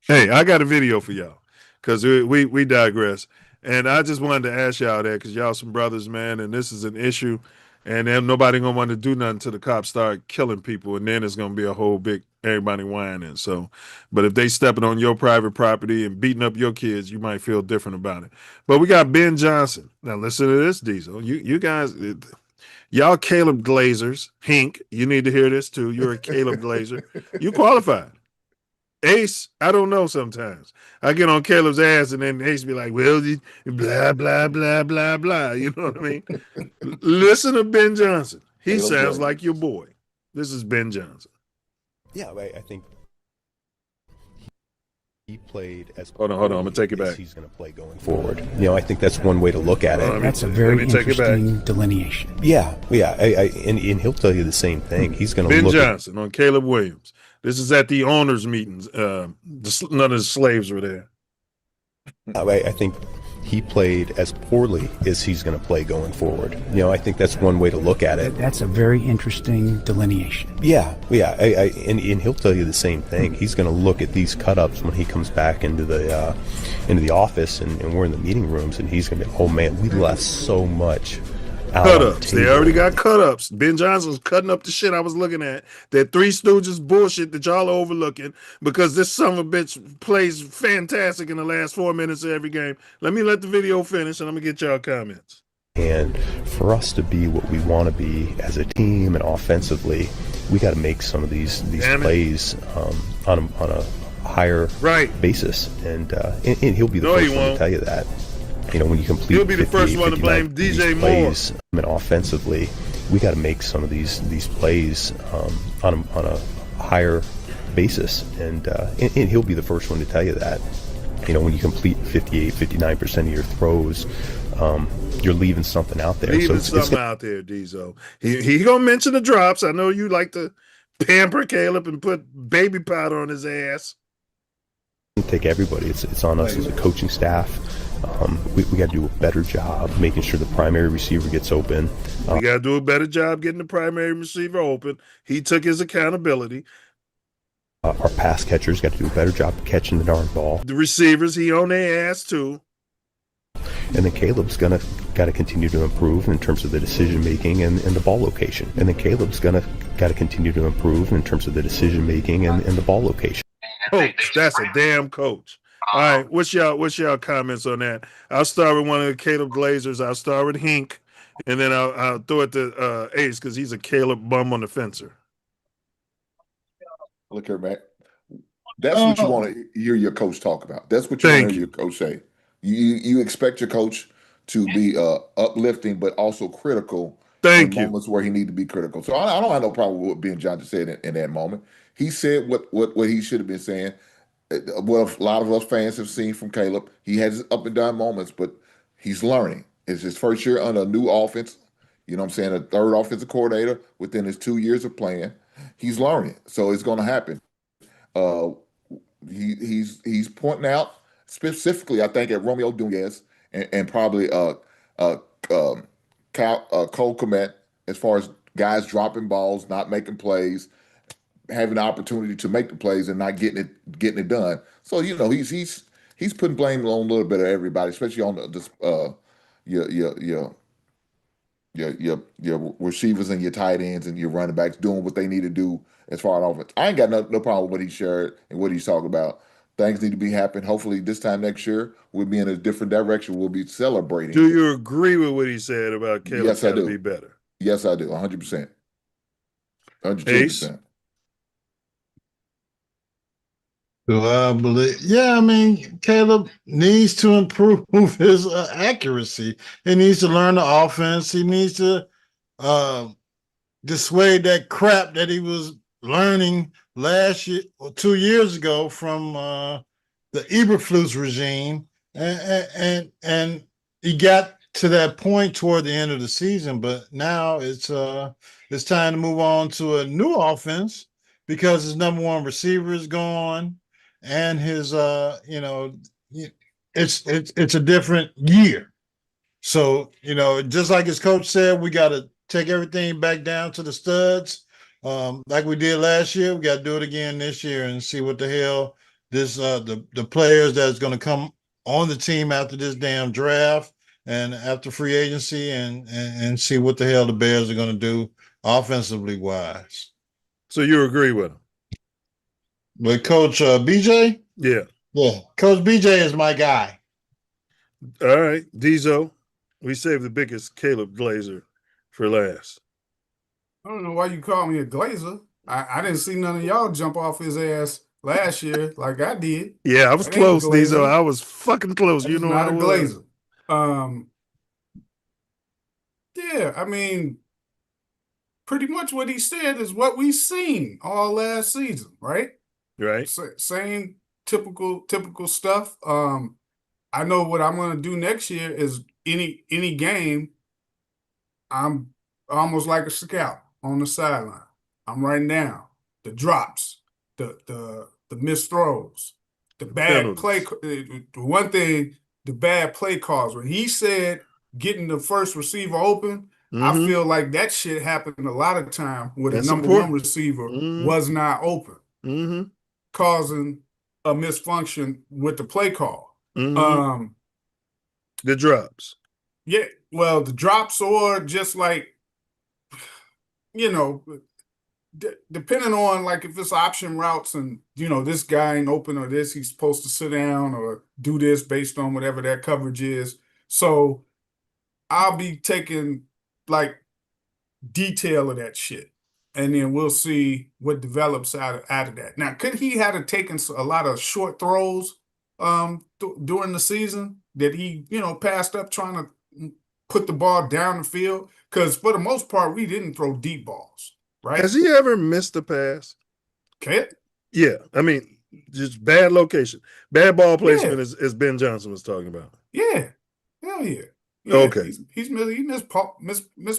Hey, I got a video for y'all because we digress. And I just wanted to ask y'all that because y'all some brothers, man, and this is an issue. And then nobody gonna want to do nothing till the cops start killing people, and then it's gonna be a whole big everybody whining. So, but if they stepping on your private property and beating up your kids, you might feel different about it. But we got Ben Johnson. Now listen to this, Diesel. You guys, y'all Caleb Glazers, Hink, you need to hear this too. You're a Caleb Glazer. You qualified. Ace, I don't know sometimes. I get on Caleb's ass and then Ace be like, well, blah, blah, blah, blah, blah. You know what I mean? Listen to Ben Johnson. He Caleb sounds Glazer. like your boy. This is Ben Johnson. Yeah, I think he played as. Hold on. I'm going to take it back. He's going to play going forward. You know, I think that's one way to look at it. That's a very interesting delineation. Yeah. And he'll tell you the same thing. He's going to Ben look Johnson on Caleb Williams. This is at the owners' meetings. None of the slaves were there. I think he played as poorly as he's going to play going forward. You know, I think that's one way to look at it. That's a very interesting delineation. Yeah. And he'll tell you the same thing. He's going to look at these cut-ups when he comes back into the office and we're in the meeting rooms, and he's going to be, oh man, we left so much out on the Cut-ups. They table. already got cut-ups. Ben Johnson was cutting up the shit I was looking at. That Three Stooges bullshit that y'all are overlooking because this son of a bitch plays fantastic in the last 4 minutes of every game. Let the video finish and I'm going to get y'all comments. And for us to be what we want to be as a team and offensively, we got to make some of these plays on a higher basis. And he'll be the No, he first one to won't. tell you that. You know, when you complete, He'll be the first one to blame 59 DJ plays, Moore. and offensively, we got to make some of these plays on a higher basis, and he'll be the first one to tell you that. You know, when you complete 59% of your throws, you're leaving something out there. Leaving So it's something out there, Diesel. He gonna mention the drops. I know you like to pamper Caleb and put baby powder on his ass. take everybody. It's on us as a coaching staff. We got to do a better job making sure the primary receiver gets open. We got to do a better job getting the primary receiver open. He took his accountability. Our pass catchers got to do a better job of catching the darn ball. The receivers, he on their ass too. And then Caleb's got to continue to improve in terms of the decision making and the ball location. And then Caleb's got to continue to improve in terms of the decision making and the ball location. Coach, that's a damn coach. All right, what's y'all comments on that? I'll start with one of the Caleb Glazers. I'll start with Hink, and then I'll throw it to Ace because he's a Caleb bum on the fencer. Look here, Matt. That's what you want to hear your coach talk about. That's what you want to hear your coach say. You expect your coach to be uplifting, but also critical in moments where he need to be critical. So I don't have no problem with what Ben Johnson said in that moment. He said what he should have been saying. What a lot of us fans have seen from Caleb. He has his up and down moments, but he's learning. It's his first year under a new offense. You know what I'm saying? A third offensive coordinator within his 2 years of playing. He's learning. So it's going to happen. He's pointing out specifically, I think, at Romeo Dominguez and probably Cole Kmet as far as guys dropping balls, not making plays, having the opportunity to make the plays and not getting it done. So he's putting blame on a little bit of everybody, especially on your receivers and your tight ends and your running backs doing what they need to do as far as offense. I ain't got no problem with what he shared and what he's talking about. Things need to be happening. Hopefully this time next year we'll be in a different direction. We'll be celebrating. Do you agree with what he said about Caleb? Yes, I do. Be better. Yes, I do. 100%. 110%. Ace? Do I believe? Yeah, I mean, Caleb needs to improve his accuracy. He needs to learn the offense. He needs to dissuade that crap that he was learning last year or 2 years ago from the Eberflus regime, and he got to that point toward the end of the season. But now it's time to move on to a new offense because his number one receiver is gone. And his, it's a different year. So, just like his coach said, we got to take everything back down to the studs. Like we did last year, we got to do it again this year and see what the hell this, the players that's going to come on the team after this damn draft and after free agency and see what the hell the Bears are going to do offensively wise. So you agree with him? With Coach BJ? Yeah. Yeah. Coach BJ is my guy. All right. Diesel, we saved the biggest Caleb Glazer for last. I don't know why you call me a Glazer. I didn't see none of y'all jump off his ass last year like I did. Yeah, I was close, Diesel. I was fucking close. You know, not I a was. Glazer. Yeah, I mean, pretty much what he said is what we seen all last season, right? Right. Same typical stuff. I know what I'm going to do next year is any game, I'm almost like a scout on the sideline. I'm writing down the drops, the missed throws, the bad play. The one thing, the bad play calls. When he said getting the first receiver open, I feel like that shit happened a lot of time where the number one receiver was not open, causing a misfunction with the play call. The drops. Yeah, well, the drops or just like, depending on like if it's option routes and, this guy ain't open or this, he's supposed to sit down or do this based on whatever that coverage is. So I'll be taking like detail of that shit. And then we'll see what develops out of that. Now, could he have taken a lot of short throws during the season that he, passed up trying to put the ball down the field? Because for the most part, we didn't throw deep balls, right? Has he ever missed a pass? Okay. Yeah, I mean, just bad location, bad ball placement, as Ben Johnson was talking about. Yeah, hell yeah. Okay, he missed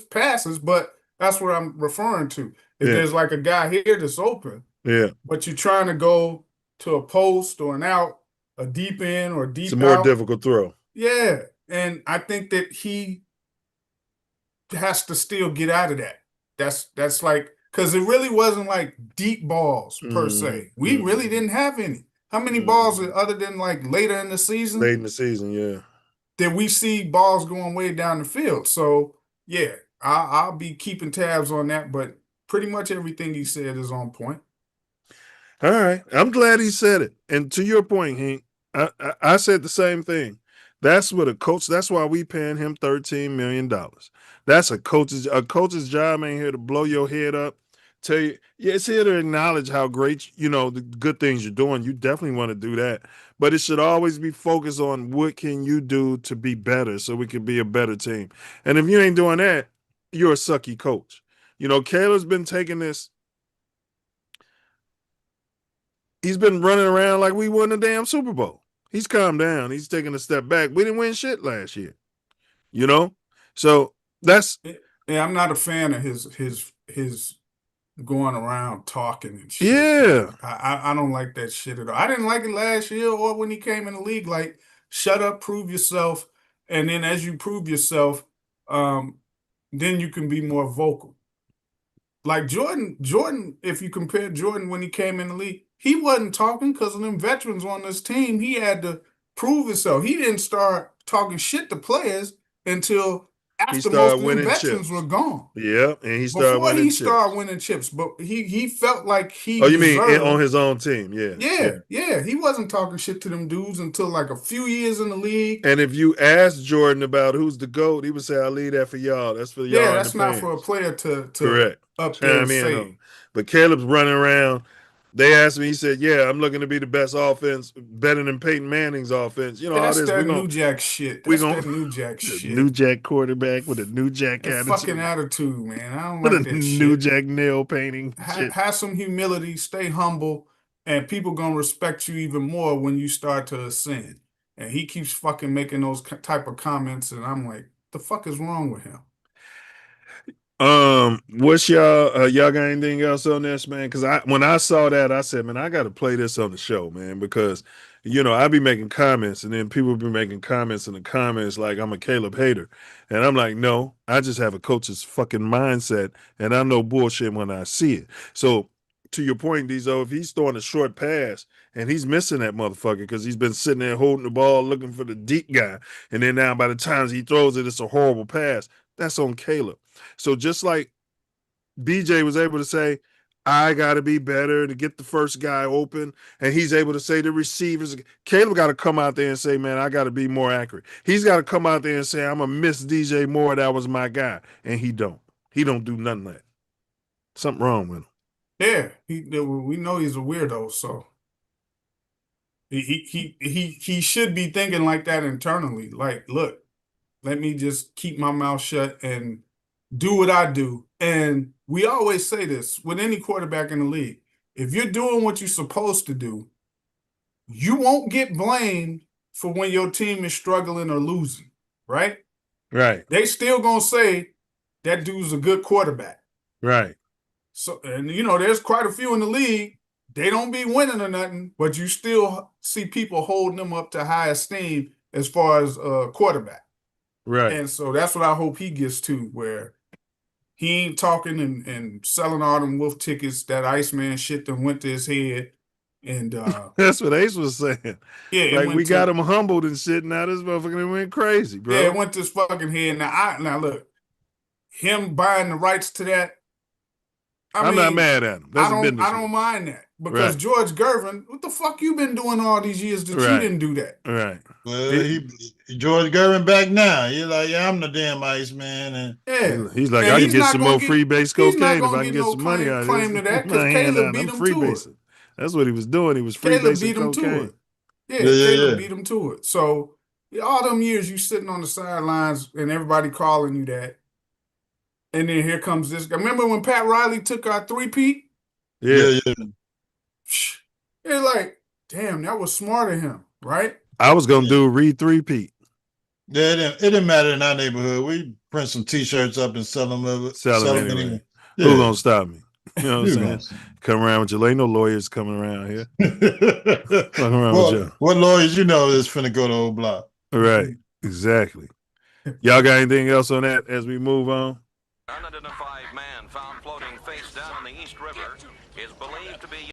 passes, but that's what I'm referring to. If there's like a guy here that's open, but you're trying to go to a post or an out, a deep in or deep out. It's a more difficult throw. Yeah, and I think that he has to still get out of that. That's like, because it really wasn't like deep balls per se. We really didn't have any. How many balls other than like later in the season? Late in the season, yeah. That we see balls going way down the field. So yeah, I'll be keeping tabs on that, but pretty much everything he said is on point. All right. I'm glad he said it. And to your point, Hank, I said the same thing. That's what a coach. That's why we paying him $13 million. That's a coach's job. Ain't here to blow your head up. Tell you, yeah, it's here to acknowledge how great the good things you're doing. You definitely want to do that, but it should always be focused on what can you do to be better, so we can be a better team. And if you ain't doing that, you're a sucky coach. Caleb's been taking this. He's been running around like we won a damn Super Bowl. He's calmed down. He's taking a step back. We didn't win shit last year, So that's. Yeah, I'm not a fan of his going around talking and shit. Yeah, I don't like that shit at all. I didn't like it last year or when he came in the league. Like, shut up, prove yourself, and then as you prove yourself, then you can be more vocal. Like Jordan, if you compare Jordan when he came in the league, he wasn't talking because of them veterans on this team. He had to prove himself. He didn't start talking shit to players until after most of the veterans were gone. Yeah, and he started before he started winning chips. But he felt like he. Oh, you mean on his own team? Yeah. He wasn't talking shit to them dudes until like a few years in the league. And if you ask Jordan about who's the GOAT, he would say, "I'll leave that for y'all. That's for y'all." Yeah, that's not for a player to correct up there and say. But Caleb's running around. They asked me. He said, "Yeah, I'm looking to be the best offense, better than Peyton Manning's offense." That's that New Jack shit. That's that New Jack shit. New Jack quarterback with a New Jack attitude. Fucking attitude, man. I don't like that shit. New Jack nail painting. Have some humility. Stay humble, and people gonna respect you even more when you start to ascend. And he keeps fucking making those type of comments, and I'm like, the fuck is wrong with him? What's y'all got anything else on this, man? Because when I saw that, I said, man, I got to play this on the show, man, because I be making comments, and then people be making comments in the comments like I'm a Caleb hater, and I'm like, no, I just have a coach's fucking mindset, and I know bullshit when I see it. So to your point, Dezo, if he's throwing a short pass and he's missing that motherfucker because he's been sitting there holding the ball looking for the deep guy, and then now by the time he throws it, it's a horrible pass. That's on Caleb. So just like BJ was able to say, I got to be better to get the first guy open, and he's able to say to receivers, Caleb got to come out there and say, man, I got to be more accurate. He's got to come out there and say, I'm going to miss DJ Moore. That was my guy. And he don't. He don't do nothing like that. Something wrong with him. Yeah, we know he's a weirdo, so he should be thinking like that internally. Like, look, let me just keep my mouth shut and do what I do. And we always say this with any quarterback in the league. If you're doing what you're supposed to do, you won't get blamed for when your team is struggling or losing, right? Right. They still gonna say that dude's a good quarterback. Right. So, and there's quite a few in the league. They don't be winning or nothing, but you still see people holding them up to high esteem as far as quarterback. Right. And so that's what I hope he gets to, where he ain't talking and selling all them wolf tickets, that Iceman shit that went to his head. And that's what Ace was saying. Yeah, like we got him humbled and shit. Now this motherfucker went crazy, bro. Yeah, it went to his fucking head. Now look, him buying the rights to that. I'm not mad at him. I don't mind that, because George Gervin, what the fuck you been doing all these years that you didn't do that? Right. Well, George Gervin back now. He's like, yeah, I'm the damn Iceman, and yeah, he's like, I can get some more free base cocaine if I can get some money out of claim to that, because Caleb beat him to it. That's what he was doing. He was free basing cocaine. Yeah, Caleb beat him to it. So all them years you sitting on the sidelines and everybody calling you that. And then here comes this guy. Remember when Pat Riley took our three-peat? Yeah. It's like, damn, that was smart of him, right? I was going to do read three-peat. Yeah, it didn't matter in our neighborhood. We print some T-shirts up and sell them. Sell them anyway. Yeah. Who's going to stop me? You know what I'm saying? Come around with you. Ain't no lawyers coming around here. Come around with you. What lawyers you know is finna go to old block? Right. Exactly. Y'all got anything else on that as we move on? Unidentified man found floating face down in the East River is believed to be.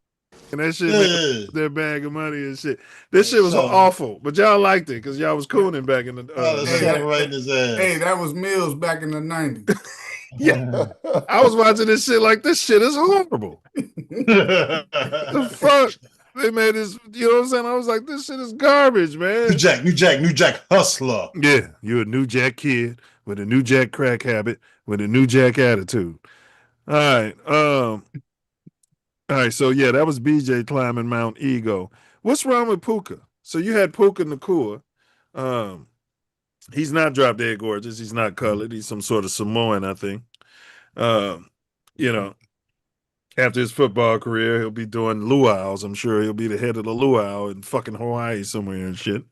And that shit, their bag of money and shit. This shit was awful, but y'all liked it because y'all was cooning back in the. Right in his ass. Hey, that was Milz back in the 90s. Yeah, I was watching this shit like, this shit is horrible. The fuck. They made this, you know what I'm saying? I was like, this shit is garbage, man. New Jack hustler. Yeah, you're a New Jack kid with a New Jack crack habit with a New Jack attitude. All right. All right, so yeah, that was BJ climbing Mount Ego. What's wrong with Puka? So you had Puka Nacua. He's not drop dead gorgeous. He's not colored. He's some sort of Samoan, I think. You know, after his football career, he'll be doing luau's. I'm sure he'll be the head of the luau in fucking Hawaii somewhere and shit.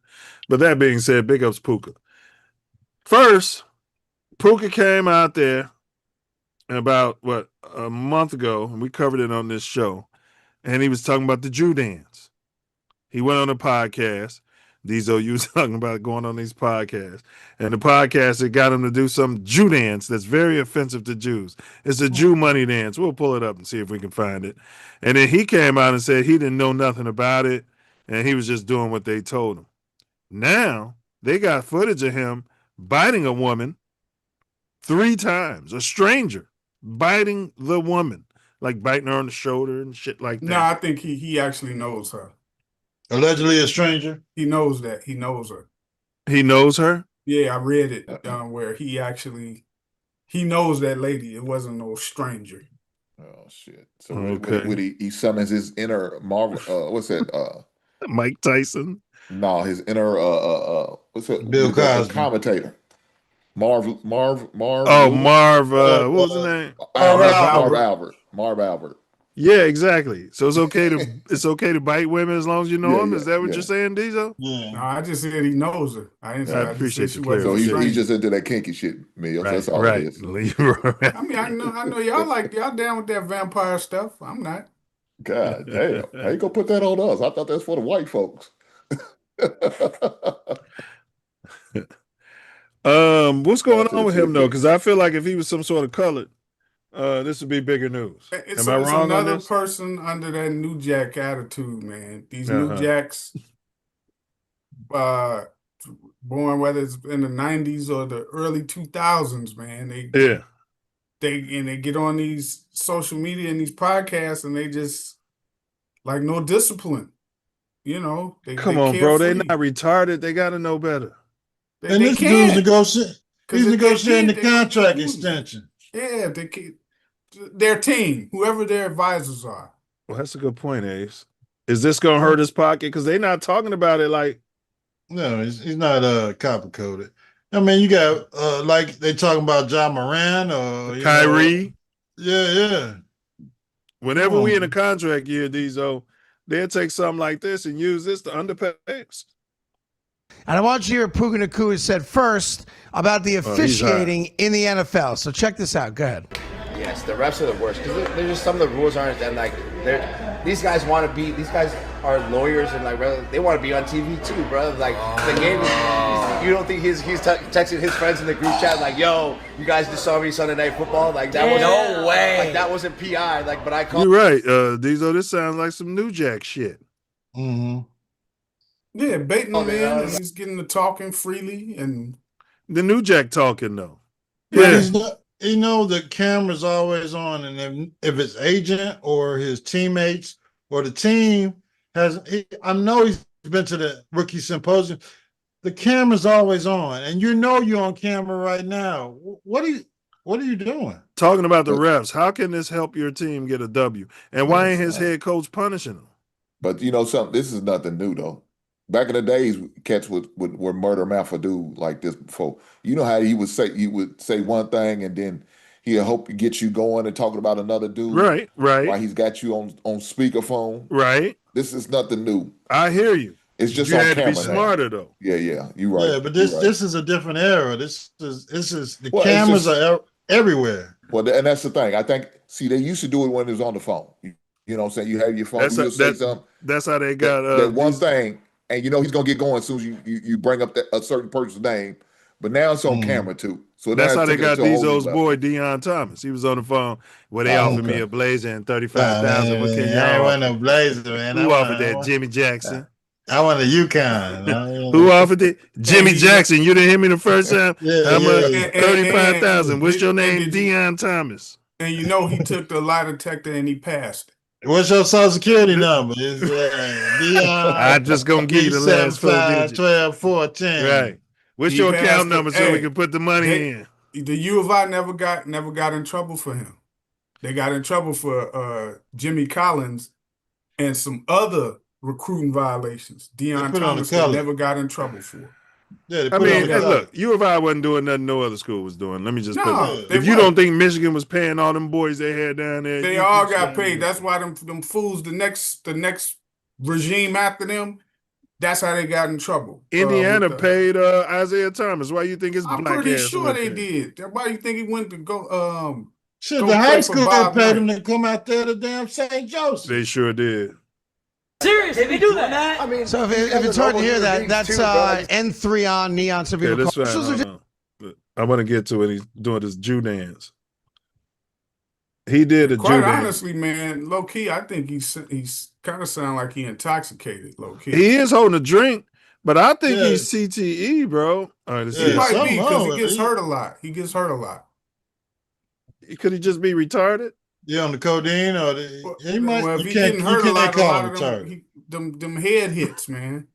But that being said, big ups Puka. First, Puka came out there about, a month ago, and we covered it on this show, and he was talking about the Jew dance. He went on a podcast. Diesel, you was talking about going on these podcasts. And the podcast that got him to do some Jew dance that's very offensive to Jews. It's a Jew money dance. We'll pull it up and see if we can find it. And then he came out and said he didn't know nothing about it, and he was just doing what they told him. Now, they got footage of him biting a woman 3 times, a stranger biting the woman, like biting her on the shoulder and shit like that. No, I think he actually knows her. Allegedly a stranger? He knows that. He knows her. He knows her? Yeah, I read it where he knows that lady. It wasn't no stranger. Oh shit! So he summons his inner Marvel. What's that? Mike Tyson. No, his inner what's that? Bill Cosby. Commentator. Marv. Oh, Marv. What was his name? Marv Albert. Yeah, exactly. So it's okay to bite women as long as you know them. Is that what you're saying, Diesel? Yeah. No, I just said he knows her. I appreciate the So he's just into that kinky shit, Milz. Right, That's all right. it is. I mean, I know y'all down with that vampire stuff. I'm not. God damn. How you gonna put that on us? I thought that's for the white folks. What's going on with him though? Because I feel like if he was some sort of colored, this would be bigger news. It's Am I wrong on another this? person under that New Jack attitude, man. These New Jacks, born whether it's in the 90s or the early 2000s, man. They get on these social media and these podcasts and they just like no discipline. You know, Come on, bro. They're not retarded. They got to know better. And this dude's negotiating the contract extension. Yeah, their team, whoever their advisors are. Well, that's a good point, Ace. Is this going to hurt his pocket? Because they're not talking about it like. No, he's not copper coded. I mean, you got like they talking about Ja Moran or Kyrie. Yeah. Whenever we in a contract year, Diesel, they'll take something like this and use this to underpay us. And I want you to hear Puka Nacua said first about the officiating in the NFL. So check this out. Go ahead. Yes, the refs are the worst because there's just some of the rules aren't and like these guys want to be. These guys are lawyers and like they want to be on TV too, bro. Like the game. You don't think he's texting his friends in the group chat like, "Yo, you guys just saw me Sunday Night Football." Like that was no way. Like that wasn't PI. Like, but I called. You're right, Diesel. This sounds like some New Jack shit. Mm-hmm. Yeah, baiting him in, and he's getting to talking freely, and the New Jack talking though. Yeah, the camera's always on, and if his agent or his teammates or the team I know he's been to the rookie symposium. The camera's always on, and you're on camera right now. What are you doing? Talking about the refs. How can this help your team get a W? And why ain't his head coach punishing him? But you know something. This is nothing new though. Back in the days, cats would murder mouth a dude like this before. You know how he would say one thing and then he'll hope to get you going and talking about another dude. Right. While he's got you on speakerphone. Right. This is nothing new. I hear you. It's just you on had camera to be now. smarter though. Yeah, you're right. Yeah, but this is a different era. This is the cameras are everywhere. Well, and that's the thing. I think they used to do it when it was on the phone. You know what I'm saying? You have your phone. That's how they got that one thing. And you know he's gonna get going as soon as you bring up a certain person's name. But now it's on camera too. So that's how they got Diesel's boy Deion Thomas. He was on the phone where they offered me a blazer and $35,000. What can y'all? I want a blazer, man. Who offered that? Jimmy Jackson. I want a Yukon. Who offered it? Jimmy Jackson. You didn't hear me the first time. How much? $35,000. What's your name? Deion Thomas. And he took the lie detector and he passed. What's your social security number? It's Dion. I'm just gonna give you the last 4 digits. 12 14. Right. What's He your passed account the- number so we hey, can put the money in? The U of I never got in trouble for him. They got in trouble for Jimmy Collins and some other recruiting violations. Deion put on Thomas the they color. never got in trouble for. Yeah, I mean, look, U of I wasn't doing nothing no other school was doing. Let me just put it. they If you wasn't. don't think Michigan was paying all them boys they had down there, They all got paid. That's why them fools, the next regime after them, that's how they got in trouble. Indiana paid Isaiah Thomas. Why you think his I'm black pretty ass sure went they there? did. Why you think he went to go? Shit, go the play high for school Bob paid Knight? him to come out there to damn St. Joseph. They sure did. Seriously, they do that. I mean, So if these guys it's are hard to noble hear human that, beings that's too, bro. Like, N3 on Neon. Some Yeah, people that's call fine. So- Hold on. But I want to get to it. He's doing this Jew dance. He did a Jew Quite dance. honestly, man, low key, I think he's kind of sound like he intoxicated. Low key, He is holding a drink, but I think Yeah. he's CTE, bro. All right, let's he see. might something be because he wrong. gets hurt a lot. He gets hurt a lot. Could he just be retarded? Yeah, on the codeine or he might. Well, if You he can't, getting you hurt a can't lot call him of retarded. them head hits, man.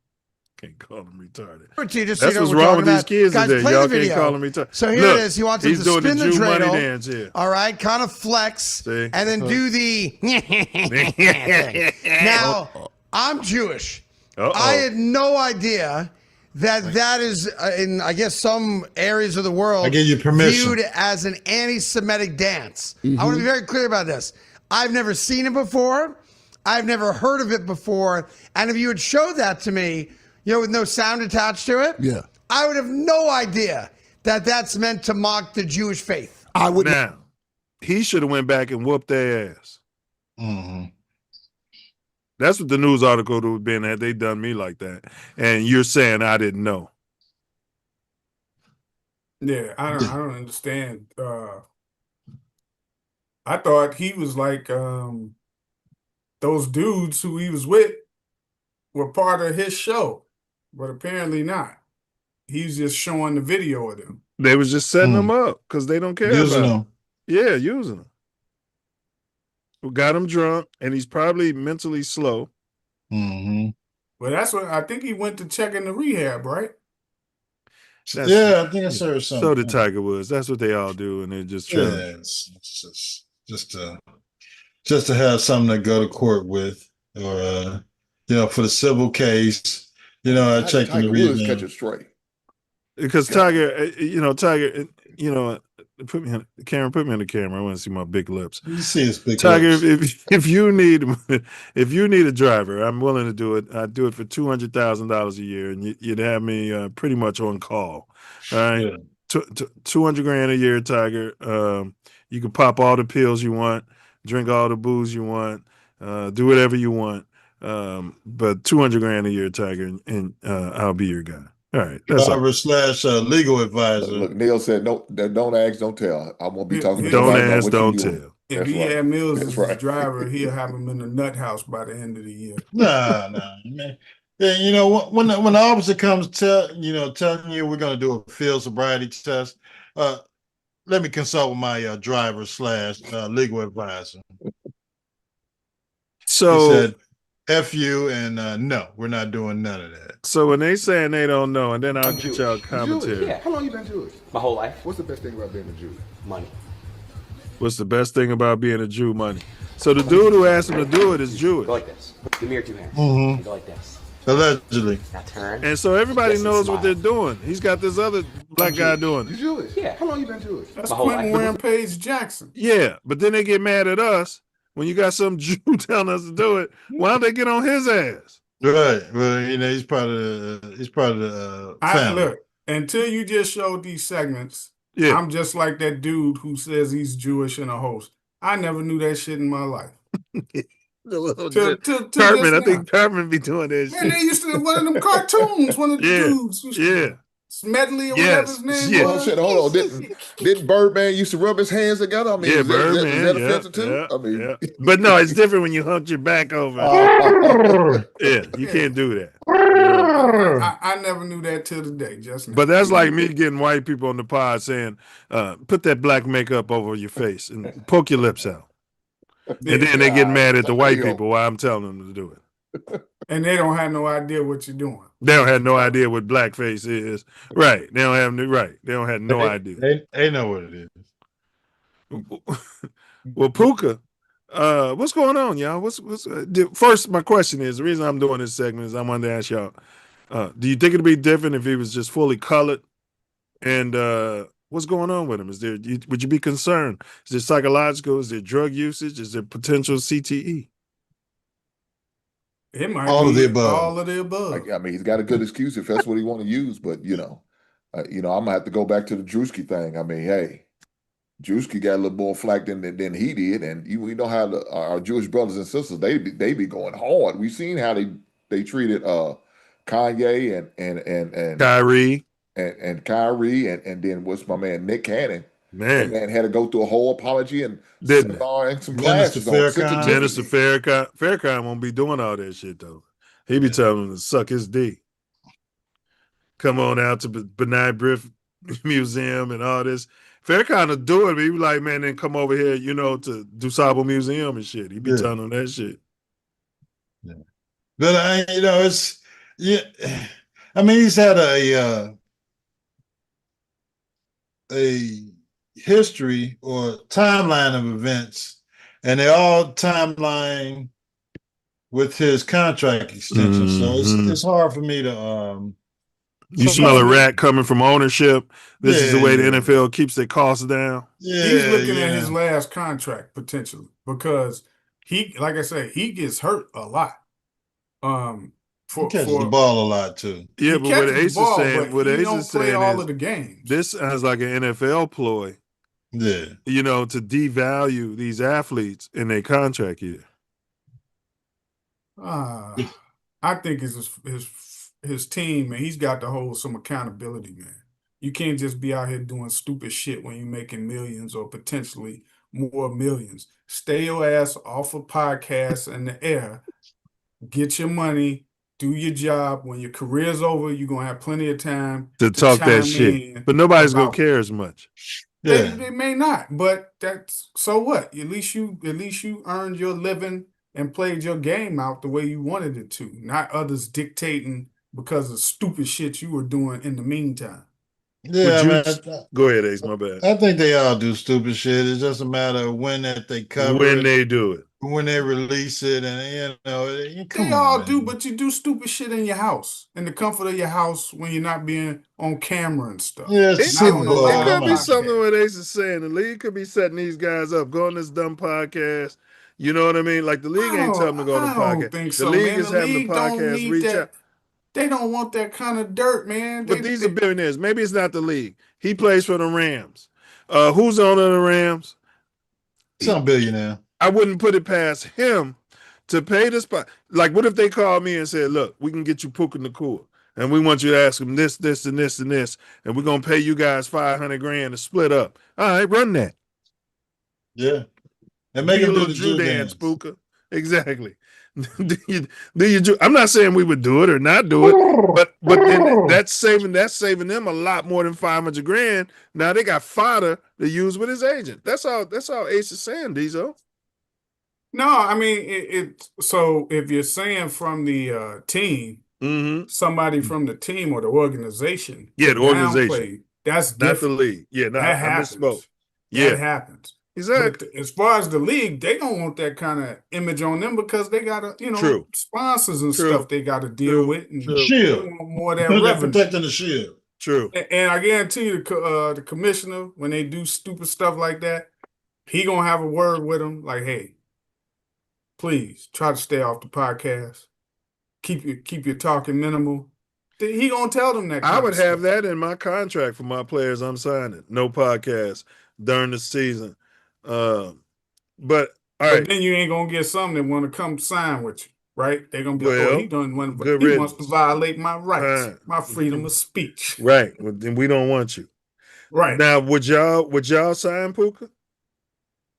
Can't call him retarded. Just That's so you know what's what we're wrong with talking these about. kids Guys, today. play Y'all the can't video. call him retarded. So here Look, it is. He wants him he's to doing spin the the Jew money dreidel. dance here. All right, kind of flex, See? and then do the thing. Now, I'm Jewish. I had no idea that is, in I guess some areas of the world, I give you permission. viewed as an anti-Semitic dance. I want to be very clear about this. I've never seen it before. I've never heard of it before. And if you had showed that to me, with no sound attached to it, I would have no idea that that's meant to mock the Jewish faith. I would. Now, he should have went back and whooped their ass. Mm-hmm. That's what the news article would have been at. They done me like that. And you're saying I didn't know. Yeah, I don't understand. I thought he was like those dudes who he was with were part of his show, but apparently not. He's just showing the video of them. They was just setting them up because they don't care Using about them. him. Yeah, using them. Who got him drunk, and he's probably mentally slow. Mm-hmm. But that's what I think he went to check in the rehab, right? Yeah, I think I saw something. So did Tiger Woods. That's what they all do, and they're just trying. Yeah, it's just to have something to go to court with, or for the civil case. I checked in the Woods catch rehab. it straight. Because Tiger, put me on the camera. Put me on the camera. I want to see my big lips. You see his big Tiger, lips. if you need a driver, I'm willing to do it. I'd do it for $200,000 a year, and you'd have me pretty much on call. All right, Yeah. $200,000 a year, Tiger. You can pop all the pills you want, drink all the booze you want, do whatever you want. But $200,000 a year, Tiger, and I'll be your guy. All right, that's all. Driver / legal advisor. Look, Neil said, "No, don't ask, don't tell." I won't be talking to Don't nobody about ask, what you don't doing. tell. If That's he right. had Mills That's as right. his driver, he'll have him in the nut house by the end of the year. Nah, man. Yeah, when the officer comes telling you we're gonna do a field sobriety test, let me consult with my driver / legal advisor. So He said, "F you," and no, we're not doing none of that. So when they saying they don't know, and then I'll get y'all commentary. Yeah. How long you been Jewish? My whole life. What's the best thing about being a Jew? Money. What's the best thing about being a Jew? Money. So the dude who asked him to do it is Jewish. Go like this. Give me your two hands. Mhm. Go like this. Allegedly. Now turn. And so everybody Yes, and knows what smile. they're doing. He's got this other black guy doing You it. Jewish? Yeah. How long you been Jewish? That's My whole Quentin life. Rampage Jackson. Yeah, but then they get mad at us when you got some Jew telling us to do it. Why don't they get on his ass? Right. Well, he's part of the I family. look until you just showed these segments. Yeah. I'm just like that dude who says he's Jewish and a host. I never knew that shit in my life. Till Cartman, just I now. think Cartman be doing that Man, they shit. used to one of them cartoons. One of the Yeah. dudes. Yeah. Smedley or Yes. whatever his name Yeah. Oh, was. shit, hold on. Didn't Birdman used to rub his hands together? I mean, Yeah, is that Birdman. offensive too? Yeah, I mean, yeah. But no, it's different when you hunch your back over. Yeah, you can't do that. I never knew that till today. Just now. But that's like me getting white people on the pod saying, put that black makeup over your face and poke your lips out. And then they get mad at the white Damn. people while I'm telling them to do it. And they don't have no idea what you're doing. They don't have no idea what blackface is. Right. They don't have They don't have no idea. They know what it is. Well, Puka, what's going on, y'all? First, my question is, the reason I'm doing this segment is I wanted to ask y'all, do you think it'd be different if he was just fully colored? And what's going on with him? Would you be concerned? Is it psychological? Is it drug usage? Is it potential CTE? It might All be of the above. all of the above. I mean, he's got a good excuse if that's what he want to use, but I'm gonna have to go back to the Drewski thing. I mean, hey, Drewski got a little more flack than he did, and we know how our Jewish brothers and sisters they be going hard. We've seen how they treated Kanye and Kyrie and Kyrie and then what's my man Nick Cannon. Man, that man had to go through a whole apology and didn't some classes on Minister Farrakhan won't be doing all that shit though. He be telling him to suck his D. Come on out to B'nai B'rith Museum and all this. Farrakhan will do it, but he be like, man, then come over here, to DuSable Museum and shit. He be telling him that shit. Yeah. But I mean, he's had a history or timeline of events, and they all timeline with his contract extension. So it's hard for me to you smell a rat coming from ownership. This is the way the NFL keeps their costs down. He's looking at his last contract potentially because like I said, he gets hurt a lot. He catches the ball a lot too. Yeah, but what Ace is saying, he don't play all of the games. This sounds like an NFL ploy. Yeah, to devalue these athletes in their contract year. I think it's his team, and he's got to hold some accountability, man. You can't just be out here doing stupid shit when you're making millions or potentially more millions. Stay your ass off of podcasts and the air. Get your money. Do your job. When your career's over, you're gonna have plenty of time to talk that shit. But nobody's gonna care as much. Yeah. They may not, but that's so what? At least you earned your living and played your game out the way you wanted it to, not others dictating because of stupid shit you were doing in the meantime. Yeah, go ahead, Ace. My bad. I think they all do stupid shit. It's just a matter of when that they cover when it, they do it, when they release it, and they all do. But you do stupid shit in your house, in the comfort of your house, when you're not being on camera and stuff. Yeah, it could be something what Ace is saying. The league could be setting these guys up, go on this dumb podcast. You know what I mean? Like the league ain't telling them to go on the podcast. I don't think so, the league man. is having the podcast reach out. They don't want that kind of dirt, man. But these are billionaires. Maybe it's not the league. He plays for the Rams. Who's on the Rams? Some billionaire. I wouldn't put it past him to pay this. Like, what if they called me and said, look, we can get you Puka Nacua, and we want you to ask him this, this, and this, and this, and we're going to pay you guys $500,000 to split up. All right, run that. Yeah. And make him do the Drew dance, Puka. Exactly. I'm not saying we would do it or not do it, but then that's saving them a lot more than $500,000. Now they got fodder to use with his agent. That's all Ace is saying, Diesel. No, I mean so if you're saying from the team, somebody from the team or the organization, the organization, that's not different. the league. Yeah, that happens. That happens. Exactly. But as far as the league, they don't want that kind of image on them because they got to, sponsors and stuff they got to deal with. And shield. They want more of that revenue. Protecting the shield. True. And I guarantee you, the commissioner, when they do stupid stuff like that, he going to have a word with them like, hey, please try to stay off the podcast. Keep your talking minimal. He going to tell them that. I would have that in my contract for my players I'm signing. No podcast during the season. But then you ain't gonna get some that want to come sign with you, right? They're gonna be like, he wants to violate my rights, my freedom of speech. Right. Well, then we don't want you. Right. Now, would y'all sign Puka?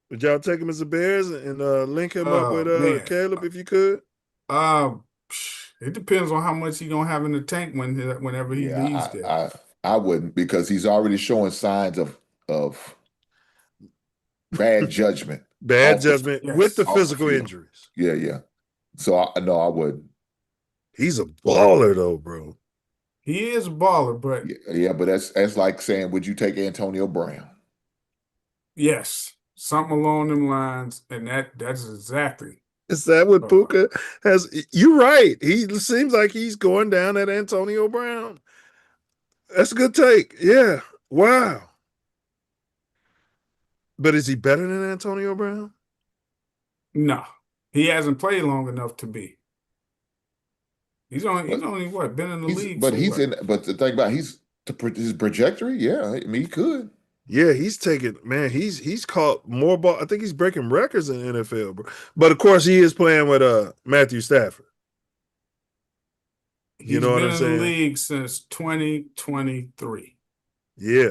Would y'all take him as the Bears and link him up with Caleb if you could? It depends on how much he's gonna have in the tank whenever he leaves there. I wouldn't, because he's already showing signs of bad judgment. Bad Off the judgment with the off the physical field. injuries. Yeah, yeah. So I no, I wouldn't. He's a baller though, bro. He is a baller, but Yeah, but that's like saying, would you take Antonio Brown? yes, something along them lines, and that's exactly. Is that what Puka has? You're right. He seems like he's going down at Antonio Brown. That's a good take. Yeah. Wow. But is he better than Antonio Brown? No, he hasn't played long enough to be. He's only what, been in the league. But for he's what? in. But the thing about his trajectory, yeah, I mean, he could. Yeah, he's taking, man, he's caught more ball. I think he's breaking records in the NFL, bro. But of course, he is playing with Matthew Stafford. You know what I'm He's saying? been in the league since 2023. Yeah.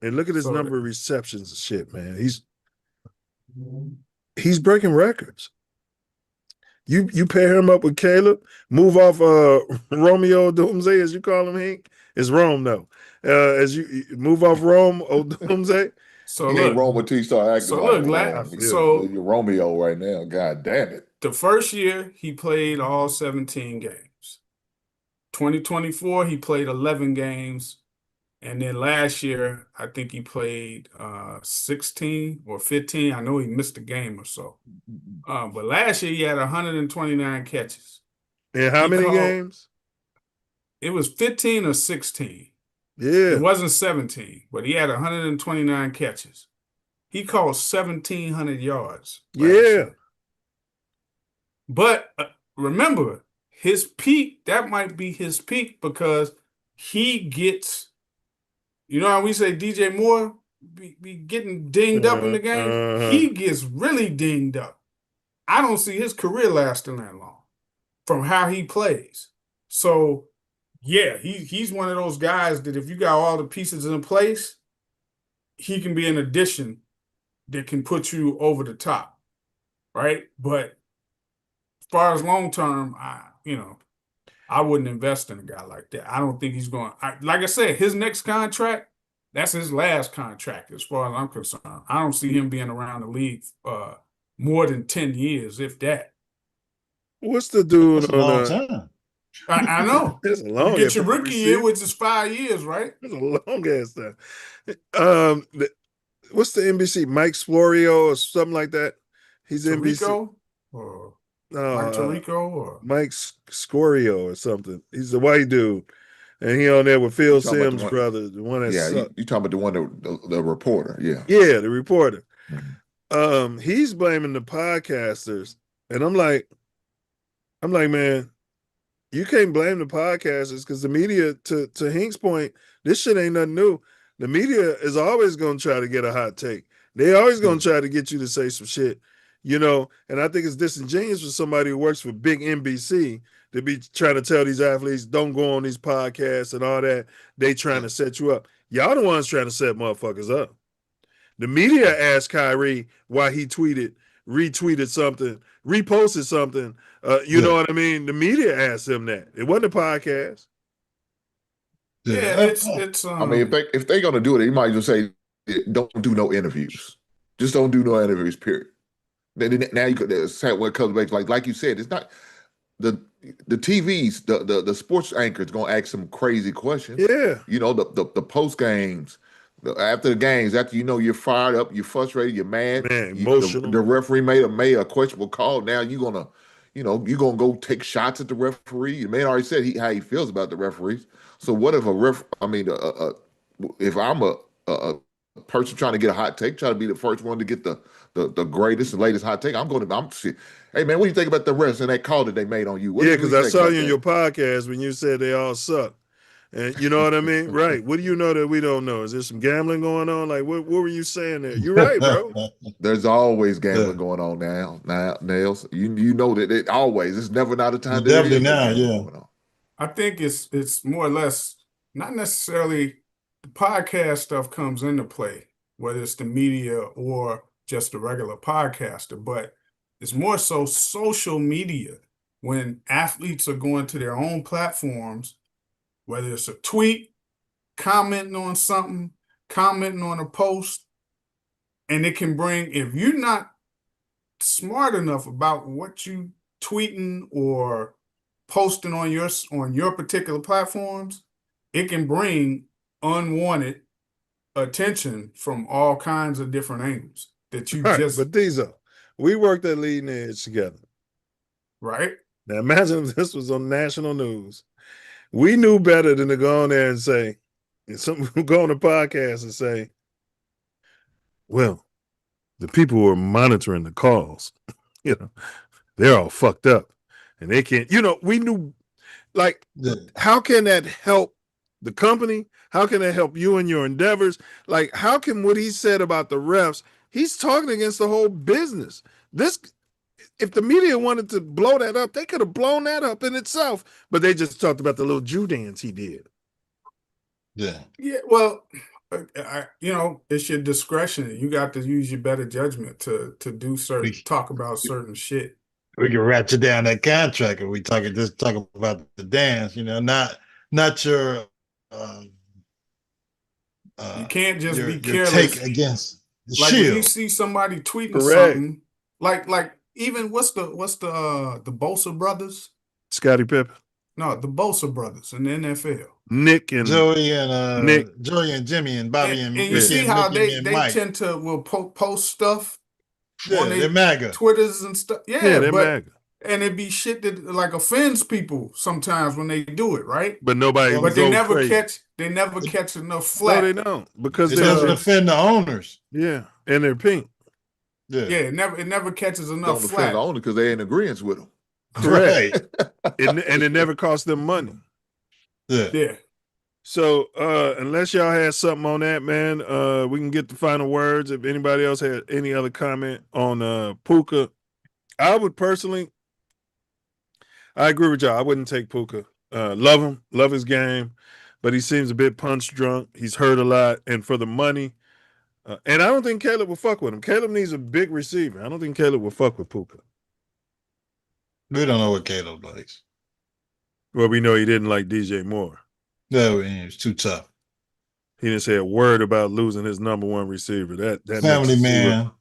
And look at his number of receptions and shit, man. He's breaking records. You pair him up with Caleb, move off Romeo Doomsday, as you call him, Hank. It's Rome, though. As you move off Rome Doomsday. So he ain't Rome until you start acting you're Romeo right now. God damn it. The first year he played all 17 games. 2024 he played 11 games, and then last year I think he played 16 or 15. I know he missed a game or so. But last year he had 129 catches. And how many games? It was 15 or 16. Yeah. It wasn't 17, but he had 129 catches. He caught 1,700 yards. Yeah. But remember, his peak, that might be his peak because he gets, you know how we say DJ Moore be getting dinged up in the game? He gets really dinged up. I don't see his career lasting that long from how he plays. So, yeah, he's one of those guys that if you got all the pieces in place, he can be an addition that can put you over the top, right? But as far as long term, I wouldn't invest in a guy like that. I don't think he's going. Like I said, his next contract, that's his last contract, as far as I'm concerned. I don't see him being around the league more than 10 years, if that. What's the dude That's a long time. I know. It's a long. You get your rookie year, which is 5 years, right? It's a long ass time. What's the NBC? Mike Florio or something like that? He's Tirico? NBC. Or Mike Tirico? Or Mike Scorio or something. He's a white dude. And he on there with Phil Sims' brother, the one that sucked. You talking about the one, the reporter, yeah. Yeah, the reporter. He's blaming the podcasters. And I'm like, man, you can't blame the podcasters because the media, to Hink's point, this shit ain't nothing new. The media is always going to try to get a hot take. They always going to try to get you to say some shit, and I think it's disingenuous for somebody who works for big NBC to be trying to tell these athletes, don't go on these podcasts and all that. They trying to set you up. Y'all the ones trying to set motherfuckers up. The media asked Kyrie why he retweeted something, reposted something. You know what I mean? The media asked him that. It wasn't a podcast. Yeah, it's. I mean, if they're gonna do it, you might as well say, don't do no interviews. Just don't do no interviews. Period. Now you could say what comes back. Like you said, it's not the TVs, the sports anchor is gonna ask some crazy questions. Yeah. The post games. After the games, after you're fired up, you're frustrated, you're mad, emotional. The referee made a questionable call. Now you're gonna go take shots at the referee. The man already said how he feels about the referees. So what if if I'm a person trying to get a hot take, trying to be the first one to get the greatest and latest hot take, I'm shit. Hey man, what do you think about the refs and that call that they made on you? Because I saw you in your podcast when you said they all suck. And you know what I mean? Right. What do you know that we don't know? Is there some gambling going on? Like, what were you saying there? You're right, bro. There's always gambling going on now, Nails. You know that it's never not a time. Definitely now, yeah. I think it's more or less not necessarily the podcast stuff comes into play, whether it's the media or just a regular podcaster, but it's more so social media when athletes are going to their own platforms, whether it's a tweet, commenting on something, commenting on a post, and it can bring, if you're not smart enough about what you tweeting or posting on your particular platforms, it can bring unwanted attention from all kinds of different angles that you Right, just but Diesel, we worked at Leading Edge together. right. Now imagine if this was on national news. We knew better than to go on there and say, and some go on the podcast and say, well, the people who are monitoring the calls, you know, they're all fucked up and they can't, we knew, like, how can that help the company? How can that help you in your endeavors? Like, how can what he said about the refs, he's talking against the whole business. If the media wanted to blow that up, they could have blown that up in itself, but they just talked about the little Jew dance he did. Yeah. Yeah, well, it's your discretion. You got to use your better judgment to do talk about certain shit. We can ratchet down that contract if we talk about the dance, not your you can't just your be careless. take against the like shield. when you see somebody tweeting Correct. something, like even what's the Bosa brothers? Scottie Pippen. No, the Bosa brothers in the NFL. Nick and Joey and Jimmy and Bobby and and you Ricky see and how Mickey they and Mike. tend to will post stuff Yeah, on they're their MAGA. Twitters and stuff. Yeah, they're MAGA. And it be shit that like offends people sometimes when they do it, right? But nobody But they goes never crazy. catch enough flack. No, they don't, because It doesn't offend the owners. Yeah, and they're pink. Yeah, it never catches enough Don't flack. offend only because they're in agreement with them. Correct. and it never cost them money. Yeah. So unless y'all had something on that, man, we can get the final words. If anybody else had any other comment on Puka, I would personally, I agree with y'all. I wouldn't take Puka. Love him, love his game, but he seems a bit punch drunk. He's hurt a lot, and for the money, and I don't think Caleb will fuck with him. Caleb needs a big receiver. I don't think Caleb will fuck with Puka. We don't know what Caleb likes. Well, we know he didn't like DJ Moore. No, he was too tough. He didn't say a word about losing his number one receiver. That Family makes man,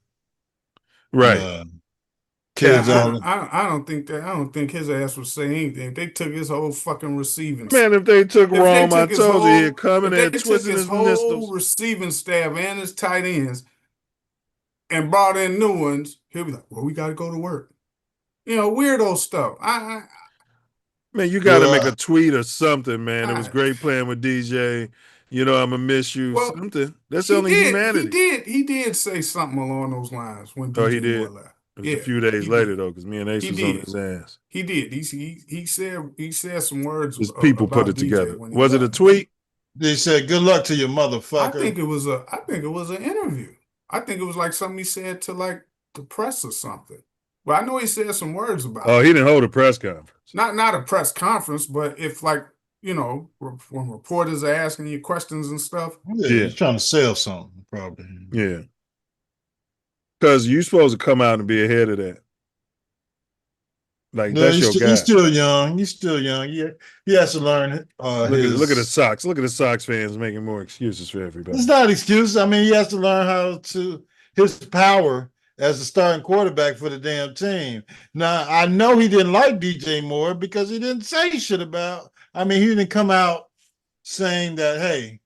right? Yeah, I don't think that. I don't think his ass would say anything. They took his whole fucking receiving. Man, if they took Rome, I his told you he'd come in if there they took twisting his his whole meniscus. receiving staff and his tight ends and brought in new ones, he'll be like, "Well, we got to go to work." Weirdo stuff. Man, you got to make a tweet or something, man. It was great playing with DJ. I'm gonna miss you. Well, something. That's only humanity. He did say something along those lines when Oh, he DJ did. Moore left. It was a few days he later did. though, because me and Ace He was on did. his ass. He did. He said some words. His people about put it DJ together. when he Was it a left. tweet? They said, "Good luck to you, I motherfucker." think it was an interview. I think it was like something he said to like the press or something. But I know he said some words about it. Oh, he didn't hold a press conference. Not a press conference, but if like, when reporters are asking you questions and stuff. Yeah, he's trying to sell something, probably. Yeah. Because you're supposed to come out and be ahead of that. Like, No, that's your guy. He's still young. He's still young. He has to learn. Look at the Sox. Look at the Sox fans making more excuses for everybody. It's not an excuse. I mean, he has to learn his power as a starting quarterback for the damn team. Now, I know he didn't like DJ Moore because he didn't say shit about. I mean, he didn't come out saying that, hey,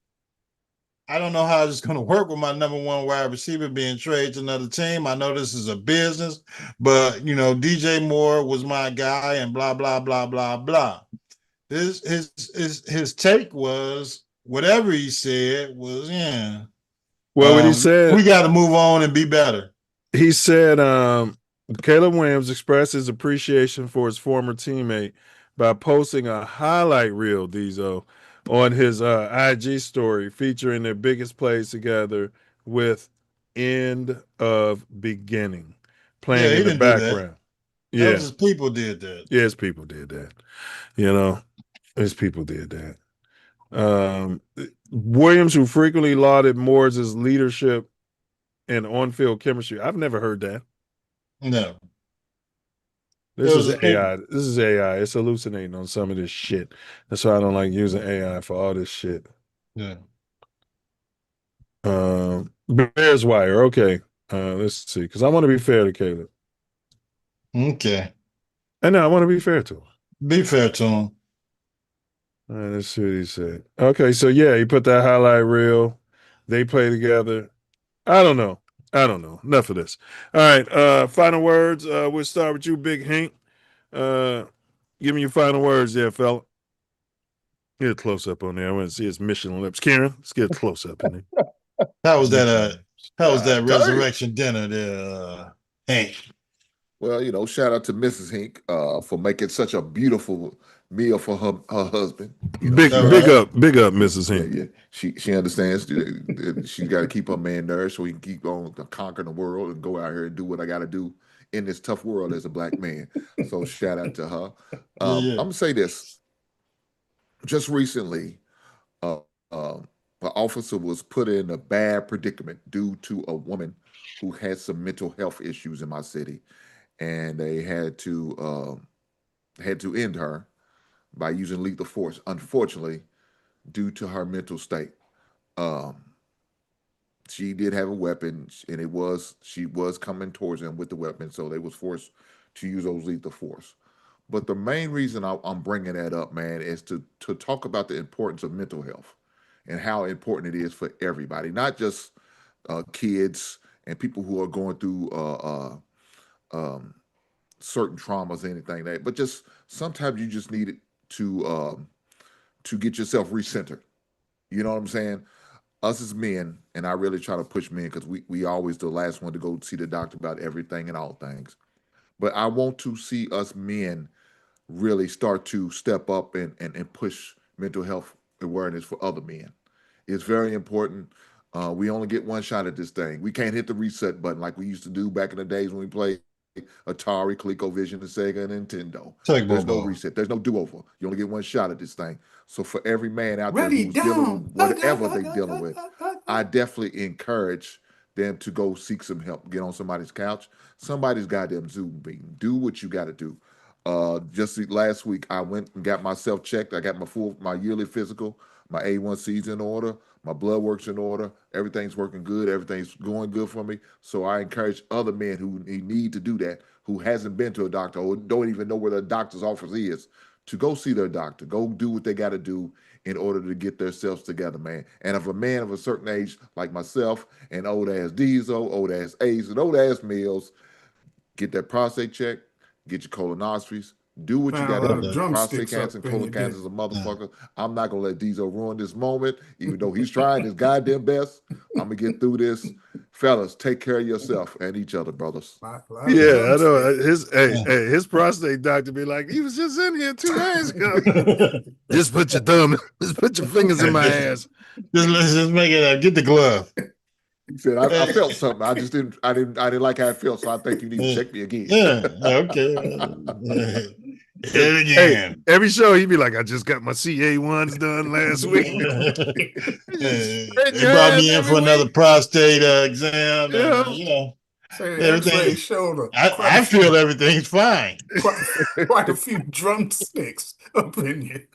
I don't know how it's going to work with my number one wide receiver being traded to another team. I know this is a business, but, DJ Moore was my guy and blah, blah, blah, blah, blah. His take was, whatever he said was, yeah. Well, what he said, we got to move on and be better. He said Caleb Williams expressed his appreciation for his former teammate by posting a highlight reel, Diesel, on his IG story featuring their biggest plays together with End of Beginning playing in the background. That was his people did that. Yeah, his people did that. His people did that. Williams, who frequently lauded Moore's leadership and on-field chemistry. I've never heard that. No. This is AI. This is AI. It's hallucinating on some of this shit. That's why I don't like using AI for all this shit. Yeah. Bears Wire. Okay. Let's see. Because I want to be fair to Caleb. Okay. I know. I want to be fair to him. Be fair to him. All right, let's see what he said. Okay, so yeah, he put that highlight reel. They play together. I don't know. Enough of this. All right, final words. We'll start with you, Big Hank. Give me your final words there, fella. Get a close up on there. I want to see his Michelin lips. Karen, let's get a close up in there. How was that resurrection dinner there, Hank? Well, shout out to Mrs. Hink for making such a beautiful meal for her husband. Big up, Mrs. Hink. Yeah. She understands she's got to keep her man nourished so he can keep on conquering the world and go out here and do what I got to do in this tough world as a black man. So shout out to her. I'm gonna say this. Just recently, an officer was put in a bad predicament due to a woman who had some mental health issues in my city, and they had to end her by using lethal force. Unfortunately, due to her mental state, she did have a weapon, and she was coming towards him with the weapon, so they was forced to use those lethal force. But the main reason I'm bringing that up, man, is to talk about the importance of mental health and how important it is for everybody, not just kids and people who are going through certain traumas or anything like that, but just sometimes you just need it to get yourself recentered. You know what I'm saying? Us as men, and I really try to push men because we always the last one to go see the doctor about everything and all things. But I want to see us men really start to step up and push mental health awareness for other men. It's very important. We only get one shot at this thing. We can't hit the reset button like we used to do back in the days when we played Atari, ColecoVision, and Sega, and Nintendo. There's no reset. There's no do-over. You only get one shot at this thing. So for every man out there who's dealing with whatever they're dealing with, I definitely encourage them to go seek some help. Get on somebody's couch, somebody's goddamn Zoom meeting. Do what you got to do. Just last week, I went and got myself checked. I got my yearly physical, my A1C's in order, my blood work's in order. Everything's working good. Everything's going good for me. So I encourage other men who need to do that, who hasn't been to a doctor or don't even know where the doctor's office is, to go see their doctor. Go do what they got to do in order to get themselves together, man. And if a man of a certain age, like myself, and old ass Diesel, old ass Ace, and old ass Mills, get that prostate check, get your colonoscopies, do what you got to do. Prostate cancer and colon cancer is a motherfucker. I'm not going to let Diesel ruin this moment, even though he's trying his goddamn best. I'm going to get through this. Fellas, take care of yourself and each other, brothers. Yeah, I know. His prostate doctor be like, he was just in here 2 days ago. Just put your fingers in my ass. Just make it get the glove. He said, I felt something. I didn't like how it felt, so I think you need to check me again. Yeah, okay. Hey, every show he'd be like, I just got my CA1s done last week. They brought me in for another prostate exam. Everything. Shoulder. I feel everything's fine. Quite a few drumsticks up in you.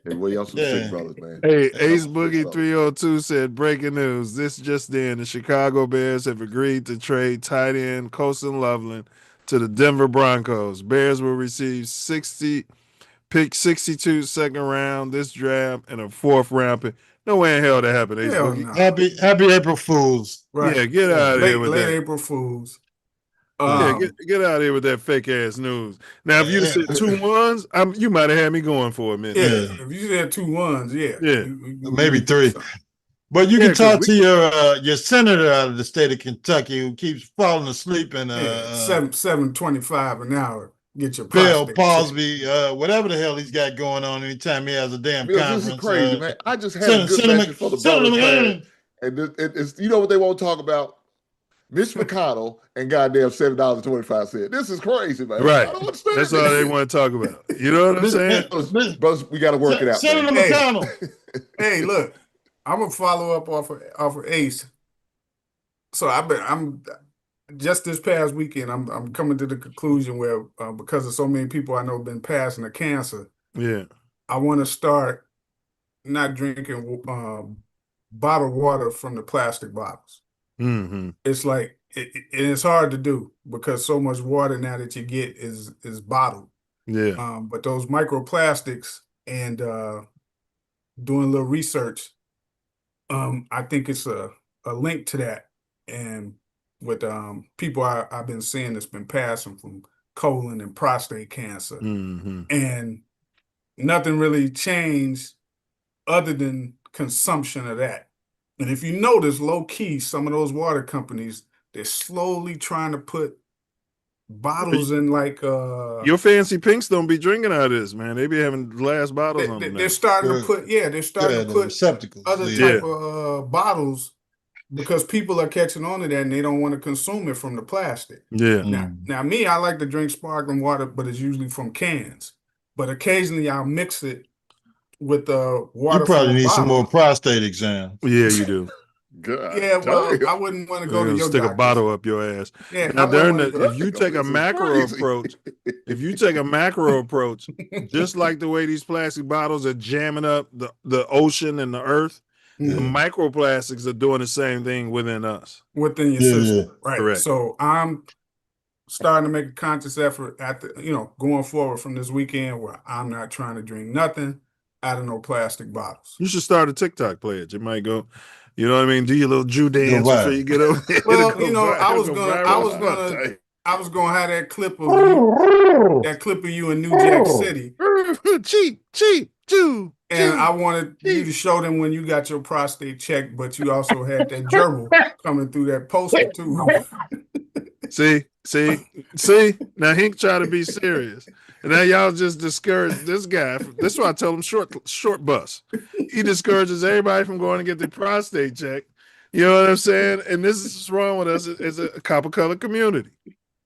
Hey, what y'all some sick brothers, man? Hey, Ace Boogie 302 said, breaking news. This just in, the Chicago Bears have agreed to trade tight end Colson Loveland to the Denver Broncos. Bears will receive 62 second round this draft and a 4th round pick. No way in hell that happened, Ace Boogie. No. Happy April Fools. Right. Yeah, get out of here with that. Late April Fools. Get out of here with that fake ass news. Now, if you said 2 ones, you might have had me going for a minute. Yeah, if you said 2 ones, maybe 3. But you can talk to your senator out of the state of Kentucky who keeps falling asleep in $7.25 an hour. Get your Bill Paulsby, whatever the hell he's got going on anytime he has a damn conference. This is crazy, man. I just had a good message for the brothers, man. And it's you know what they won't talk about? Mitch McConnell and goddamn $7.25. This is crazy, man. Right. I don't understand. That's all they want to talk about. You know what I'm saying? Brothers, we got to work it out. Senator McConnell. Hey, look, I'm gonna follow up off of Ace. So I'm just this past weekend. I'm coming to the conclusion where because of so many people I know been passing the cancer. Yeah. I want to start not drinking bottled water from the plastic bottles. Mm-hmm. It's like and it's hard to do because so much water now that you get is bottled. Yeah. But those microplastics and doing a little research, I think it's a link to that. And with people I've been seeing that's been passing from colon and prostate cancer, and nothing really changed other than consumption of that. And if you notice, low key, some of those water companies, they're slowly trying to put bottles in like your fancy pinks don't be drinking out of this, man. They be having glass bottles on them. They're starting to put receptacles, other type of bottles because people are catching on to that and they don't want to consume it from the plastic. Yeah. Now me, I like to drink sparkling water, but it's usually from cans. But occasionally I'll mix it with water. You probably from a need some bottle. more prostate exams. Yeah, you do. God, Yeah, well, I wouldn't want to go to your stick a doctor's. bottle up your ass. Yeah, now, I wouldn't wanna if you take a macro approach, just like the way these plastic bottles are jamming up the ocean and the earth, the microplastics are doing the same thing within us. Within your system. Right. Correct. So I'm starting to make a conscious effort going forward from this weekend where I'm not trying to drink nothing out of no plastic bottles. You should start a TikTok pledge. It might go, you know what I mean? Do your little Jew dance before you get over there. Well, I was gonna have that clip of you in New Jack City. cheap, Jew. And I wanted you to show them when you got your prostate checked, but you also had that gerbil coming through that poster too. See. Now Hink try to be serious, and now y'all just discourage this guy. That's why I tell him short bus. He discourages everybody from going to get their prostate checked. You know what I'm saying? And this is what's wrong with us as a copper color community.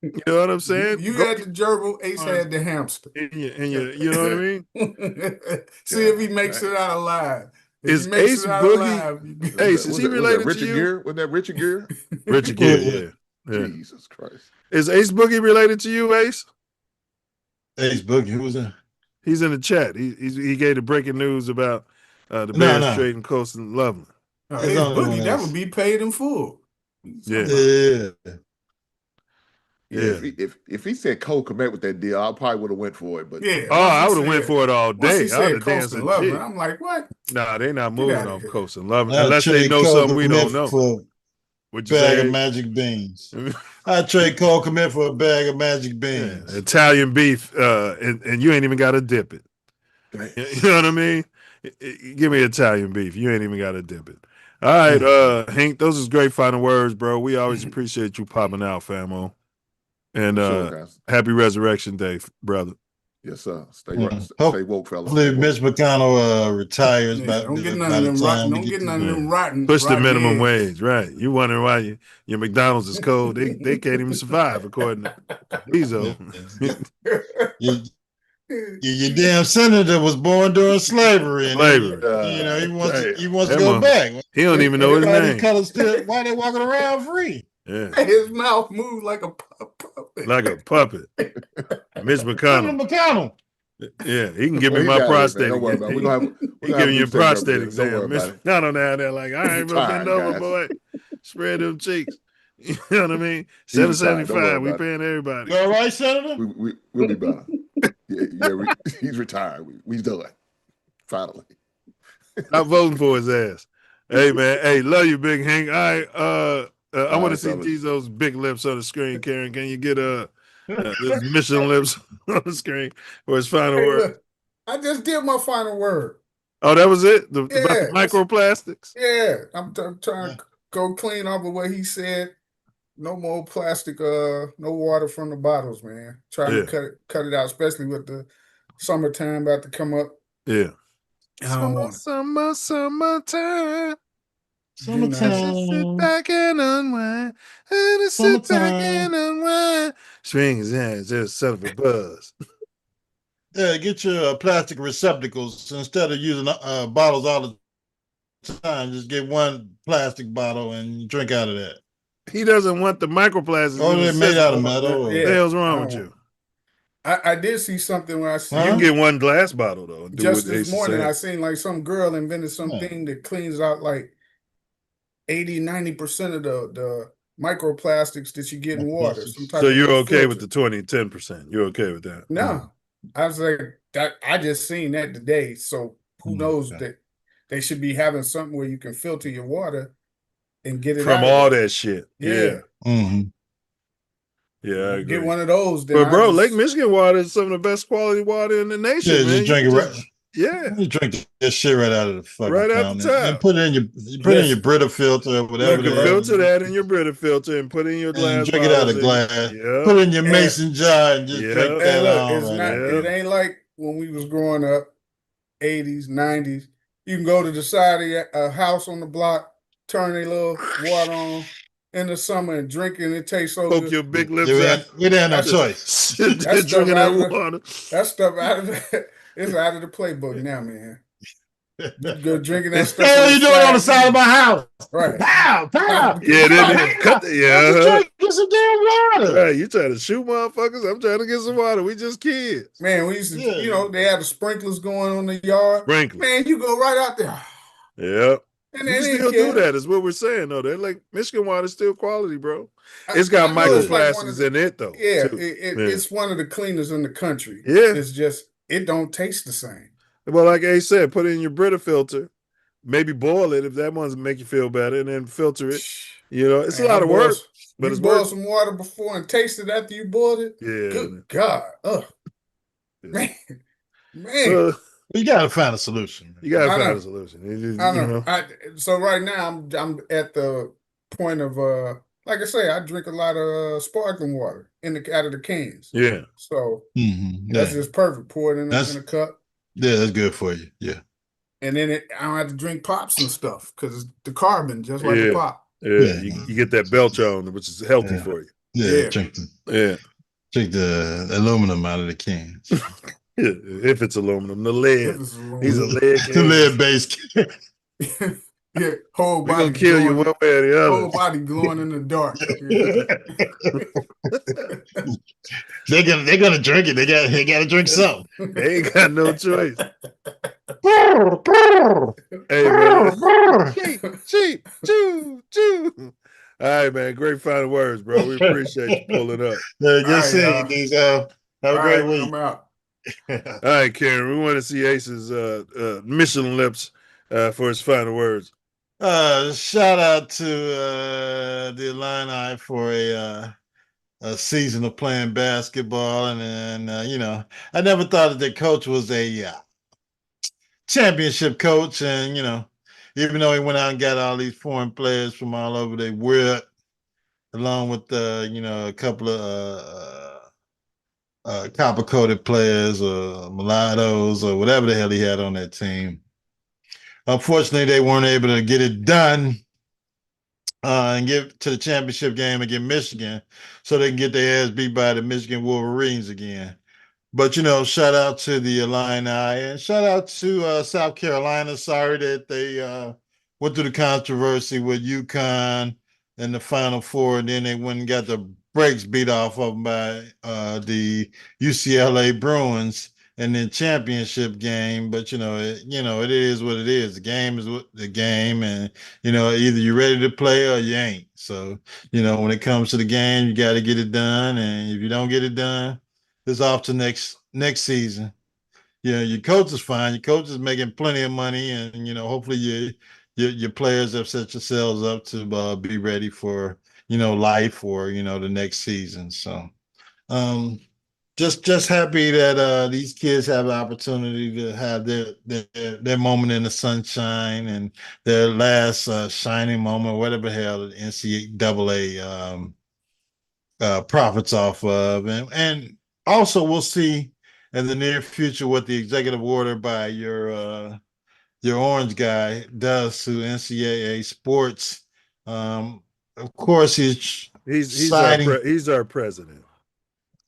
You know what I'm saying? You had the gerbil, Ace had the hamster. You know what I mean? See if he makes it out alive. Is Ace Boogie? Ace, is he related to you? Gere? Wasn't that Richard Gere? Richard Gere, yeah. Jesus Christ. Is Ace Boogie related to you, Ace? Ace Boogie, who was that? He's in the chat. He gave the breaking news about the Bears trading Colston Loveland. Ace Boogie, that would be paid in full. Yeah. If he said Cole Komet with that deal, I probably would have went for it. But I would have went for it all day. I would have danced. I'm like, what? Nah, they not moving off Colston Loveland unless they know something we don't know. What'd you say? Of magic beans. I trade Cole Komet for a bag of magic beans. Yeah, Italian beef, and you ain't even got to dip it. You know what I mean? Give me Italian beef. You ain't even got to dip it. All right, Hank, those is great final words, bro. We always appreciate you popping out, famo. And happy Resurrection Day, brother. Yes, sir. Stay woke, fellas. Hopefully Mitch McConnell retires. Don't get none of them rotten. Push the minimum wage, right? You wondering why your McDonald's is cold? They can't even survive, according to Bezos. Your damn senator was born during slavery. And he wants to go back. He don't even know his name. Why they walking around free? Yeah. His mouth moved like a puppet. Like a puppet. Mitch McConnell. Yeah, he can give me my prostate. He giving you a prostate exam. Mitch McConnell down there like, I ain't gonna bend over, boy. Spread them cheeks. You know what I mean? 775. We paying everybody. You all right, Senator? We'll be better. He's retired. We done. Finally. I'm voting for his ass. Hey man, hey, love you, Big Hank. All right, I want to see Gizo's big lips on the screen, Karen. Can you get his mission lips on the screen for his final word? I just did my final word. Oh, that was it? About the microplastics? Yeah. I'm trying to go clean off of what he said. No more plastic, no water from the bottles, man. Trying to cut it out, especially with the summertime about to come up. Yeah. I don't want it. Summertime. Summertime. Sit back and unwind. And sit back and unwind. Strings and just son of a buzz. Yeah, get your plastic receptacles instead of using bottles all the time. Just get one plastic bottle and drink out of that. He doesn't want the microplastics. Oh, they're made out of metal. What the hell's wrong with you? I did see something where I see you can get one glass bottle though. Just this morning, I seen like some girl invented something that cleans out like 80-90% of the microplastics that you get in water. Some type So of you're okay filter. with the 10%? You're okay with that? No, I was like, I just seen that today. So who knows that they should be having something where you can filter your water and get it From out of all there. that shit. Yeah. Yeah, I agree. Get one of those. Then But bro, I just, Lake Michigan water is some of the best quality water in the nation, Yeah, man. just drink it right. Yeah. You drink that shit right out of the fucking Right out the fountain. tap. And put it in your Brita filter or whatever. You can filter that in your Brita filter and put it in your glass And drink it out bottles of and- glass. Yeah. Put it in your mason jar and just Yeah. drink that and look, on. it's right not. there. It ain't like when we was growing up, 80s, 90s. You can go to the side of a house on the block, turn a little water on in the summer and drink it, and it tastes so Poke good. your big lips We out. didn't have no That's- choice. That stuff Drinking out that of the, water. that stuff out of the, it's out of the playbook now, man. You go drinking that stuff. Hey, what are you doing on the side of my house? Right. Pow, pow. Yeah, then cut the, yeah. Get some damn water. Right, you trying to shoot motherfuckers? I'm trying to get some water. We just kids. Man, we used to, they had the sprinklers going on the yard. Sprinklers. Man, you go right out there. Yeah. And You they didn't still care. do that, is what we're saying, though. They're like, Michigan water is still quality, bro. It's got I know it's like microplastics one of the- in it, though. Yeah, too. it's one of the cleanest in the country. Yeah. It's just, it don't taste the same. Well, like Ace said, put it in your Brita filter. Maybe boil it if that one's make you feel better, and then filter it. You know, it's Man, a lot of I boiled- work, but you it's boiled worth it. some water before and tasted after you boiled it? Yeah. Good God. Ugh. Man. So, You gotta find a solution. you gotta I find know. a solution. You I know. know. So right now I'm at the point of like I say, I drink a lot of sparkling water out of the cans. Yeah. So Mhm. that's Yeah. just perfect. Pour it in a cup. Yeah, that's good for you. Yeah. And then I don't have to drink pops and stuff because it's the carbon, just like Yeah. the pop. Yeah. You get that belch on, which is healthy for you. Yeah. Yeah. Drink the aluminum out of the cans. Yeah, if it's aluminum, the lead. If it's aluminum. He's a lead The can. lead based can. Yeah, whole We're body gonna kill you glowing- one way or the other. Whole body glowing in the dark. They're gonna drink it. They gotta drink something. They ain't got no choice. Hey man. Cheap, choo, choo. All right, man. Great final words, bro. We appreciate you pulling up. Yeah, good All right, seeing you, y'all. these. Have a All great right, week. I'm out. All right, Karen. We want to see Ace's Michelin lips for his final words. Shout out to the Illini for a season of playing basketball, and I never thought that their coach was a championship coach, and even though he went out and got all these foreign players from all over the world, along with a couple of copper-coated players or mulattoes or whatever the hell he had on that team. Unfortunately, they weren't able to get it done and get to the championship game against Michigan so they can get their ass beat by the Michigan Wolverines again. But, shout out to the Illini and shout out to South Carolina. Sorry that they went through the controversy with UConn in the Final Four, and then they went and got the brakes beat off of them by the UCLA Bruins in the championship game. But it is what it is. The game is the game, and either you're ready to play or you ain't. So when it comes to the game, you got to get it done, and if you don't get it done, it's off to next season. Your coach is fine. Your coach is making plenty of money, and hopefully your players have set yourselves up to be ready for life or the next season. So just happy that these kids have the opportunity to have their moment in the sunshine and their last shining moment, whatever the hell the NCAA profits off of, and also we'll see in the near future what the executive order by your orange guy does to NCAA sports. Of course, he's signing. He's our president.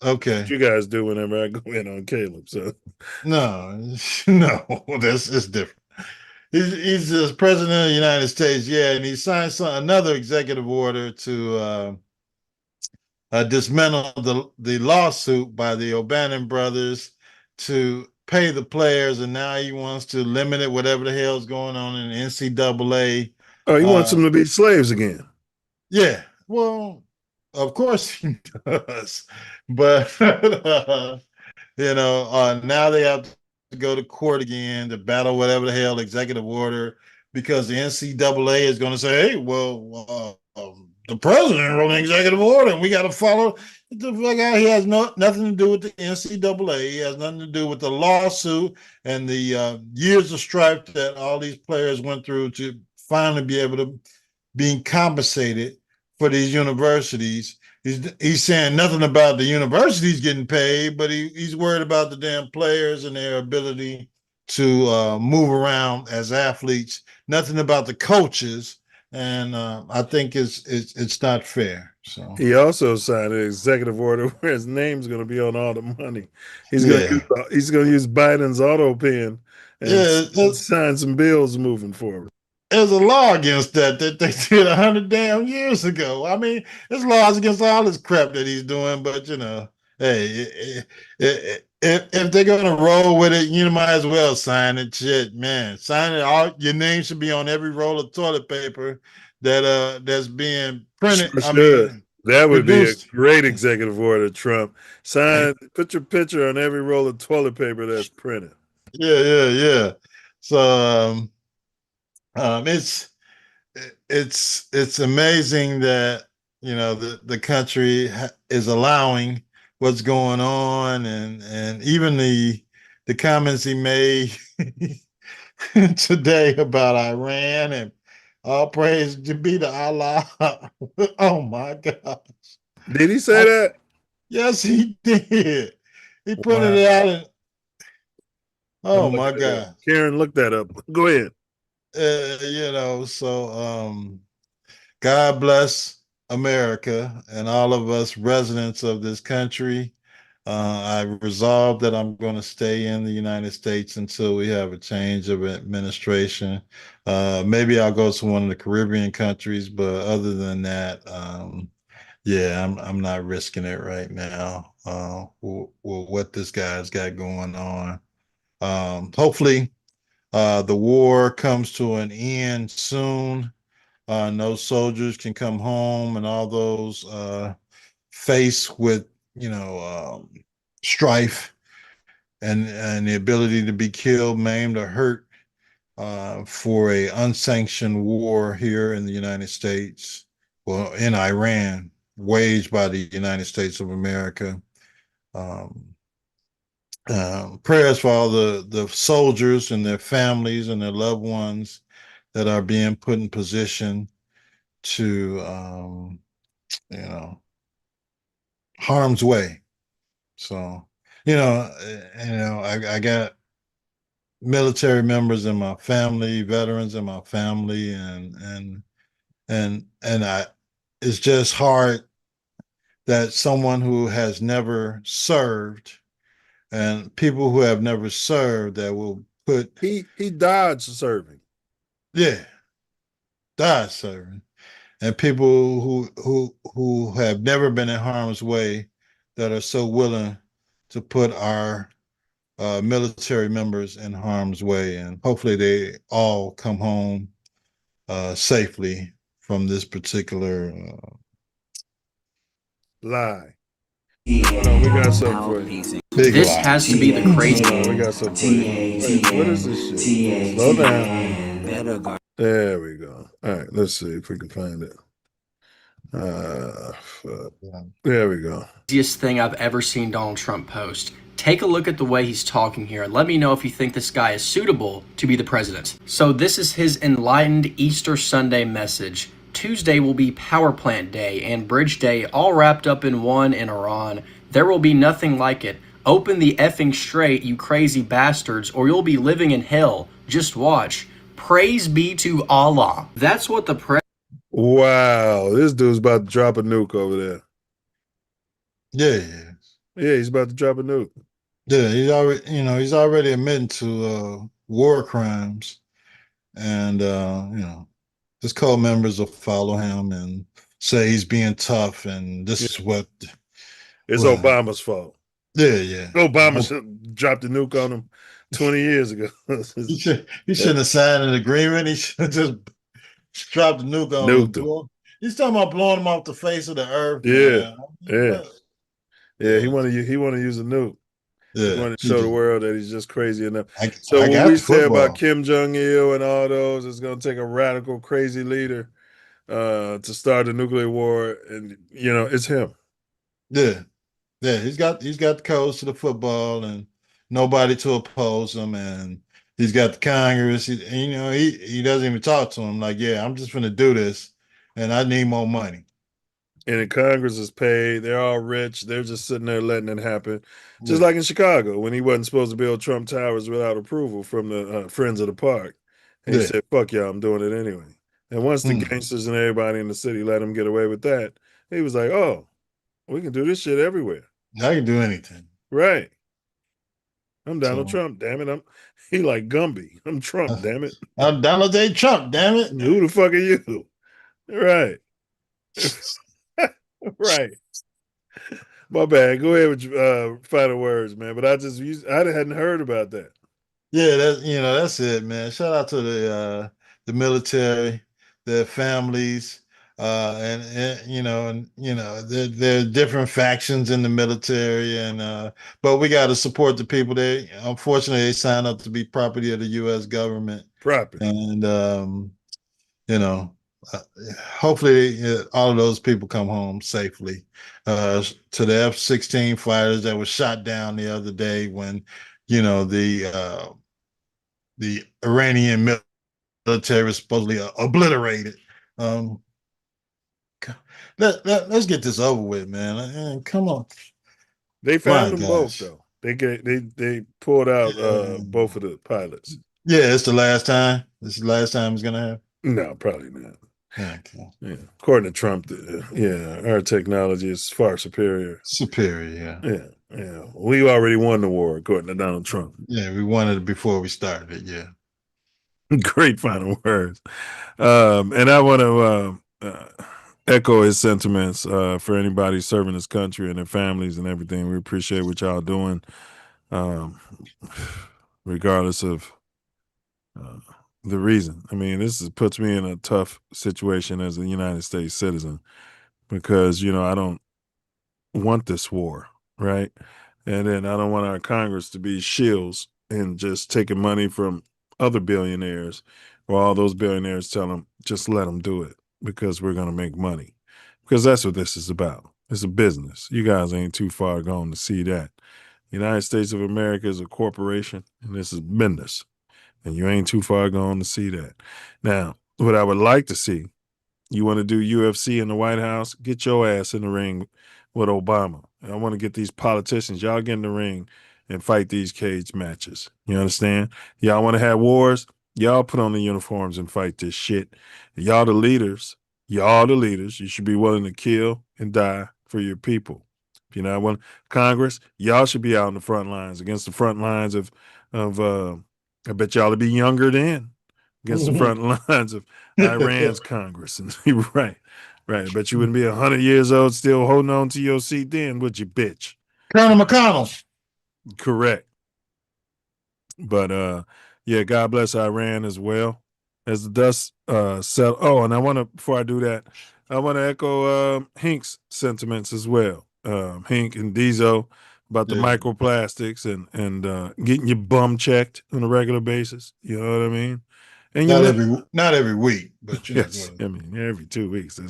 Okay. What you guys do whenever I go in on Caleb. So no, this is different. He's the president of the United States, and he signed another executive order to dismantle the lawsuit by the O'Bannon brothers to pay the players, and now he wants to limit it, whatever the hell's going on in the NCAA. Oh, he wants them to be slaves again. Yeah. Well, of course he does, but now they have to go to court again to battle whatever the hell executive order, because the NCAA is going to say, "Hey, well, the president wrote an executive order, and we got to follow." The fuck out. He has nothing to do with the NCAA. He has nothing to do with the lawsuit and the years of strife that all these players went through to finally be able to be compensated for these universities. He's saying nothing about the universities getting paid, but he's worried about the damn players and their ability to move around as athletes. Nothing about the coaches, and I think it's not fair. So he also signed an executive order where his name's going to be on all the money. He's going to use Biden's auto pen and sign some bills moving forward. There's a law against that they did 100 damn years ago. I mean, there's laws against all this crap that he's doing, but hey, if they're gonna roll with it, you might as well sign it. Shit, man, sign it. All your name should be on every roll of toilet paper that's being printed. I mean, that would produced. Be a great executive order, Trump. Put your picture on every roll of toilet paper that's printed. Yeah. So it's amazing that the country is allowing what's going on, and even the comments he made today about Iran, and all praise to be to Allah. Oh my gosh. Did he say that? Yes, he did. He printed it out, and oh my God. Karen, look that up. Go ahead. So God bless America and all of us residents of this country. I've resolved that I'm going to stay in the United States until we have a change of administration. Maybe I'll go to one of the Caribbean countries, but other than that, I'm not risking it right now. What this guy's got going on. Hopefully, the war comes to an end soon. No soldiers can come home, and all those faced with strife and the ability to be killed, maimed, or hurt for a unsanctioned war here in the United States, well, in Iran, waged by the United States of America. Prayers for all the soldiers and their families and their loved ones that are being put in position to, harm's way. So, I got military members in my family, veterans in my family, and it's just hard that someone who has never served, and people who have never served, that will put he died serving. Yeah, died serving, and people who have never been in harm's way that are so willing to put our military members in harm's way, and hopefully they all come home safely from this particular lie. Hold on, we got something for you. This has to be the crazy. We got something for you. Wait, what is this shit? Slow down. There we go. All right, let's see if we can find it. There we go. Easiest thing I've ever seen Donald Trump post. Take a look at the way he's talking here and let me know if you think this guy is suitable to be the president. So this is his enlightened Easter Sunday message. Tuesday will be Power Plant Day and Bridge Day all wrapped up in one in Iran. There will be nothing like it. Open the effing straight, you crazy bastards, or you'll be living in hell. Just watch. Praise be to Allah. That's what the Wow, this dude's about to drop a nuke over there. Yeah, he's about to drop a nuke. Yeah, he's already admitting to war crimes, and his cult members will follow him and say he's being tough, and this is what it's Obama's fault. Yeah. Obama dropped a nuke on him 20 years ago. He shouldn't have signed an agreement. He should have just dropped the nuke on him. He's talking about blowing him off the face of the earth. Yeah, Man. yeah. He want to use a nuke. He Yeah, want to show the world that he's just crazy enough. I when got we the say about football. Kim Jong-il and all those, it's going to take a radical, crazy leader to start a nuclear war, and it's him. Yeah, he's got the codes to the football and nobody to oppose him, and he's got the Congress. He doesn't even talk to him. Like, yeah, I'm just going to do this, and I need more money. And the Congress is paid. They're all rich. They're just sitting there letting it happen. Just like in Chicago, when he wasn't supposed to build Trump Towers without approval from the Friends of the Park. And he said, fuck y'all, I'm doing it anyway. And once the gangsters and everybody in the city let him get away with that, he was like, oh, we can do this shit everywhere. I can do anything. Right. I'm Donald Trump, damn it. He like Gumby. I'm Trump, damn it. I'm Donald J. Trump, damn it. Who the fuck are you? Right. Right. My bad. Go ahead with your final words, man. But I hadn't heard about that. Yeah, that's it, man. Shout out to the military, their families, and there are different factions in the military, and but we got to support the people. Unfortunately they signed up to be property of the U.S. government. Property. And hopefully all of those people come home safely. To the F-16 fighters that were shot down the other day when the Iranian military was supposedly obliterated. Let's get this over with, man. Come on. They found them both, though. They pulled out both of the pilots. Yeah, it's the last time. This is the last time it's gonna happen. No, probably not. Okay. Yeah, according to Trump, our technology is far superior. Yeah. We already won the war, according to Donald Trump. Yeah, we won it before we started it. Yeah. Great final words. And I want to echo his sentiments for anybody serving this country and their families and everything. We appreciate what y'all doing, regardless of the reason. I mean, puts me in a tough situation as a United States citizen because, I don't want this war, right? And then I don't want our Congress to be shills and just taking money from other billionaires, or all those billionaires tell them, just let them do it because we're going to make money. Because that's what this is about. It's a business. You guys ain't too far gone to see that. United States of America is a corporation, and this is business. And you ain't too far gone to see that. Now, what I would like to see, you want to do UFC in the White House, get your ass in the ring with Obama. And I want to get these politicians, y'all get in the ring and fight these cage matches. You understand? Y'all want to have wars? Y'all put on the uniforms and fight this shit. Y'all the leaders. You should be willing to kill and die for your people. If you're not one Congress, y'all should be out in the front lines against the front lines of I bet y'all to be younger then against the front lines of Iran's Congress. And right. I bet you wouldn't be 100 years old still holding on to your seat then, would you, bitch? Colonel McConnell. Correct. But yeah, God bless Iran as well. As the dust settle. Oh, and I want to, before I do that, I want to echo Hink's sentiments as well. Hink and Diesel about the microplastics and getting your bum checked on a regular basis. You know what I mean? And not every week, but yes, I mean every 2 weeks. I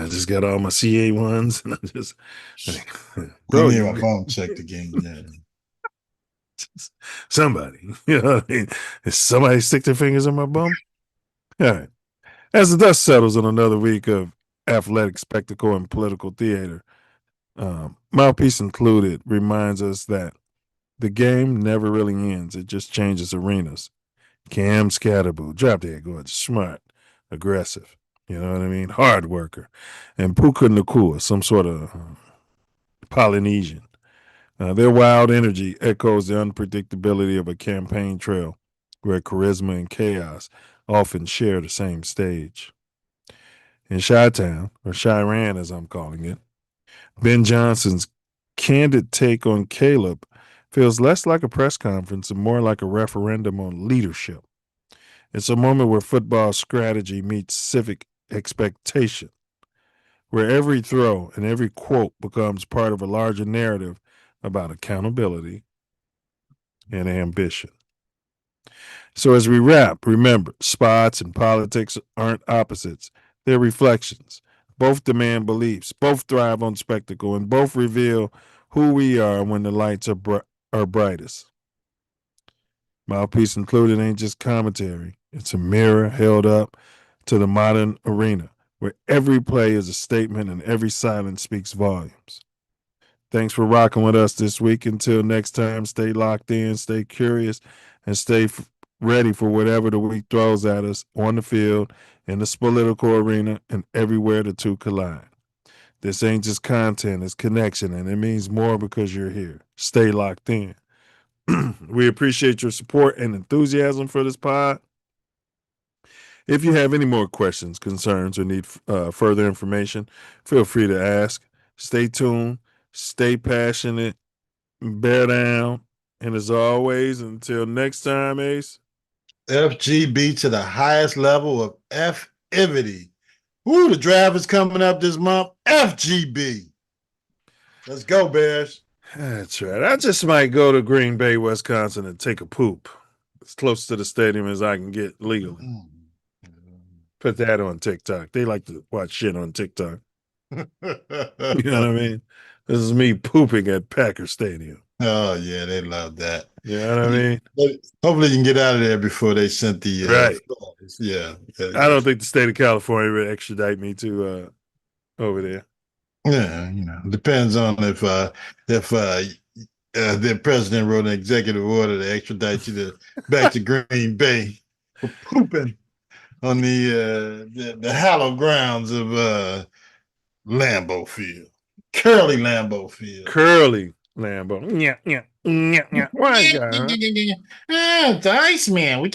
just got all my CA ones, and I just bro, you my phone checked again. Yeah. Somebody, you know what I mean? Is somebody stick their fingers in my bum? All right. As the dust settles on another week of athletic spectacle and political theater, Mouthpiece included reminds us that the game never really ends. It just changes arenas. Cam Skattebo, drop dead good, smart, aggressive, you know what I mean? Hard worker. And Puka Nacua, some sort of Polynesian. Their wild energy echoes the unpredictability of a campaign trail where charisma and chaos often share the same stage. In Chi-Town, or Chi-Ran as I'm calling it, Ben Johnson's candid take on Caleb feels less like a press conference and more like a referendum on leadership. It's a moment where football strategy meets civic expectation. where every throw and every quote becomes part of a larger narrative about accountability and ambition. So as we wrap, remember, spots and politics aren't opposites. They're reflections. Both demand beliefs, both thrive on spectacle, and both reveal who we are when the lights are brightest. Mouthpiece Included ain't just commentary. It's a mirror held up to the modern arena, where every play is a statement and every silence speaks volumes. Thanks for rocking with us this week. Until next time, stay locked in, stay curious, and stay ready for whatever the week throws at us on the field, in the political arena, and everywhere the two collide. This ain't just content, it's connection, and it means more because you're here. Stay locked in. We appreciate your support and enthusiasm for this pod. If you have any more questions, concerns, or need further information, feel free to ask. Stay tuned, stay passionate, bear down, and as always, until next time, Ace. FGB to the highest level of F-ivity. Woo, the draft is coming up this month. FGB. Let's go, Bears. That's right. I just might go to Green Bay, Wisconsin, and take a poop as close to the stadium as I can get legally. Put that on TikTok. They like to watch shit on TikTok. You know what I mean? This is me pooping at Packer Stadium. Oh, yeah, they love that. You know what I mean? Hopefully you can get out of there before they sent the right. Yeah. I don't think the state of California would extradite me to over there. Yeah, depends on if the president wrote an executive order to extradite you back to Green Bay for pooping on the hallowed grounds of Lambeau Field. Curly Lambeau Field. Curly Lambeau. Yeah. Why is that? Oh, the Iceman. We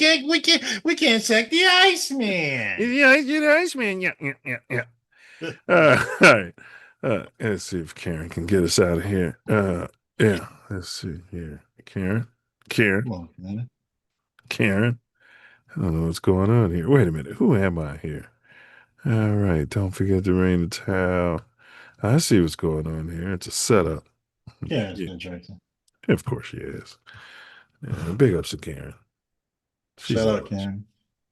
can't sack the Iceman. Yeah, you're the Iceman. Yeah. All right. Let's see if Karen can get us out of here. Yeah. Let's see here. Karen. Come on, man. Karen. I don't know what's going on here. Wait a minute. Who am I here? All right. Don't forget to ring the towel. I see what's going on here. It's a setup. Karen's been drinking. Of course she is. Yeah, big ups to Karen. Shout out, Karen.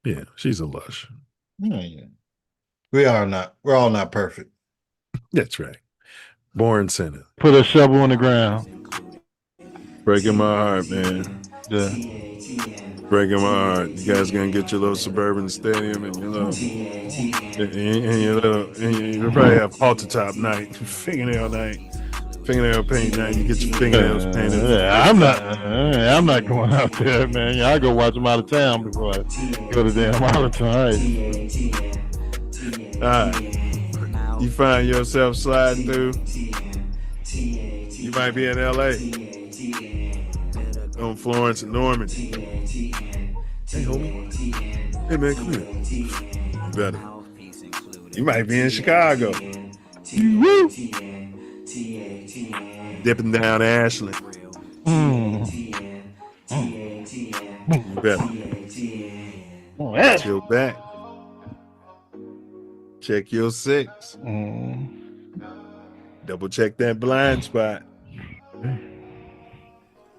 Yeah, she's a lush. Yeah. We're all not perfect. That's right. Born sinner. Put a shovel on the ground. Breaking my heart, man. Yeah. Breaking my heart. You guys gonna get your little suburban stadium and your little you probably have halter top night, fingernail paint night. You get your fingernails painted. Yeah, I'm not going out there, man. I go watch them out of town before I go to damn out of town. All right. You find yourself sliding through. You might be in LA. On Florence and Norman. Hey, homie. Hey, man, come here. You better. You might be in Chicago. Woo! Dipping down Ashland. You better. Watch your back. Check your six. Double check that blind spot.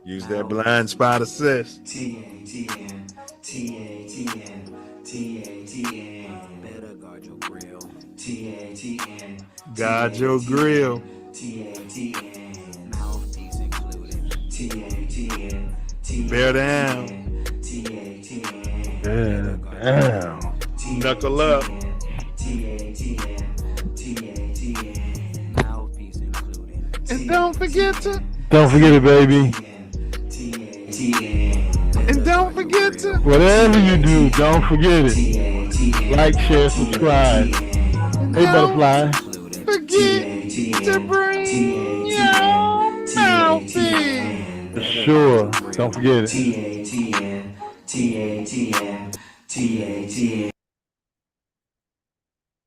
Use that blind spot assist. TATN. Better guard your grill. TATN. Guard your grill. TATN. Mouthpiece included. TATN. Bear down. TATN. Bear down. Knuckle up. Mouthpiece included. And don't forget it, baby. And don't forget to. Whatever you do, don't forget it. Like, share, subscribe. Hey, Butterfly. Forget to bring your mouthpiece. Sure. Don't forget it. TATN.